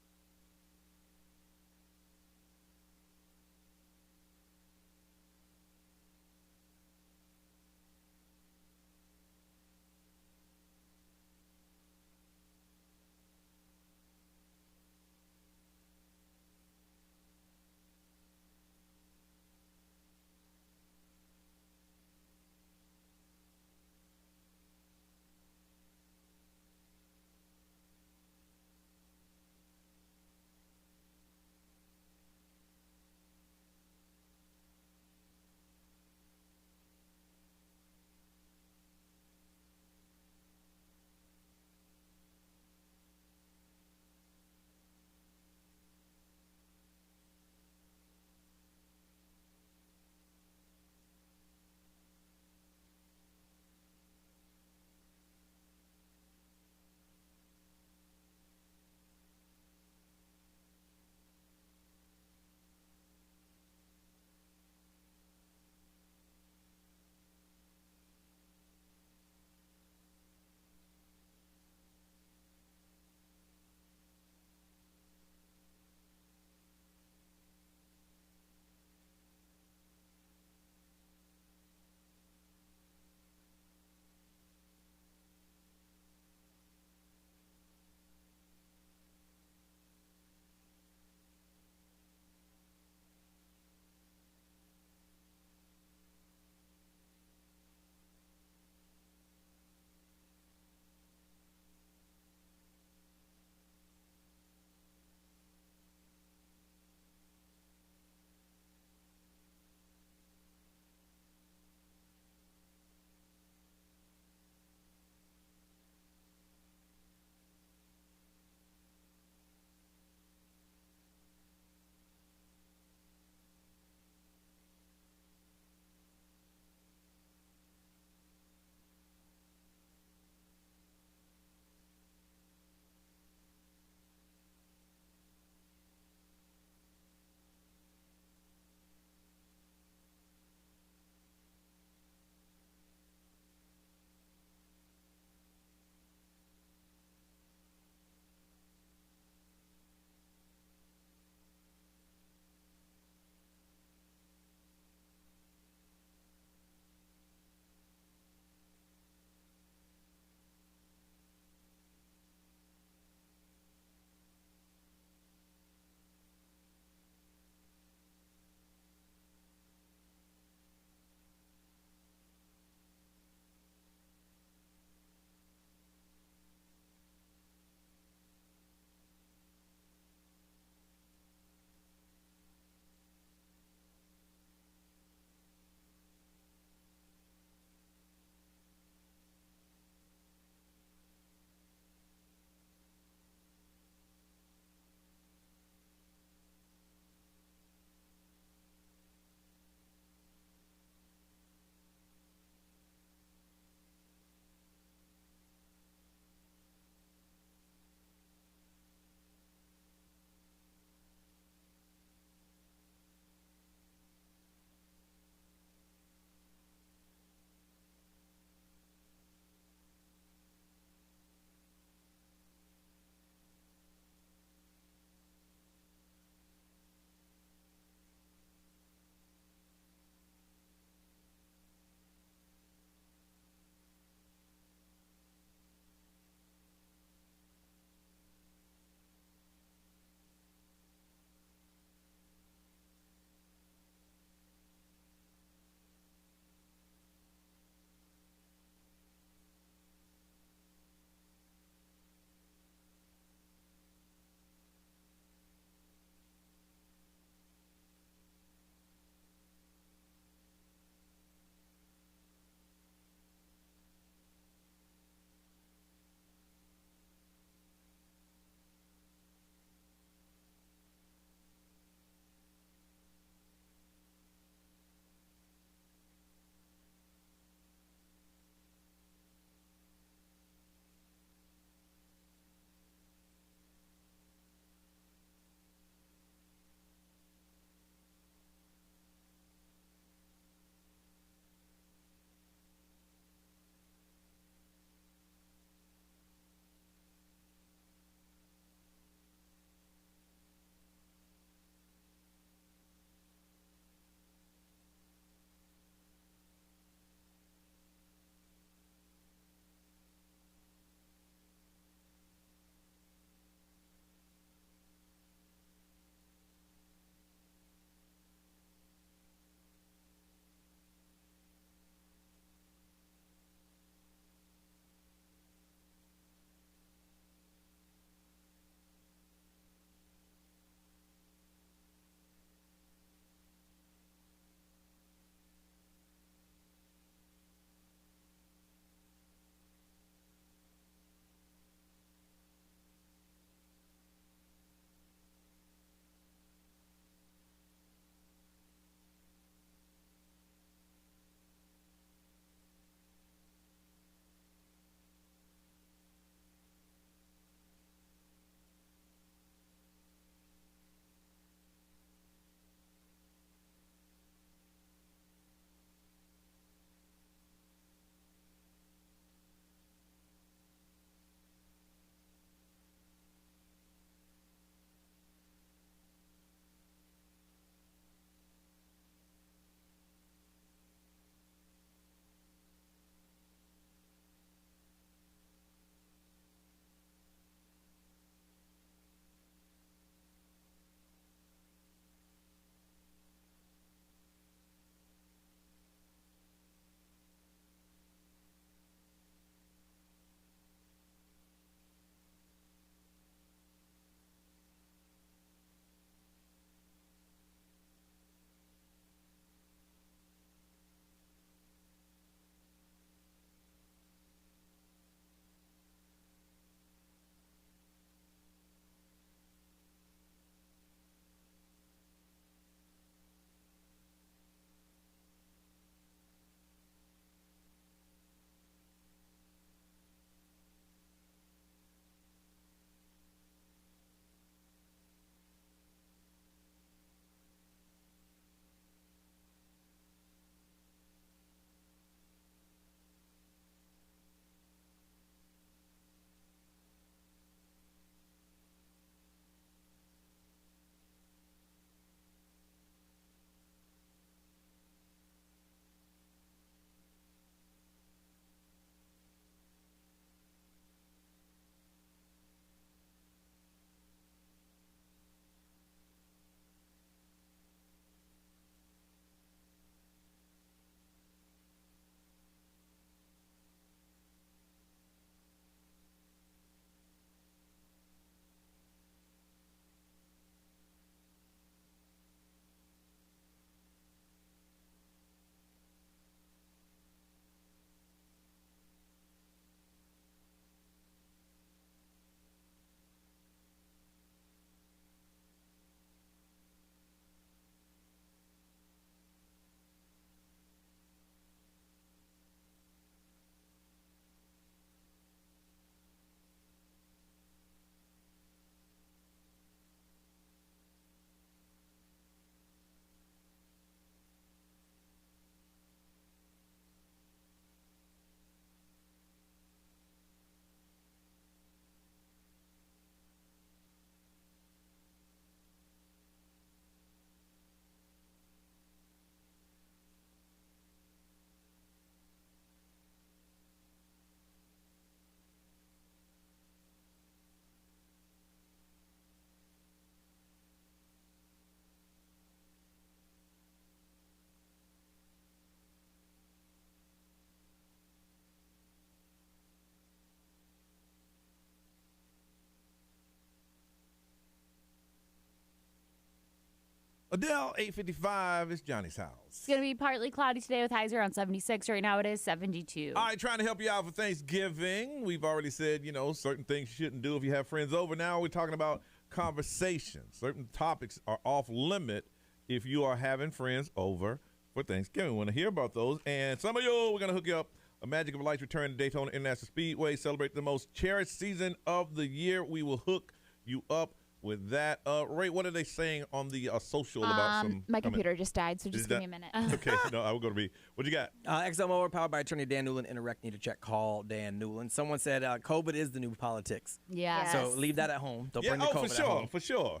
Adele, 8:55. It's Johnny's house. It's going to be partly cloudy today with highs around 76. Right now it is 72. All right, trying to help you out for Thanksgiving. We've already said, certain things you shouldn't do if you have friends over. Now we're talking about conversations. Certain topics are off limit if you are having friends over for Thanksgiving. We want to hear about those. And some of you, we're going to hook you up. A Magic of Light's return to Daytona International Speedway. Celebrate the most cherished season of the year. We will hook you up with that. Ray, what are they saying on the social about some? My computer just died, so just give me a minute. Okay, no, I will go to be. What you got? XL powered by attorney Dan Newland. Interact, need to check, call Dan Newland. Someone said COVID is the new politics. Yeah. So leave that at home. Don't bring the COVID at home. For sure.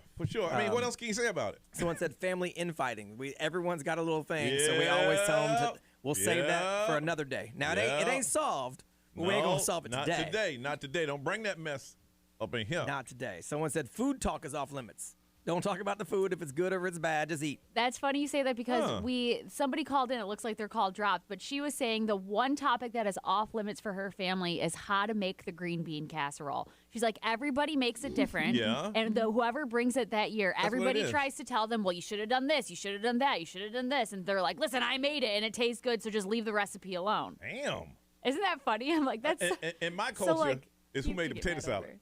I mean, what else can you say about it? Someone said family infighting. Everyone's got a little thing, so we always tell them we'll save that for another day. Now it ain't solved. But we ain't gonna solve it today. Not today. Don't bring that mess up in here. Not today. Someone said food talk is off limits. Don't talk about the food. If it's good or if it's bad, just eat. That's funny you say that because somebody called in. It looks like their call dropped, but she was saying the one topic that is off limits for her family is how to make the green bean casserole. She's like, everybody makes it different. Yeah. And whoever brings it that year, everybody tries to tell them, well, you should have done this, you should have done that, you should have done this. And they're like, listen, I made it and it tastes good, so just leave the recipe alone. Damn. Isn't that funny? I'm like, that's in my culture. It's who made the potato salad.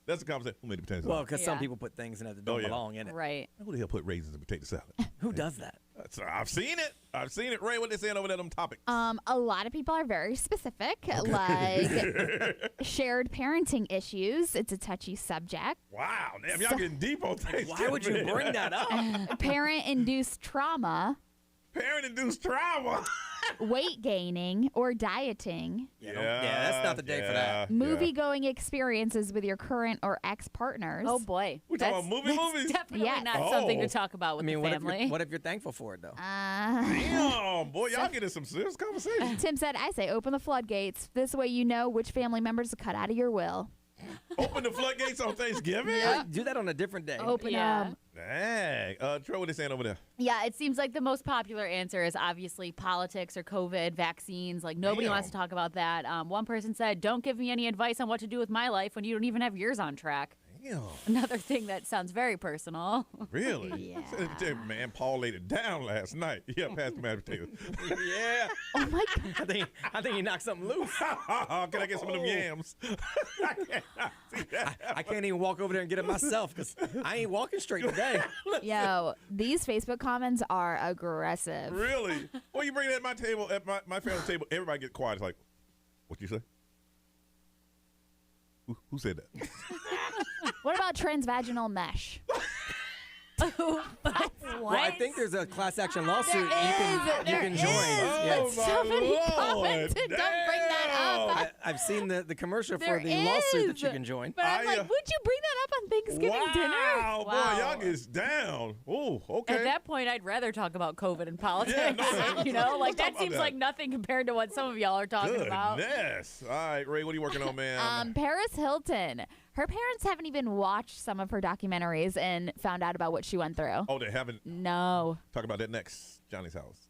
That's the conversation. Who made the potato salad? Well, because some people put things in it that don't belong in it. Right. Who the hell put raisins in potato salad? Who does that? I've seen it. Ray, what they saying over there on topics? A lot of people are very specific, like shared parenting issues. It's a touchy subject. Wow, damn, y'all getting deep on things. Why would you bring that up? Parent-induced trauma. Parent-induced trauma. Weight gaining or dieting. Yeah, that's not the day for that. Movie-going experiences with your current or ex-partners. Oh, boy. We're talking about movies? Definitely not something to talk about with the family. What if you're thankful for it, though? Damn, boy, y'all getting some serious conversation. Tim said, I say open the floodgates. This way you know which family members to cut out of your will. Open the floodgates on Thanksgiving? Yeah. Do that on a different day. Open them. Dang. Troy, what they saying over there? Yeah, it seems like the most popular answer is obviously politics or COVID, vaccines. Like, nobody wants to talk about that. One person said, don't give me any advice on what to do with my life when you don't even have yours on track. Damn. Another thing that sounds very personal. Really? Yeah. Man, Paul laid it down last night. Yeah, past the mashed potatoes. Yeah. Oh, my God. I think he knocked something loose. Can I get some of them yams? I can't even walk over there and get it myself because I ain't walking straight today. Yo, these Facebook comments are aggressive. Really? Well, you bring that at my table, at my family's table, everybody get quiet. It's like, what you say? Who said that? What about transvaginal mesh? What? Well, I think there's a class action lawsuit you can join. Oh, Somebody my commented, Lord. don't bring that up. I've seen the commercial There for the lawsuit that is. you can join. But I'm like, would you bring that up on Thanksgiving dinner? Wow, boy, y'all get down. Oh, okay. At that point, I'd rather talk about COVID and politics. Yeah, you know, like let's talk that about seems that. like nothing compared to what some of y'all are talking about. Goodness. All right, Ray, what are you working on, man? Paris Hilton. Her parents haven't even watched some of her documentaries and found out about what she went through. Oh, they haven't? No. Talk about that next. Johnny's house.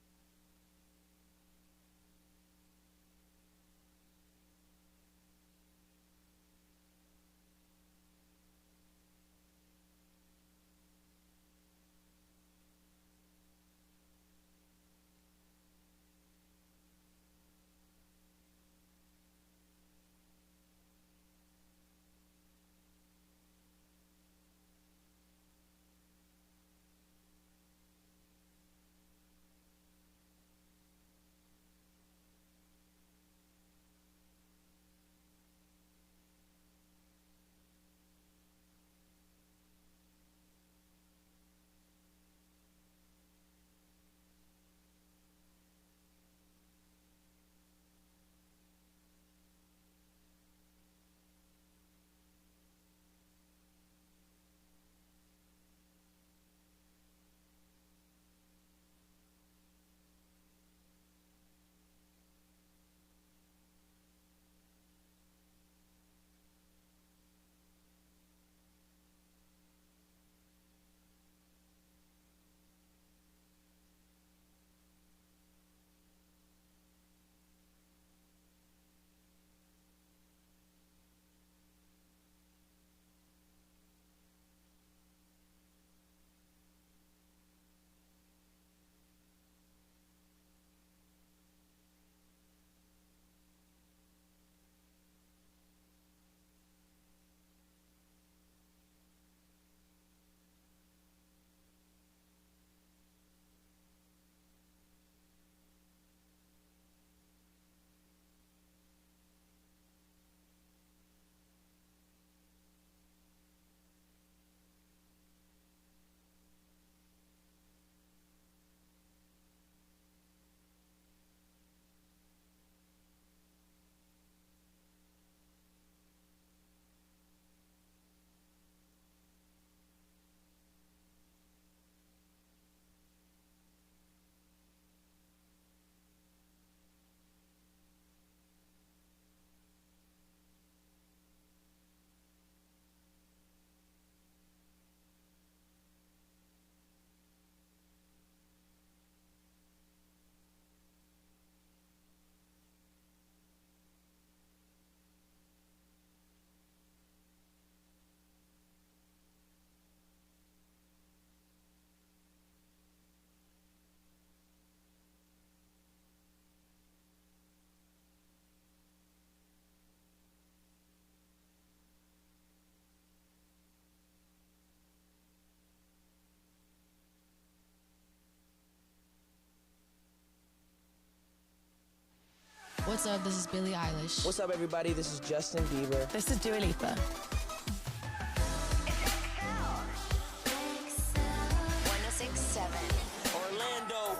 What's up? This is Billie Eilish. What's up, everybody? This is Justin Bieber. This is Dua Lipa. 106.7 Orlando.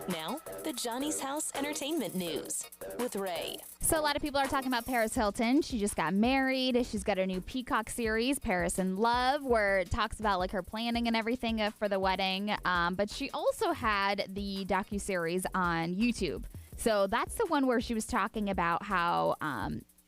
Now, the Johnny's House Entertainment News with Ray. So a lot of people are talking about Paris Hilton. She just got married. She's got a new Peacock series, Paris in Love, where it talks about like her planning and everything for the wedding. But she also had the docuseries on YouTube. So that's the one where she was talking about how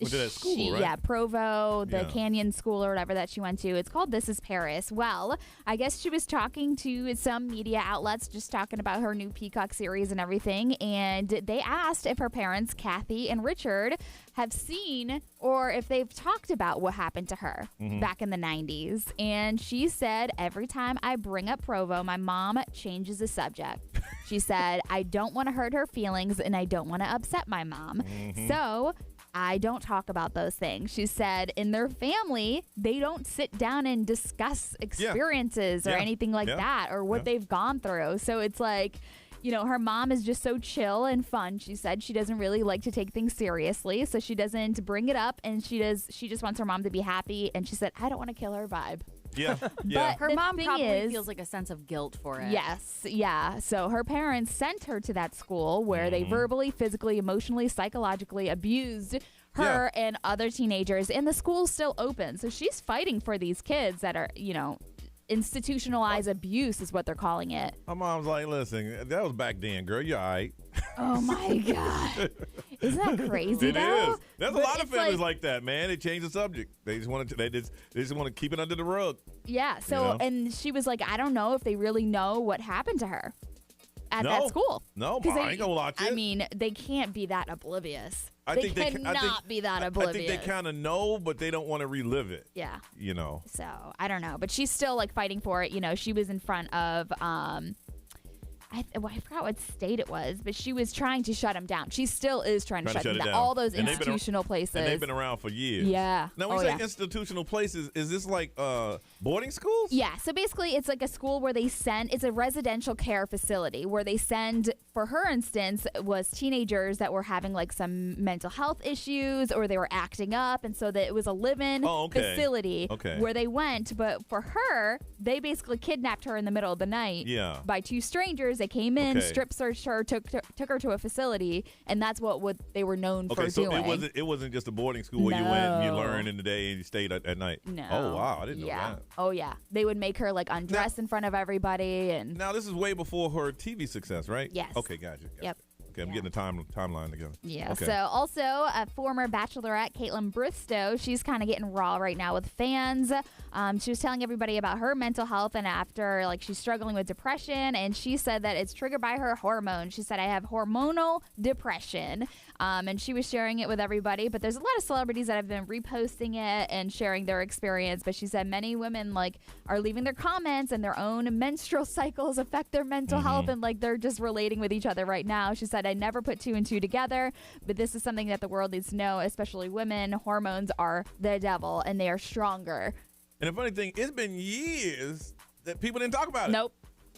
Went to that school, right? Yeah, Provo, the Canyon School or whatever that she went to. It's called This is Paris. Well, I guess she was talking to some media outlets just talking about her new Peacock series and everything. And they asked if her parents, Kathy and Richard, have seen or if they've talked about what happened to her back in the 90s. And she said, every time I bring up Provo, my mom changes the subject. She said, I don't want to hurt her feelings and I don't want to upset my mom. So I don't talk about those things. She said in their family, they don't sit down and discuss experiences or anything like that or what they've gone through. So it's like, you know, her mom is just so chill and fun. She said she doesn't really like to take things seriously, so she doesn't bring it up, and she just wants her mom to be happy. And she said, I don't want to kill her vibe. Yeah, But Her mom probably is, feels like a sense of guilt for it. Yes, yeah. So her parents sent her to that school where they verbally, physically, emotionally, psychologically abused her and other teenagers, and the school's still open. So she's fighting for these kids that are, you know, institutionalized abuse is what they're calling it. My mom's like, listen, that was back then, girl. You're all right. Oh, my God. Isn't that crazy, It though? is. There's a lot of families like that, man. They change the subject. They just want to. They just want to keep it under the rug. Yeah. So, You know? and she was like, I don't know if they really know what happened to her at that school. No, 'Cause I ain't gonna watch it. I mean, they can't be that oblivious. I They think they cannot be that I oblivious. think they kind of know, but they don't want to relive it. Yeah. You know. So I don't know, but she's still like fighting for it. You know, she was in front of I forgot what state it was, but she was trying to shut him down. She still is trying to shut him down. All those institutional places. And they've been around for years. Yeah. Now, when you say institutional places, is this like boarding schools? Yeah. So basically, it's like a school where they send, it's a residential care facility where they send, for her instance, was teenagers that were having like some mental health issues or they were acting up. And so that it was a live-in facility where they went. But for her, they basically kidnapped her in the middle of the night by two strangers. They came in, strip searched her, took her to a facility, and that's what they were known for so doing. it wasn't just a boarding school where you went and you learned in the day and you stayed at night. No. Oh wow, I didn't know that. Oh yeah, they would make her like undress in front of everybody, and now this is way before her TV success, right? Yes. Okay, gotcha. Yep. Okay, I'm getting the timeline together. Yeah. Okay. So also a former Bachelorette, Caitlin Bristow, she's kind of getting raw right now with fans. She was telling everybody about her mental health and after like she's struggling with depression, and she said that it's triggered by her hormones. She said, I have hormonal depression. And she was sharing it with everybody, but there's a lot of celebrities that have been reposting it and sharing their experience. But she said many women like are leaving their comments and their own menstrual cycles affect their mental health, and like they're just relating with each other right now. She said, I never put two and two together, but this is something that the world needs to know, especially women. Hormones are the devil and they are stronger. And the funny thing, it's been years that people didn't talk about it. Nope.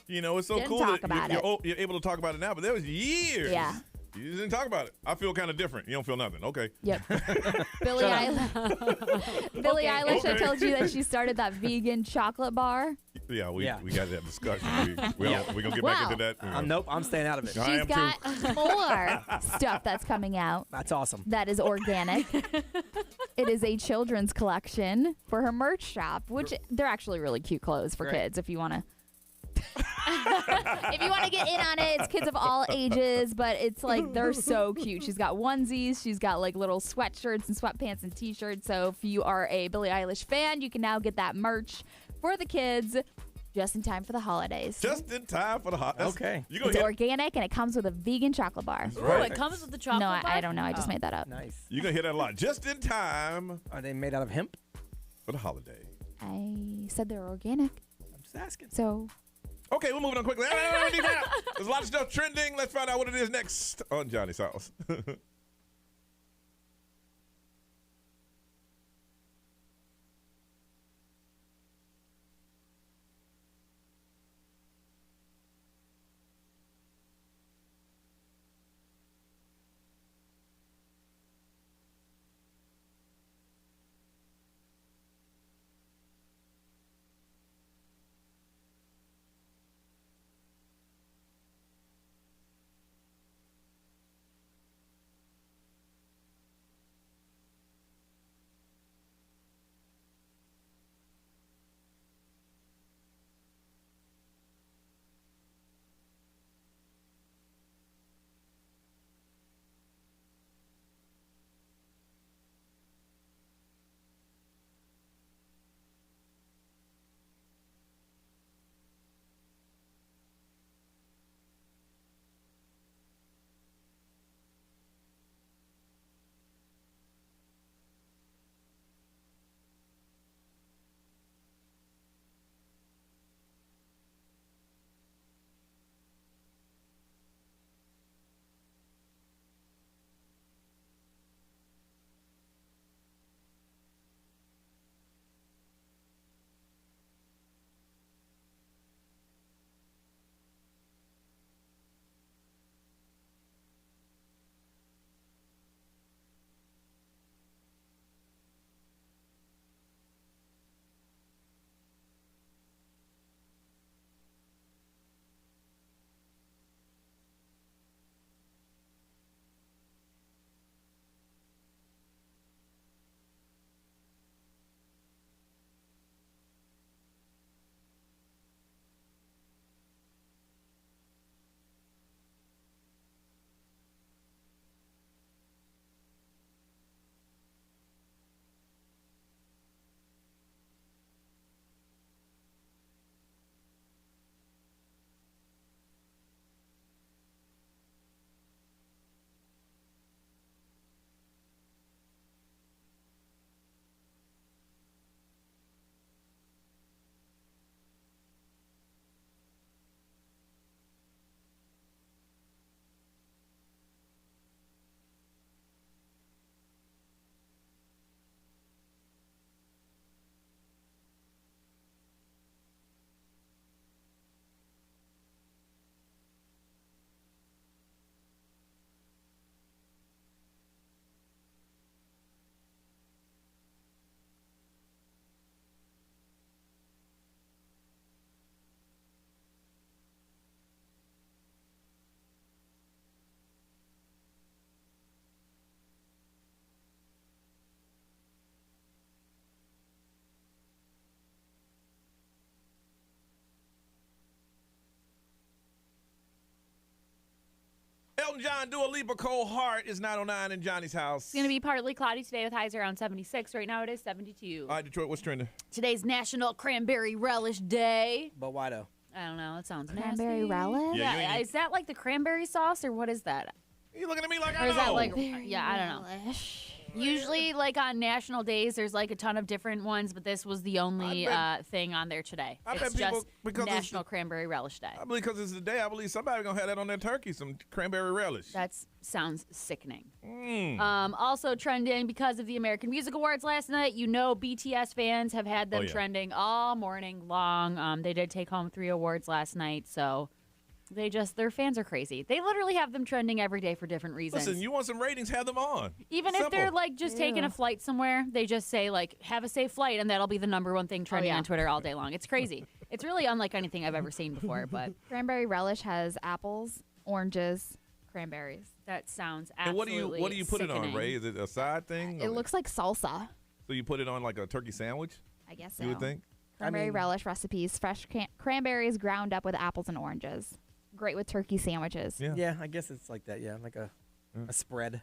You know, it's so Didn't cool talk that about you're able to talk about it now, but there was years. Yeah. You didn't talk about it. I feel kind of different. You don't feel nothing. Okay. Yep. Billie Eilish, I told you that she started that vegan chocolate bar. Yeah, we got that discussion. We're going to get back into that. Nope, I'm staying out of it. She's got more stuff that's coming out. That's awesome. That is organic. It is a children's collection for her merch shop, which they're actually really cute clothes for kids if you want to. If you want to get in on it, it's kids of all ages, but it's like they're so cute. She's got onesies, she's got like little sweatshirts and sweatpants and t-shirts. So if you are a Billie Eilish fan, you can now get that merch for the kids just in time for the holidays. Just in time for the holidays. Okay. It's organic and it comes with a vegan chocolate bar. Right. Oh, it comes with the chocolate No, bar? I don't know. I just made that up. Nice. You're going to hear that a lot. Just in time. Are they made out of hemp? For the holiday. I said they're organic. I'm just asking. So. Okay, we're moving on quickly. There's a lot of stuff trending. Let's find out what it is next on Johnny's House. Elton John, Dua Lipa, Cold Heart is 909 in Johnny's house. It's going to be partly cloudy today with highs around 76. Right now it is 72. All right, Detroit, what's trending? Today's National Cranberry Relish Day. But why though? I don't know. It sounds Cranberry nasty. relish? Yeah, is that like the cranberry sauce or what is that? You looking at me like or I is that know. like, yeah, I don't know. Usually, like on national days, there's like a ton of different ones, but this was the only thing on there today. I bet It's people- just because it's- National Cranberry Relish Day. I believe because it's the day, I believe somebody going to have that on their turkey, some cranberry relish. That sounds sickening. Mm. Also trending because of the American Music Awards last night. You know BTS fans have had them Oh, yeah. trending all morning long. They did take home 3 awards last night, so their fans are crazy. They literally have them trending every day for different reasons. Listen, you want some ratings, have them on. Even if they're like just taking a flight somewhere, they just say like, have a safe flight, and that'll be the #1 thing trending yeah. on Twitter all day long. It's crazy. It's really unlike anything I've ever seen before, but Cranberry relish has apples, oranges, cranberries. that sounds And absolutely what do you put it on, sickening. Ray? Is it a side thing? It looks like salsa. So you put it on like a turkey sandwich? I guess so. You would think? Cranberry relish recipes, fresh cranberries ground up with apples and oranges. Great with turkey sandwiches. Yeah, I guess it's like that. Yeah, like a spread.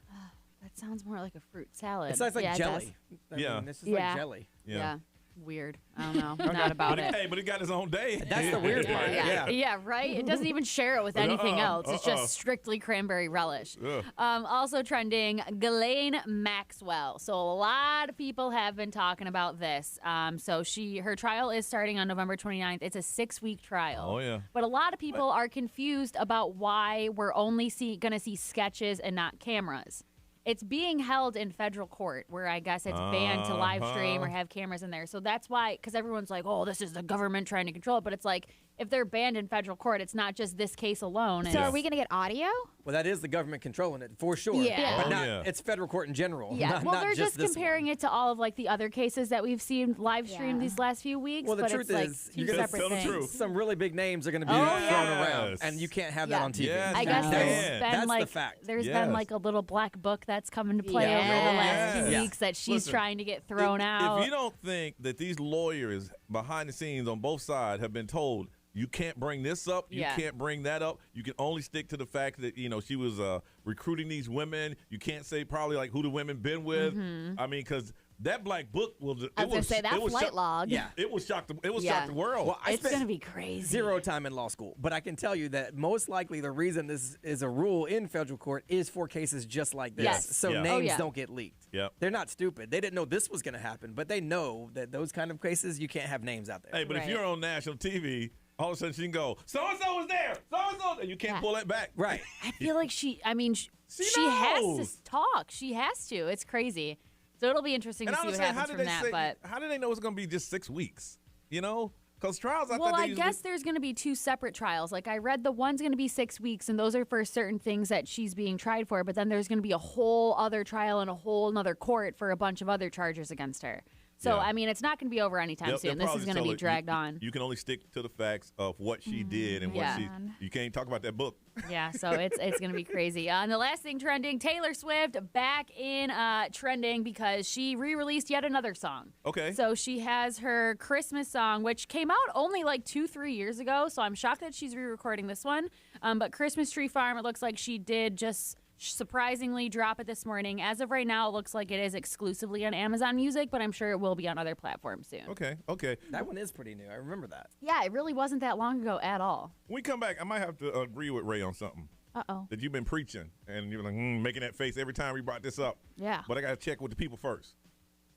That sounds more like a fruit salad. It sounds like Yeah, it jelly. I Yeah. mean, this is Yeah. like jelly. Yeah. Weird. I don't know. Not about it. Hey, but it got its own day. That's the weird part. Yeah, right? It doesn't even share it with anything else. It's uh-uh. just strictly cranberry relish. Ugh. Also trending, Ghislaine Maxwell. So a lot of people have been talking about this. So her trial is starting on November 29th. It's a 6-week trial. Oh, yeah. But a lot of people are confused about why we're only going to see sketches and not cameras. It's being held in federal court where I guess it's banned to live stream or have cameras in there. So that's why, because everyone's like, oh, this is the government trying to control it. But it's like, if they're banned in federal court, it's not just this case alone. So are we going to get audio? Well, that is the government controlling it for sure. Yeah. But Oh, not, yeah. it's federal court in general. Yeah, not, well, not they're just this comparing one. it to all of like the other cases that we've seen live streamed these last few weeks. Well, the but truth it's like is, 2 you're gonna separate tell the things. truth. Some really big names are going to be Oh, thrown yeah. around, and you can't have that Yeah. on TV. Yes, I guess you there's can. been That's like the fact. there's Yes. been like a little black book that's come into play Yeah. over the last Yes. 2 weeks that she's Listen, trying to get thrown out. If you don't think that these lawyers behind the scenes on both sides have been told, you can't bring this up, you Yeah. can't bring that up, you can only stick to the fact that, she was recruiting these women. You can't say probably like who the women been with. I mean, because that black book will. I was going to say that flight log. Yeah. It was shocked. It was Yeah. shocked the world. Well, I It's spent going to be crazy. 0 time in law school, but I can tell you that most likely the reason this is a rule in federal court is for cases just like this. Yes. So Yeah. names Oh, yeah. don't get leaked. Yep. They're not stupid. They didn't know this was going to happen, but they know that those kind of cases, you can't have names out there. Hey, but if Right. you're on national TV, all of a sudden she can go, so and so was there, so and so, and you can't pull that back. Right. I feel like she has knows. to talk. She has to. It's crazy. So it'll be interesting And to I see was what saying, happens from that. But how did they know it's going to be just 6 weeks? Because trials, I well, thought they I usually- guess there's going to be 2 separate trials. Like I read the one's going to be 6 weeks, and those are for certain things that she's being tried for. But then there's going to be a whole other trial in a whole another court for a bunch of other charges against her. So, Yeah. I mean, it's not going to be over anytime They'll soon. This probably is going to tell be her, dragged on. You can only stick to the facts of what she did and Yeah. you can't talk about that book. Yeah, so it's going to be crazy. And the last thing trending, Taylor Swift back in trending because she re-released yet another song. Okay. So she has her Christmas song, which came out only like 2-3 years ago. So I'm shocked that she's re-recording this one. But Christmas Tree Farm, it looks like she did just surprisingly drop it this morning. As of right now, it looks like it is exclusively on Amazon Music, but I'm sure it will be on other platforms soon. Okay. That one is pretty new. I remember that. Yeah, it really wasn't that long ago at all. When we come back, I might have to agree with Ray on something. Uh-oh. That you've been preaching, and you're like, making that face every time we brought this up. Yeah. But I got to check with the people first.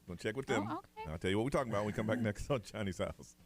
I'm going to check with them. Oh, okay. I'll tell you what we're talking about when we come back next on Johnny's House.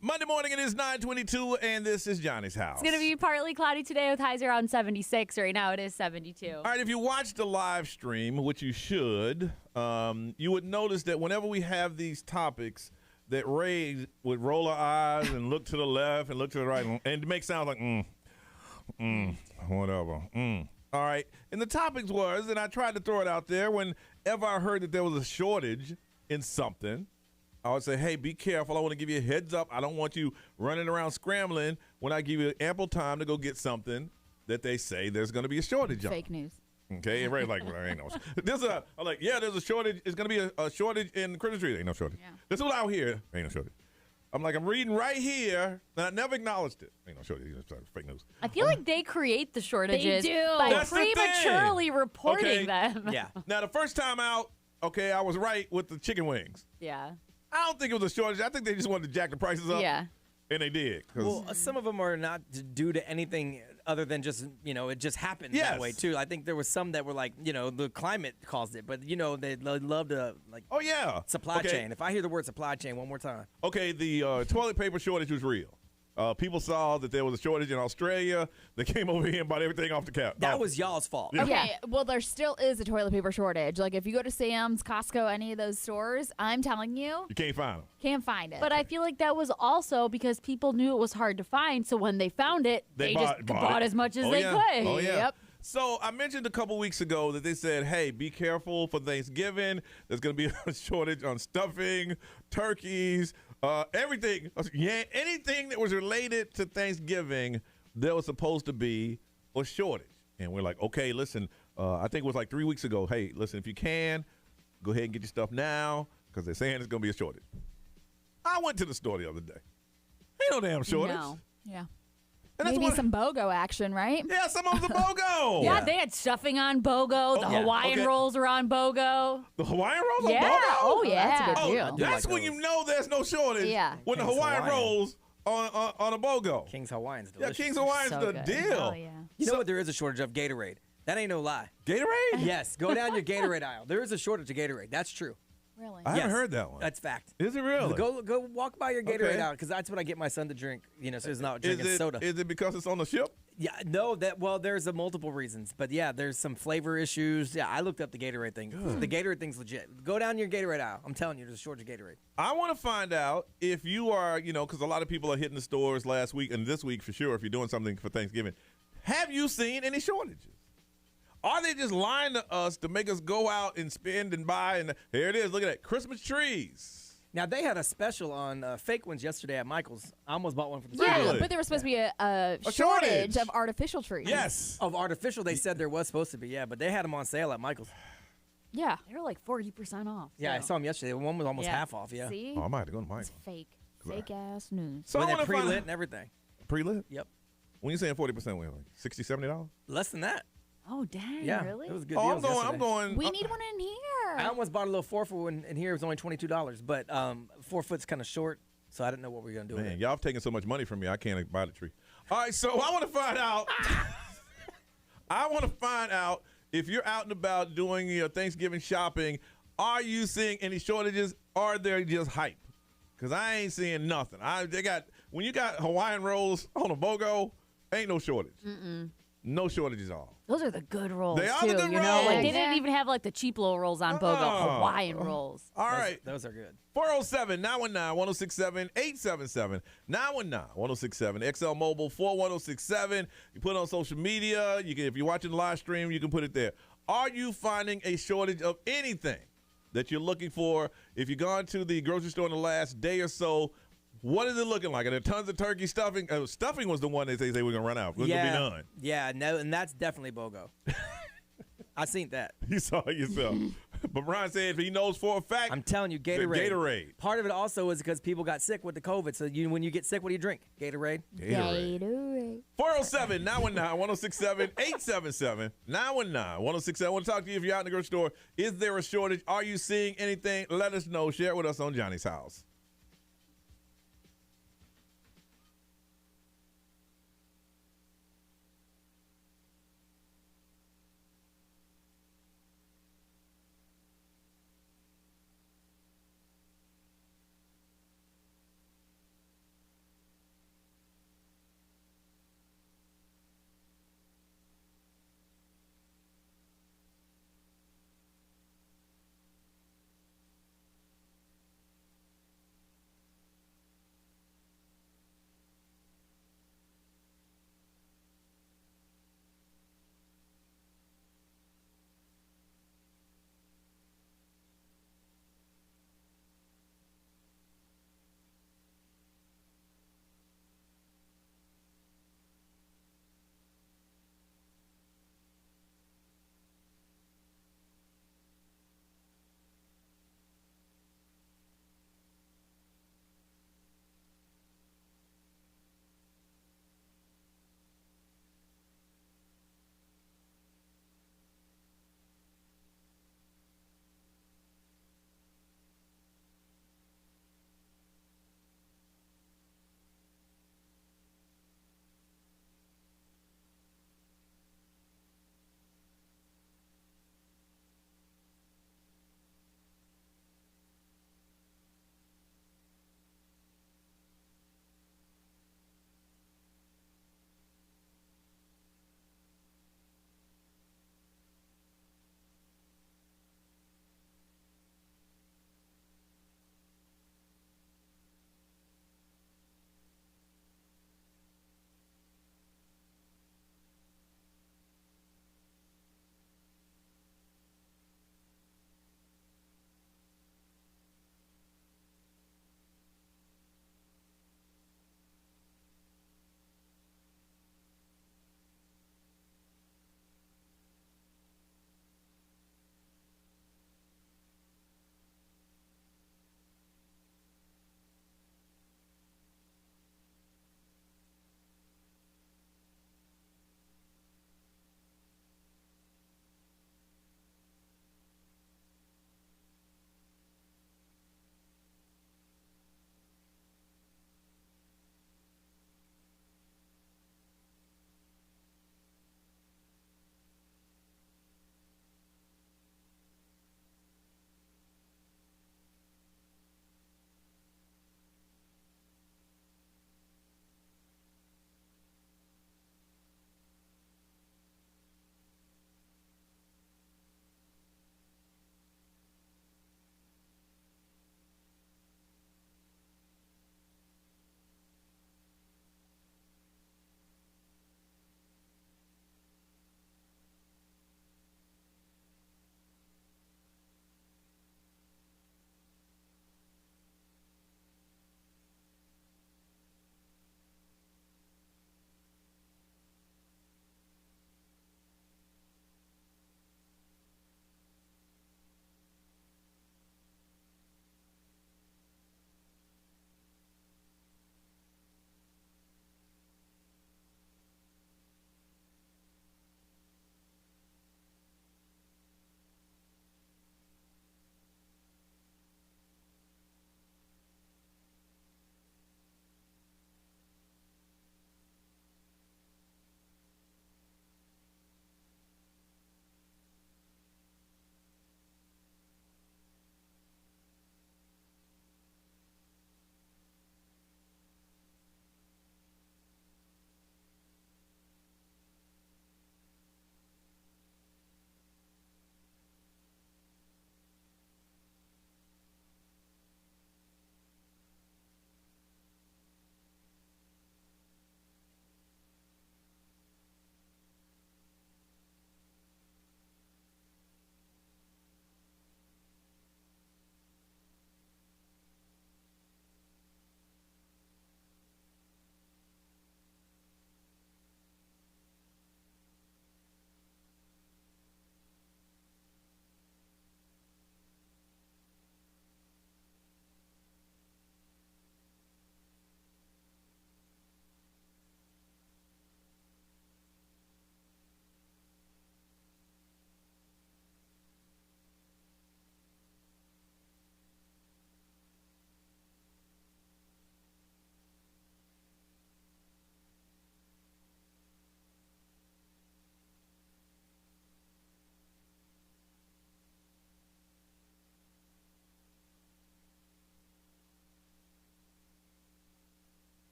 Monday morning, it is 9:22, and this is Johnny's house. It's going to be partly cloudy today with highs around 76. Right now, it is 72. All right, if you watched the live stream, which you should, you would notice that whenever we have these topics, that Ray would roll her eyes and look to the left and look to the right and make sounds like, whatever. All right, and the topics was, and I tried to throw it out there, whenever I heard that there was a shortage in something, I would say, hey, be careful. I want to give you a heads up. I don't want you running around scrambling when I give you ample time to go get something that they say there's going to be a shortage of. Fake news. Okay, and Ray's like, well, there ain't no. I'm like, yeah, there's a shortage. It's going to be a shortage in Christmas trees. Ain't no shortage. Yeah. This is what out here. Ain't no shortage. I'm like, I'm reading right here, and I never acknowledged it. Ain't no shortage. It's fake news. I feel like they create the shortages They do. by That's the thing. prematurely reporting Okay. them. Yeah. Now, the first time out, okay, I was right with the chicken wings. Yeah. I don't think it was a shortage. I think they just wanted to jack the prices up. Yeah. And they did. Well, some of them are not due to anything other than just, it just happened that way, too. I think there was some that were like, the climate caused it. But, they love to, oh, yeah. Supply chain. If I hear the word supply chain one more time. Okay, the toilet paper shortage was real. People saw that there was a shortage in Australia. They came over here and bought everything off the cap. That was y'all's fault. Yeah. Okay, well, there still is a toilet paper shortage. Like, if you go to Sam's, Costco, any of those stores, I'm telling you, You can't find them. can't find it. But I feel like that was also because people knew it was hard to find. So when they found it, they just bought it. as much as Oh, they yeah. could. Oh, yeah. Yep. So I mentioned a couple weeks ago that they said, hey, be careful for Thanksgiving. There's going to be a shortage on stuffing, turkeys, everything. Yeah, anything that was related to Thanksgiving, there was supposed to be a shortage. And we're like, okay, listen, I think it was like 3 weeks ago. Hey, listen, if you can, go ahead and get your stuff now because they're saying there's going to be a shortage. I went to the store the other day. Ain't no damn shortage. No. Yeah. And that's Maybe what- some BOGO action, right? Yeah, some of the BOGO. Yeah, they had stuffing on BOGO. The Hawaiian okay. rolls were on BOGO. The Hawaiian rolls Yeah. on BOGO? Oh, yeah. That's a good Oh, deal. that's when you know there's no shortage. Yeah. When the King's Hawaiian Hawaiian. rolls on a BOGO. King's Hawaiian's Yeah, delicious. King's Hawaiian's So the good. deal. Oh, yeah. You know what there is a shortage of? Gatorade. That ain't no lie. Gatorade? Yes, go down your Gatorade aisle. There is a shortage of Gatorade. That's true. Really? I haven't Yes. heard that one. That's fact. Is it really? Go walk by your Gatorade Okay. aisle because that's what I get my son to drink. So he's not is drinking soda. it because it's on the ship? Yeah, no, there's multiple reasons, but yeah, there's some flavor issues. Yeah, I looked up the Gatorade thing. The Gatorade thing's legit. Go down your Gatorade aisle. I'm telling you, there's a shortage of Gatorade. I want to find out if you are, because a lot of people are hitting the stores last week and this week for sure if you're doing something for Thanksgiving. Have you seen any shortages? Are they just lying to us to make us go out and spend and buy? And here it is. Look at that. Christmas trees. Now, they had a special on fake ones yesterday at Michael's. I almost bought one for the Yeah, Really? but there was supposed to be a shortage. shortage of artificial trees. Yes. Of artificial, they said there was supposed to be, yeah, but they had them on sale at Michael's. Yeah. They were like 40% off. Yeah, I so. saw them yesterday. One was almost Yeah. half off, yeah. See? Oh, I might have to go to mine. It's fake. Fake ass news. So When I they're want to find pre-lit and everything. Pre-lit? Yep. When you're saying 40%, like $60, $70? Less than that. Oh, dang. Yeah, Really? it was good Oh, deals yesterday. I'm going. We need one in I here. almost bought a little 4-foot one, and here it was only $22, but 4 foot's kind of short, so I didn't know what we were going to do with Man, it. y'all have taken so much money from me, I can't buy the tree. All right, so I want to find out. I want to find out if you're out and about doing your Thanksgiving shopping, are you seeing any shortages? Or are they just hype? Because I ain't seeing nothing. When you got Hawaiian rolls on a BOGO, ain't no shortage. No shortage at all. Those are the good rolls, They are too. the good you know, like they rolls. didn't even have like the cheap little rolls on BOGO. Hawaiian rolls. All right. Those are good. 407-919-1067, 877-919-1067, XL Mobile 41067. You put it on social media. You can, if you're watching the live stream, you can put it there. Are you finding a shortage of anything that you're looking for? If you've gone to the grocery store in the last day or so, what is it looking like? Are there tons of turkey stuffing? Stuffing was the one that they say we're going to run out. We're going to be done. Yeah, no, and that's definitely BOGO. I seen that. You saw it yourself. But Brian said he knows for a fact. I'm telling you, Gatorade. Gatorade. Part of it also is because people got sick with the COVID. So when you get sick, what do you drink? Gatorade. 407-919-1067, 877-919-1067. I want to talk to you if you're out in the grocery store. Is there a shortage? Are you seeing anything? Let us know. Share it with us on Johnny's House.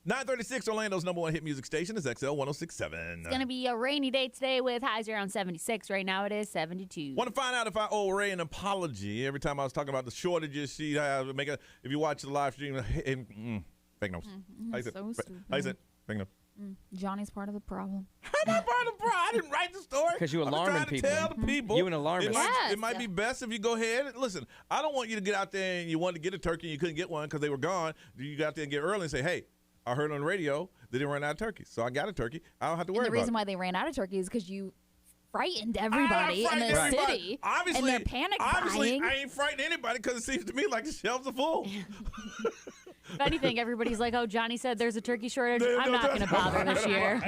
936, Orlando's number one hit music station is XL 1067. It's going to be a rainy day today with highs around 76. Right now it is 72. Want to find out if I owe Ray an apology? Every time I was talking about the shortages, she make a. If you watch the live stream, fake nose. How you say? So stupid. How you say? Fake nose. Johnny's part of the problem. I'm not part of the problem. I didn't write the story. Because you I'm alarming trying people. to tell the people. You an alarmist. It might be best if you go ahead and listen. I don't want you to get out there and you wanted to get a turkey and you couldn't get one because they were gone. You got out there and get early and say, hey, I heard on the radio they didn't run out of turkeys, so I got a turkey. I don't have to worry the about it. reason why they ran out of turkey is because you frightened everybody in the city. Obviously, and they're panic obviously, buying. I ain't frightening anybody because it seems to me like the shelves are full. If anything, everybody's like, oh, Johnny said there's a turkey shortage. I'm not going to bother this year.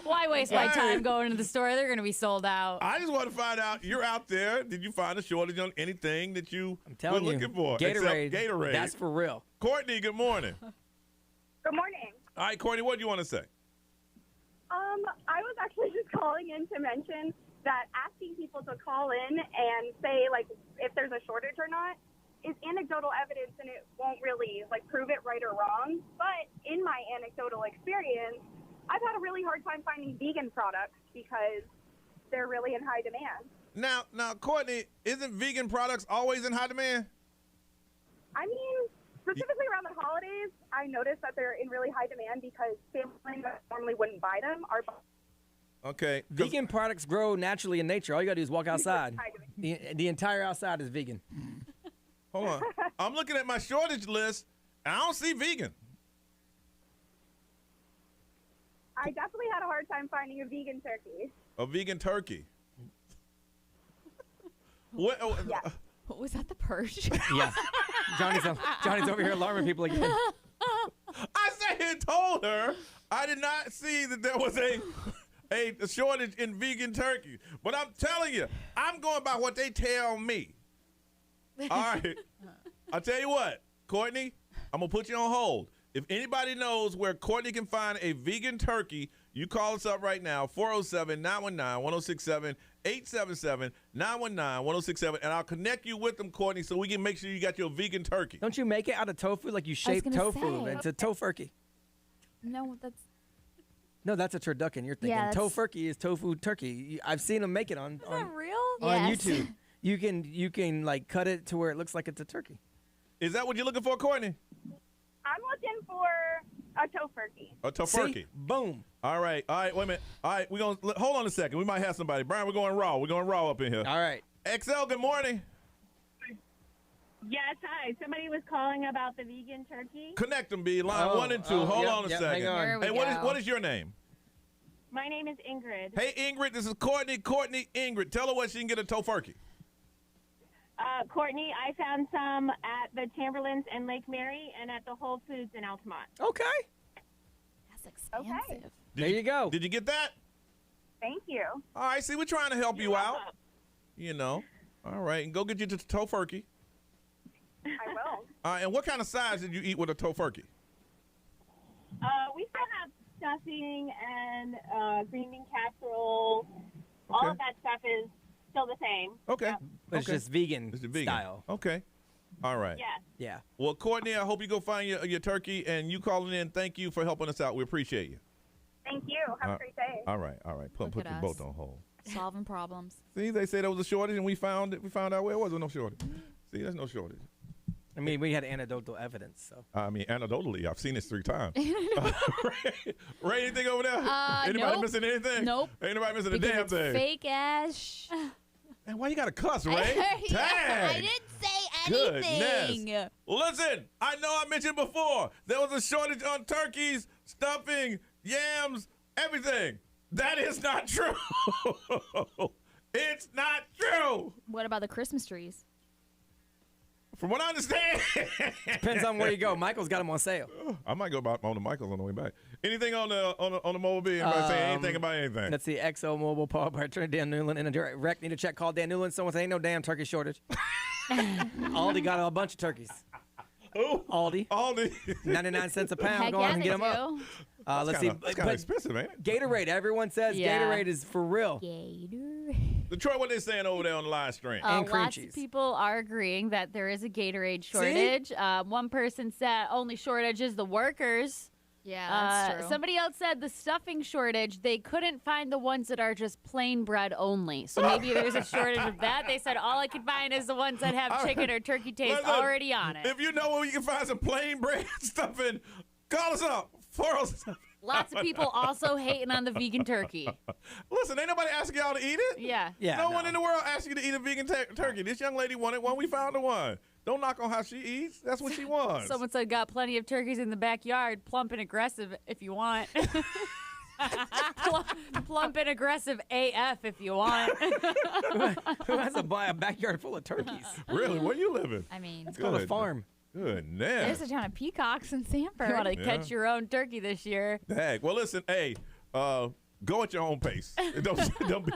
Why waste my time going to the store? They're going to be sold out. I just want to find out, you're out there. Did you find a shortage on anything that you were looking for? Gatorade. Except Gatorade. That's for real. Courtney, good morning. Good morning. All right, Courtney, what do you want to say? I was actually just calling in to mention that asking people to call in and say, like, if there's a shortage or not is anecdotal evidence, and it won't really, like, prove it right or wrong. But in my anecdotal experience, I've had a really hard time finding vegan products because they're really in high demand. Now, Courtney, isn't vegan products always in high demand? I mean, specifically around the holidays, I noticed that they're in really high demand because families that normally wouldn't buy them are. Okay. Vegan products grow naturally in nature. All you got to do is walk outside. The entire outside is vegan. Hold on. I'm looking at my shortage list, and I don't see vegan. I definitely had a hard time finding a vegan turkey. A vegan turkey. What? Yeah. What was that, the purge? Yeah. Johnny's over here alarming people again. I sat here and told her I did not see that there was a shortage in vegan turkey. But I'm telling you, I'm going by what they tell me. All right. I'll tell you what, Courtney, I'm going to put you on hold. If anybody knows where Courtney can find a vegan turkey, you call us up right now, 407-919-1067, 877-919-1067, and I'll connect you with them, Courtney, so we can make sure you got your vegan turkey. Don't you make it out of tofu? Like you shape tofu into tofurkey. No, that's a turducken. You're thinking tofurkey is tofu turkey. I've seen them make it on real? On YouTube. You can like cut it to where it looks like it's a turkey. Is that what you're looking for, Courtney? I'm looking for a tofurkey. A tofurkey. See? Boom. All right, wait a minute. All right, hold on a second. We might have somebody. Brian, we're going raw. We're going raw up in here. All right. XL, good morning. Yes, hi. Somebody was calling about the vegan turkey. Connect them, B. Line 1 and 2. Hold on a second. Hang on. Hey, what is your name? My name is Ingrid. Hey, Ingrid, this is Courtney. Ingrid, tell her what she can get a tofurkey. Courtney, I found some at the Chamberlains in Lake Mary and at the Whole Foods in Altamont. Okay. That's expensive. Okay. There you go. Did you get that? Thank you. All right, see, we're trying to help you out. You know. All right, and go get you the tofurkey. I will. All right, and what kind of size did you eat with a tofurkey? We still have stuffing and green bean casserole. All of that stuff is still the same. Okay. Yeah. But it's just vegan style. Okay. All right. Yeah. Yeah. Well, Courtney, I hope you go find your turkey, and you calling in. Thank you for helping us out. We appreciate you. Thank you. Have a great day. All right. Put Look you at both us. on hold. Solving problems. See, they said there was a shortage, and we found out where it wasn't no shortage. See, there's no shortage. I mean, we had anecdotal evidence, so. I mean, anecdotally, I've seen this 3 times. Ray, anything over there? Anybody nope. missing anything? Nope. Ain't nobody missing Because a damn it's thing. fake ass. Man, why you got to cuss, Ray? I didn't say anything. Goodness. Listen, I know I mentioned before, there was a shortage on turkeys, stuffing, yams, everything. That is not true. It's not true. What about the Christmas trees? From what I understand. Depends on where you go. Michael's got them on sale. I might go on the Michael's on the way back. Anything on the mobile B? Anybody say anything about anything? Let's see. XO Mobile, powered by Attorney Dan Newland. In a direct need to check. Call Dan Newland. Someone say ain't no damn turkey shortage. Aldi got a bunch of turkeys. Who? Aldi. 99 cents a pound. Heck Go on yeah, and they get them up. do. Let's see. That's kind of expensive, ain't it? Gatorade. Everyone says Gatorade is for real. Gatorade. Detroit, what they saying over there on the live stream? And cream Lots cheese. of people are agreeing that there is a Gatorade shortage. One person said only shortage is the workers. Yeah, that's true. Somebody else said the stuffing shortage, they couldn't find the ones that are just plain bread only. So maybe there's a shortage of that. They said all I could find is the ones that have chicken or turkey taste already on it. If you know where you can find some plain bread stuffing, call us up. 407. Lots of people also hating on the vegan turkey. Listen, ain't nobody asking y'all to eat it. Yeah. No one in the world asked you to eat a vegan turkey. This young lady wanted one. We found her one. Don't knock on how she eats. That's what she wants. Someone said got plenty of turkeys in the backyard. Plump and aggressive if you want. Plump and aggressive AF if you want. Who has to buy a backyard full of turkeys? Really? Where you living? I mean, It's called a farm. Goodness. There's a ton of peacocks in Sanford. You want to catch your own turkey this year. Heck. Well, listen, hey, go at your own pace. Don't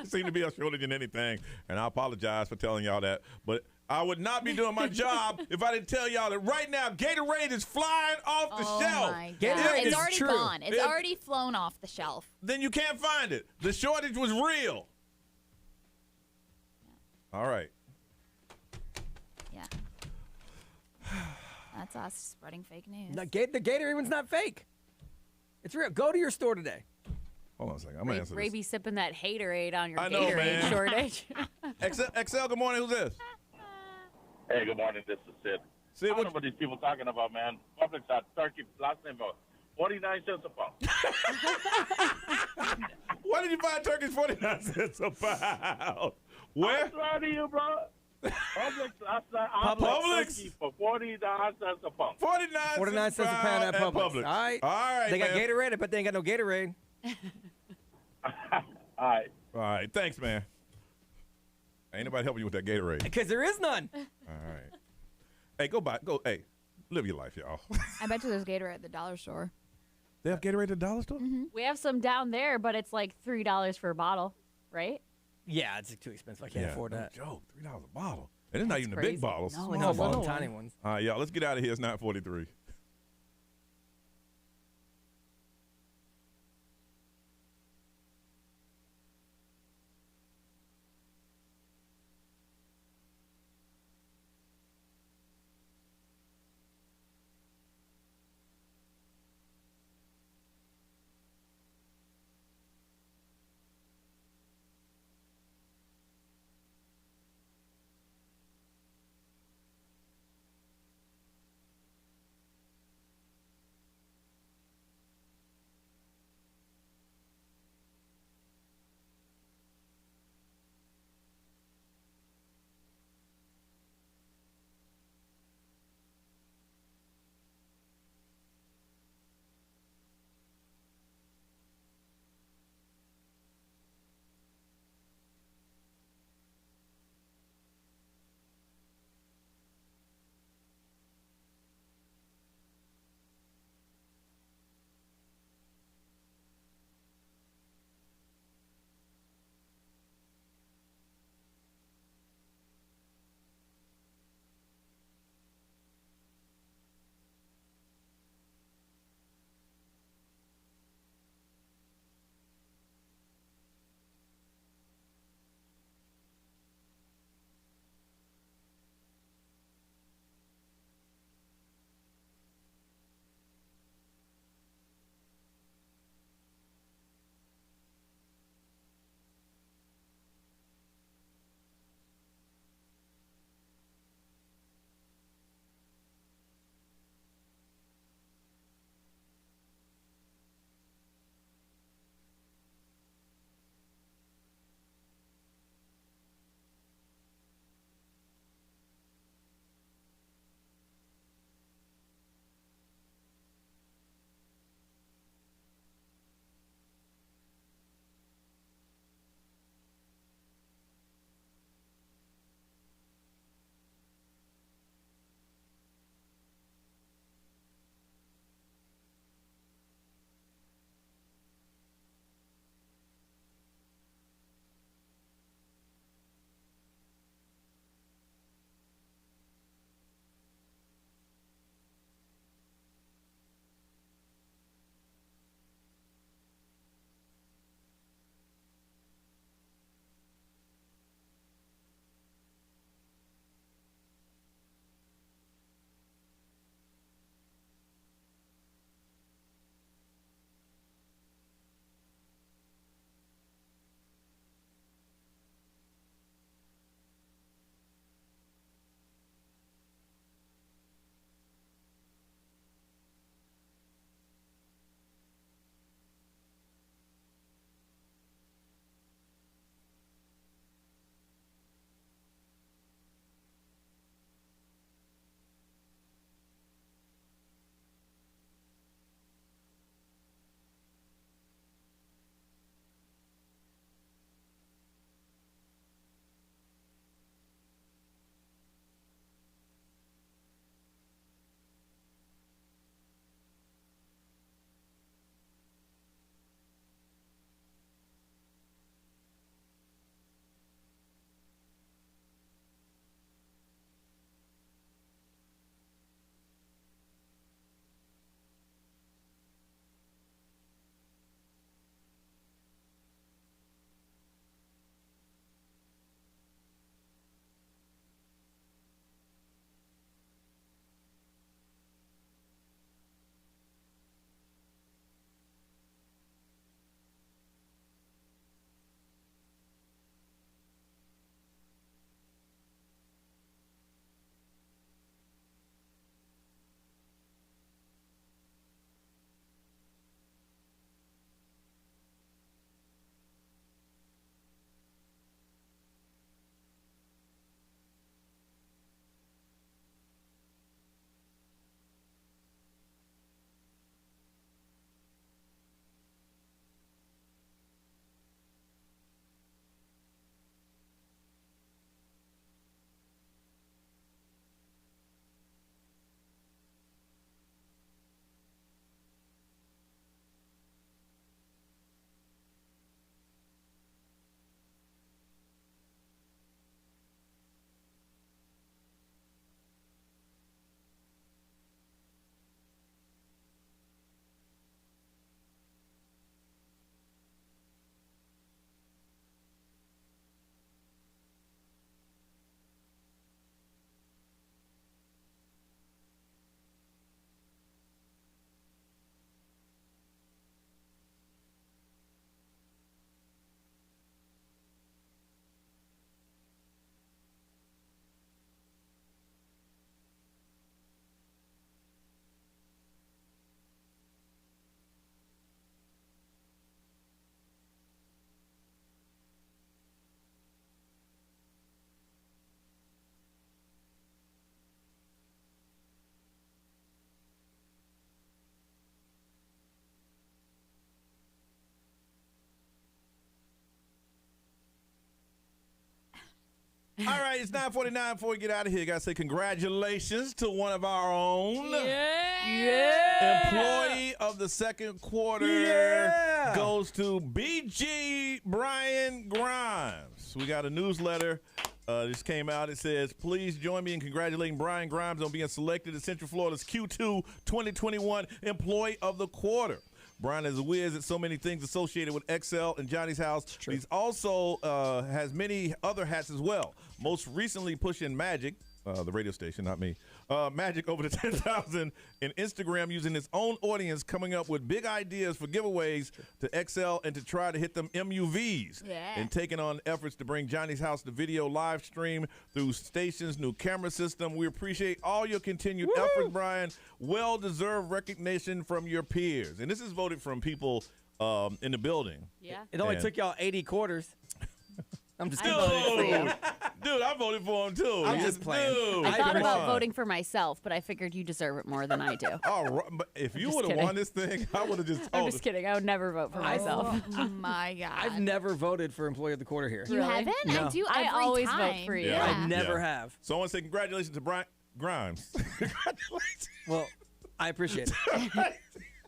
seem to be a shortage in anything. And I apologize for telling y'all that. But I would not be doing my job if I didn't tell y'all that right now Gatorade is flying off the shelf. Oh, my God. It's already gone. It's already flown off the shelf. Then you can't find it. The shortage was real. All right. Yeah. That's us spreading fake news. The Gatorade one's not fake. It's real. Go to your store today. Hold on a second. I'm going to answer Ray this. be sipping that haterade on your I know, Gatorade man. shortage. XL, good morning. Who's this? Hey, good morning. This is Sid. Sid, I don't know what these people talking about, man. Publix got turkey last name of 49 cents a pound. Why did you buy turkeys 49 cents a pound? Where? I'm sorry to you, bro. Publix last night. I bought turkey for 49 cents a pound. 49 cents a pound at Publix. All right. All right, They got man. Gatorade, but they ain't got no Gatorade. All right. Thanks, man. Ain't nobody helping you with that Gatorade. Because there is none. All right. Hey, hey, live your life, y'all. I bet you there's Gatorade at the dollar store. They have Gatorade at the dollar store? We have some down there, but it's like $3 for a bottle, right? Yeah, it's too expensive. I can't afford that. Joke, $3 a bottle. And it's not even the big bottles. No, Small it's bottles. the tiny ones. All right, y'all, let's get out of here. It's 9:43. All right, it's 9:49. Before we get out of here, gotta say congratulations to one of our own. Employee of the second quarter goes to BG Brian Grimes. We got a newsletter. This came out. It says, please join me in congratulating Brian Grimes on being selected as Central Florida's Q2 2021 Employee of the Quarter. Brian is a whiz at so many things associated with XL and Johnny's House. He's also has many other hats as well. Most recently pushing Magic, the radio station, not me, Magic over to 10,000 in Instagram, using his own audience, coming up with big ideas for giveaways to XL and to try to hit them MUVs. And taking on efforts to bring Johnny's House to video live stream through station's new camera system. We appreciate all your continued efforts, Brian. Well-deserved recognition from your peers. And this is voted from people in the building. It only took y'all 80 quarters. I'm just kidding. Dude, I voted for him too. I'm just playing. I thought about voting for myself, but I figured you deserve it more than I do. But if you would have won this thing, I would have just. I'm just kidding. I would never vote for myself. Oh my God. I've never voted for Employee of the Quarter here. You haven't? No. I do. I every always time. vote for you. I never have. So I want to say congratulations to Brian Grimes. Congratulations. Well, I appreciate it.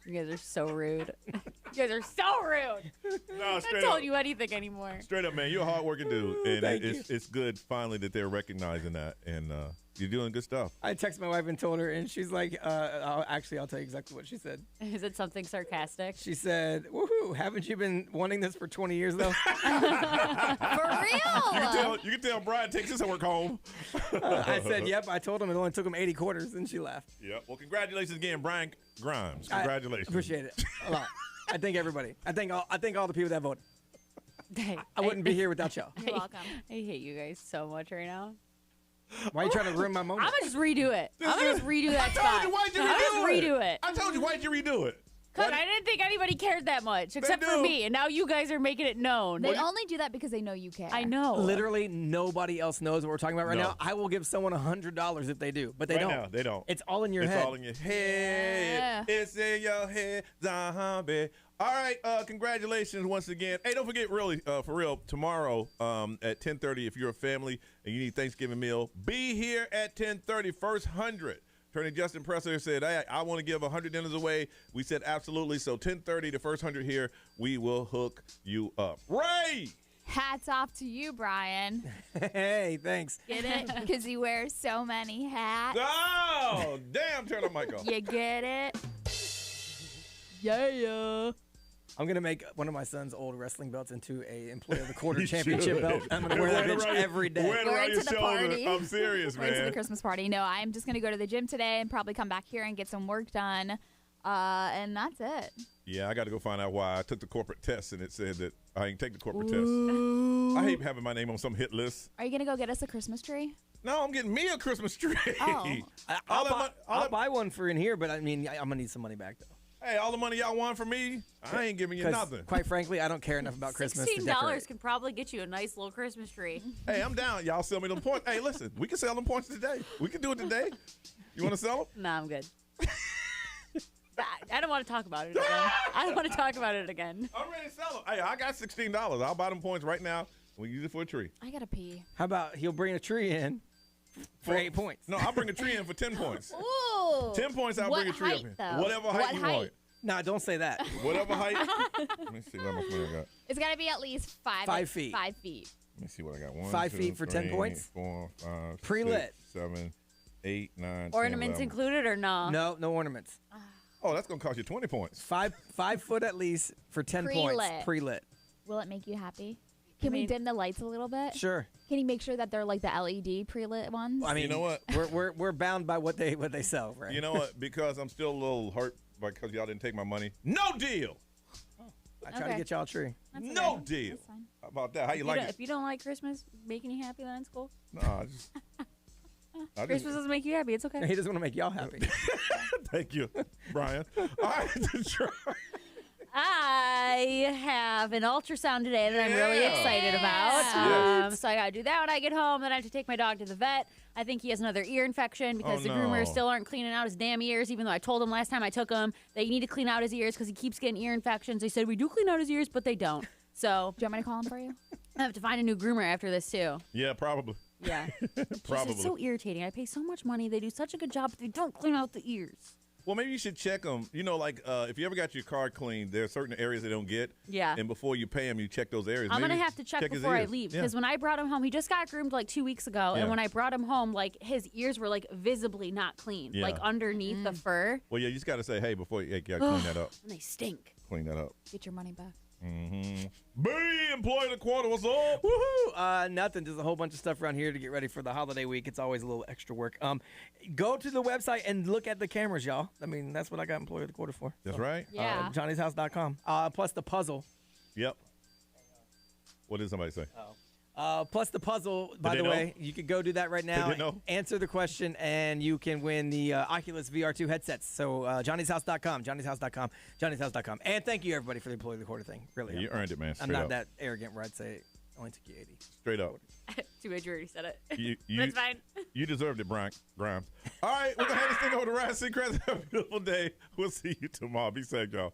You guys are so rude. You guys are so rude. No, I'm straight not up. telling you anything anymore. Straight up, man. You're a hardworking dude. And Thank you. it's good finally that they're recognizing that. And you're doing good stuff. I texted my wife and told her, and she's like, I'll tell you exactly what she said. Is it something sarcastic? She said, woohoo, haven't you been wanting this for 20 years, though? For real? You can tell Brian takes his work home. I said, yep. I told him it only took him 80 quarters, and she laughed. Yep. Well, congratulations again, Brian Grimes. Congratulations. I appreciate it a lot. I thank everybody. I thank all the people that voted. I wouldn't be here without y'all. You're welcome. I hate you guys so much right now. Why are you trying to ruin my moment? I'm going to just redo it. I'm going to just redo that spot. I told you, why'd you redo it? I told you, why'd you redo it? Because I didn't think anybody cared that much, except for me. And now you guys are making it known. They only do that because they know you care. I know. Literally nobody else knows what we're talking about right now. I will give someone $100 if they do, but they don't. Now, they don't. It's all in your head. It's all in your head. It's in your head, zombie. All right, congratulations once again. Hey, don't forget, really, for real, tomorrow at 10:30, if you're a family and you need Thanksgiving meal, be here at 10:30, first 100. Attorney Justin Presser said, hey, I want to give 100 dinners away. We said absolutely. So 10:30, the first 100 here, we will hook you up. Ray! Hats off to you, Brian. Hey, thanks. Get it? Because you wear so many hats. Oh, damn, turn the mic off. You get it? Yeah. I'm going to make one of my son's old wrestling belts into a Employee of the Quarter championship belt. I'm going to wear that bitch every day. Wear it around your shoulder. I'm serious, man. We're into the Christmas party. No, I'm just going to go to the gym today and probably come back here and get some work done. And that's it. Yeah, I got to go find out why. I took the corporate test, and it said that I didn't take the corporate test. I hate having my name on some hit list. Are you going to go get us a Christmas tree? No, I'm getting me a Christmas tree. Oh. I'll buy one for in here, but I mean, I'm going to need some money back, though. Hey, all the money y'all want from me, I ain't giving you nothing. Quite frankly, I don't care enough about Christmas to decorate. $16 can probably get you a nice little Christmas tree. Hey, I'm down. Y'all sell me them points. Hey, listen, we can sell them points today. We can do it today. You want to sell them? Nah, I'm good. I don't want to talk about it again. I don't want to talk about it again. I'm ready to sell them. Hey, I got $16. I'll buy them points right now. We use it for a tree. I got to pee. How about he'll bring a tree in for 8 points? No, I'll bring a tree in for 10 points. Ooh. 10 points, I'll bring a tree up in. Though? Whatever height you want. Nah, don't say that. Whatever height. Let me see what much money I got. It's got to be at least 5 feet. 5 feet. Let me see what I got. 1, 5 2, feet for 3, 10 points? 4, 5, Pre-lit. 6, 7, 8, 9, Ornaments 10, included or no? No ornaments. Oh, that's going to cost you 20 points. 5 foot at least for 10 Pre-lit. points. Pre-lit. Will it make you happy? Can we dim the lights a little bit? Sure. Can you make sure that they're like the LED pre-lit ones? I mean, you know what? We're bound by what they sell, right? You know what? Because I'm still a little hurt because y'all didn't take my money. No deal. I try to get y'all a tree. No deal. How about that? How you like it? If you don't like Christmas making you happy, then it's cool. No, I just Christmas doesn't make you happy. It's okay. He doesn't want to make y'all happy. Thank you, Brian. All right, Detroit. I have an ultrasound today that I'm really excited about. So I got to do that when I get home. Then I have to take my dog to the vet. I think he has another ear infection because the groomers still aren't cleaning out his damn ears, even though I told him last time I took him that you need to clean out his ears because he keeps getting ear infections. They said, we do clean out his ears, but they don't. So do you want me to call him for you? I have to find a new groomer after this, too. Yeah, probably. Yeah. Probably. It's so irritating. I pay so much money. They do such a good job, but they don't clean out the ears. Well, maybe you should check them. You know, like if you ever got your car cleaned, there are certain areas they don't get. Yeah. And before you pay them, you check those areas. I'm Maybe going to have to check before I leave because when I brought him home, he just got groomed like 2 weeks ago. Yeah. And when I brought him home, like his ears were like visibly not clean, like underneath the fur. Well, yeah, you just got to say, hey, before you got to clean that up. And they stink. Clean that up. Get your money back. Mm-hmm. B, employee of the quarter, what's up? Woohoo! Nothing. Just a whole bunch of stuff around here to get ready for the holiday week. It's always a little extra work. Go to the website and look at the cameras, y'all. I mean, that's what I got employee of the quarter for. That's right. Yeah. Johnny'sHouse.com. Plus the puzzle. Yep. What did somebody say? Plus the puzzle, by the way, you can go do that right now. Answer the question, and you can win the Oculus VR2 headsets. So Johnny'sHouse.com, Johnny'sHouse.com, Johnny'sHouse.com. And thank you, everybody, for the employee of the quarter thing. Really. Yeah, you earned it, man. I'm not that arrogant where I'd say it only took you 80. Straight up. Too bad you already said it. That's fine. You deserved it, Grimes. All right, we're going to hand this thing over to Ryan Seacrest. Have a beautiful day. We'll see you tomorrow. Be safe, y'all.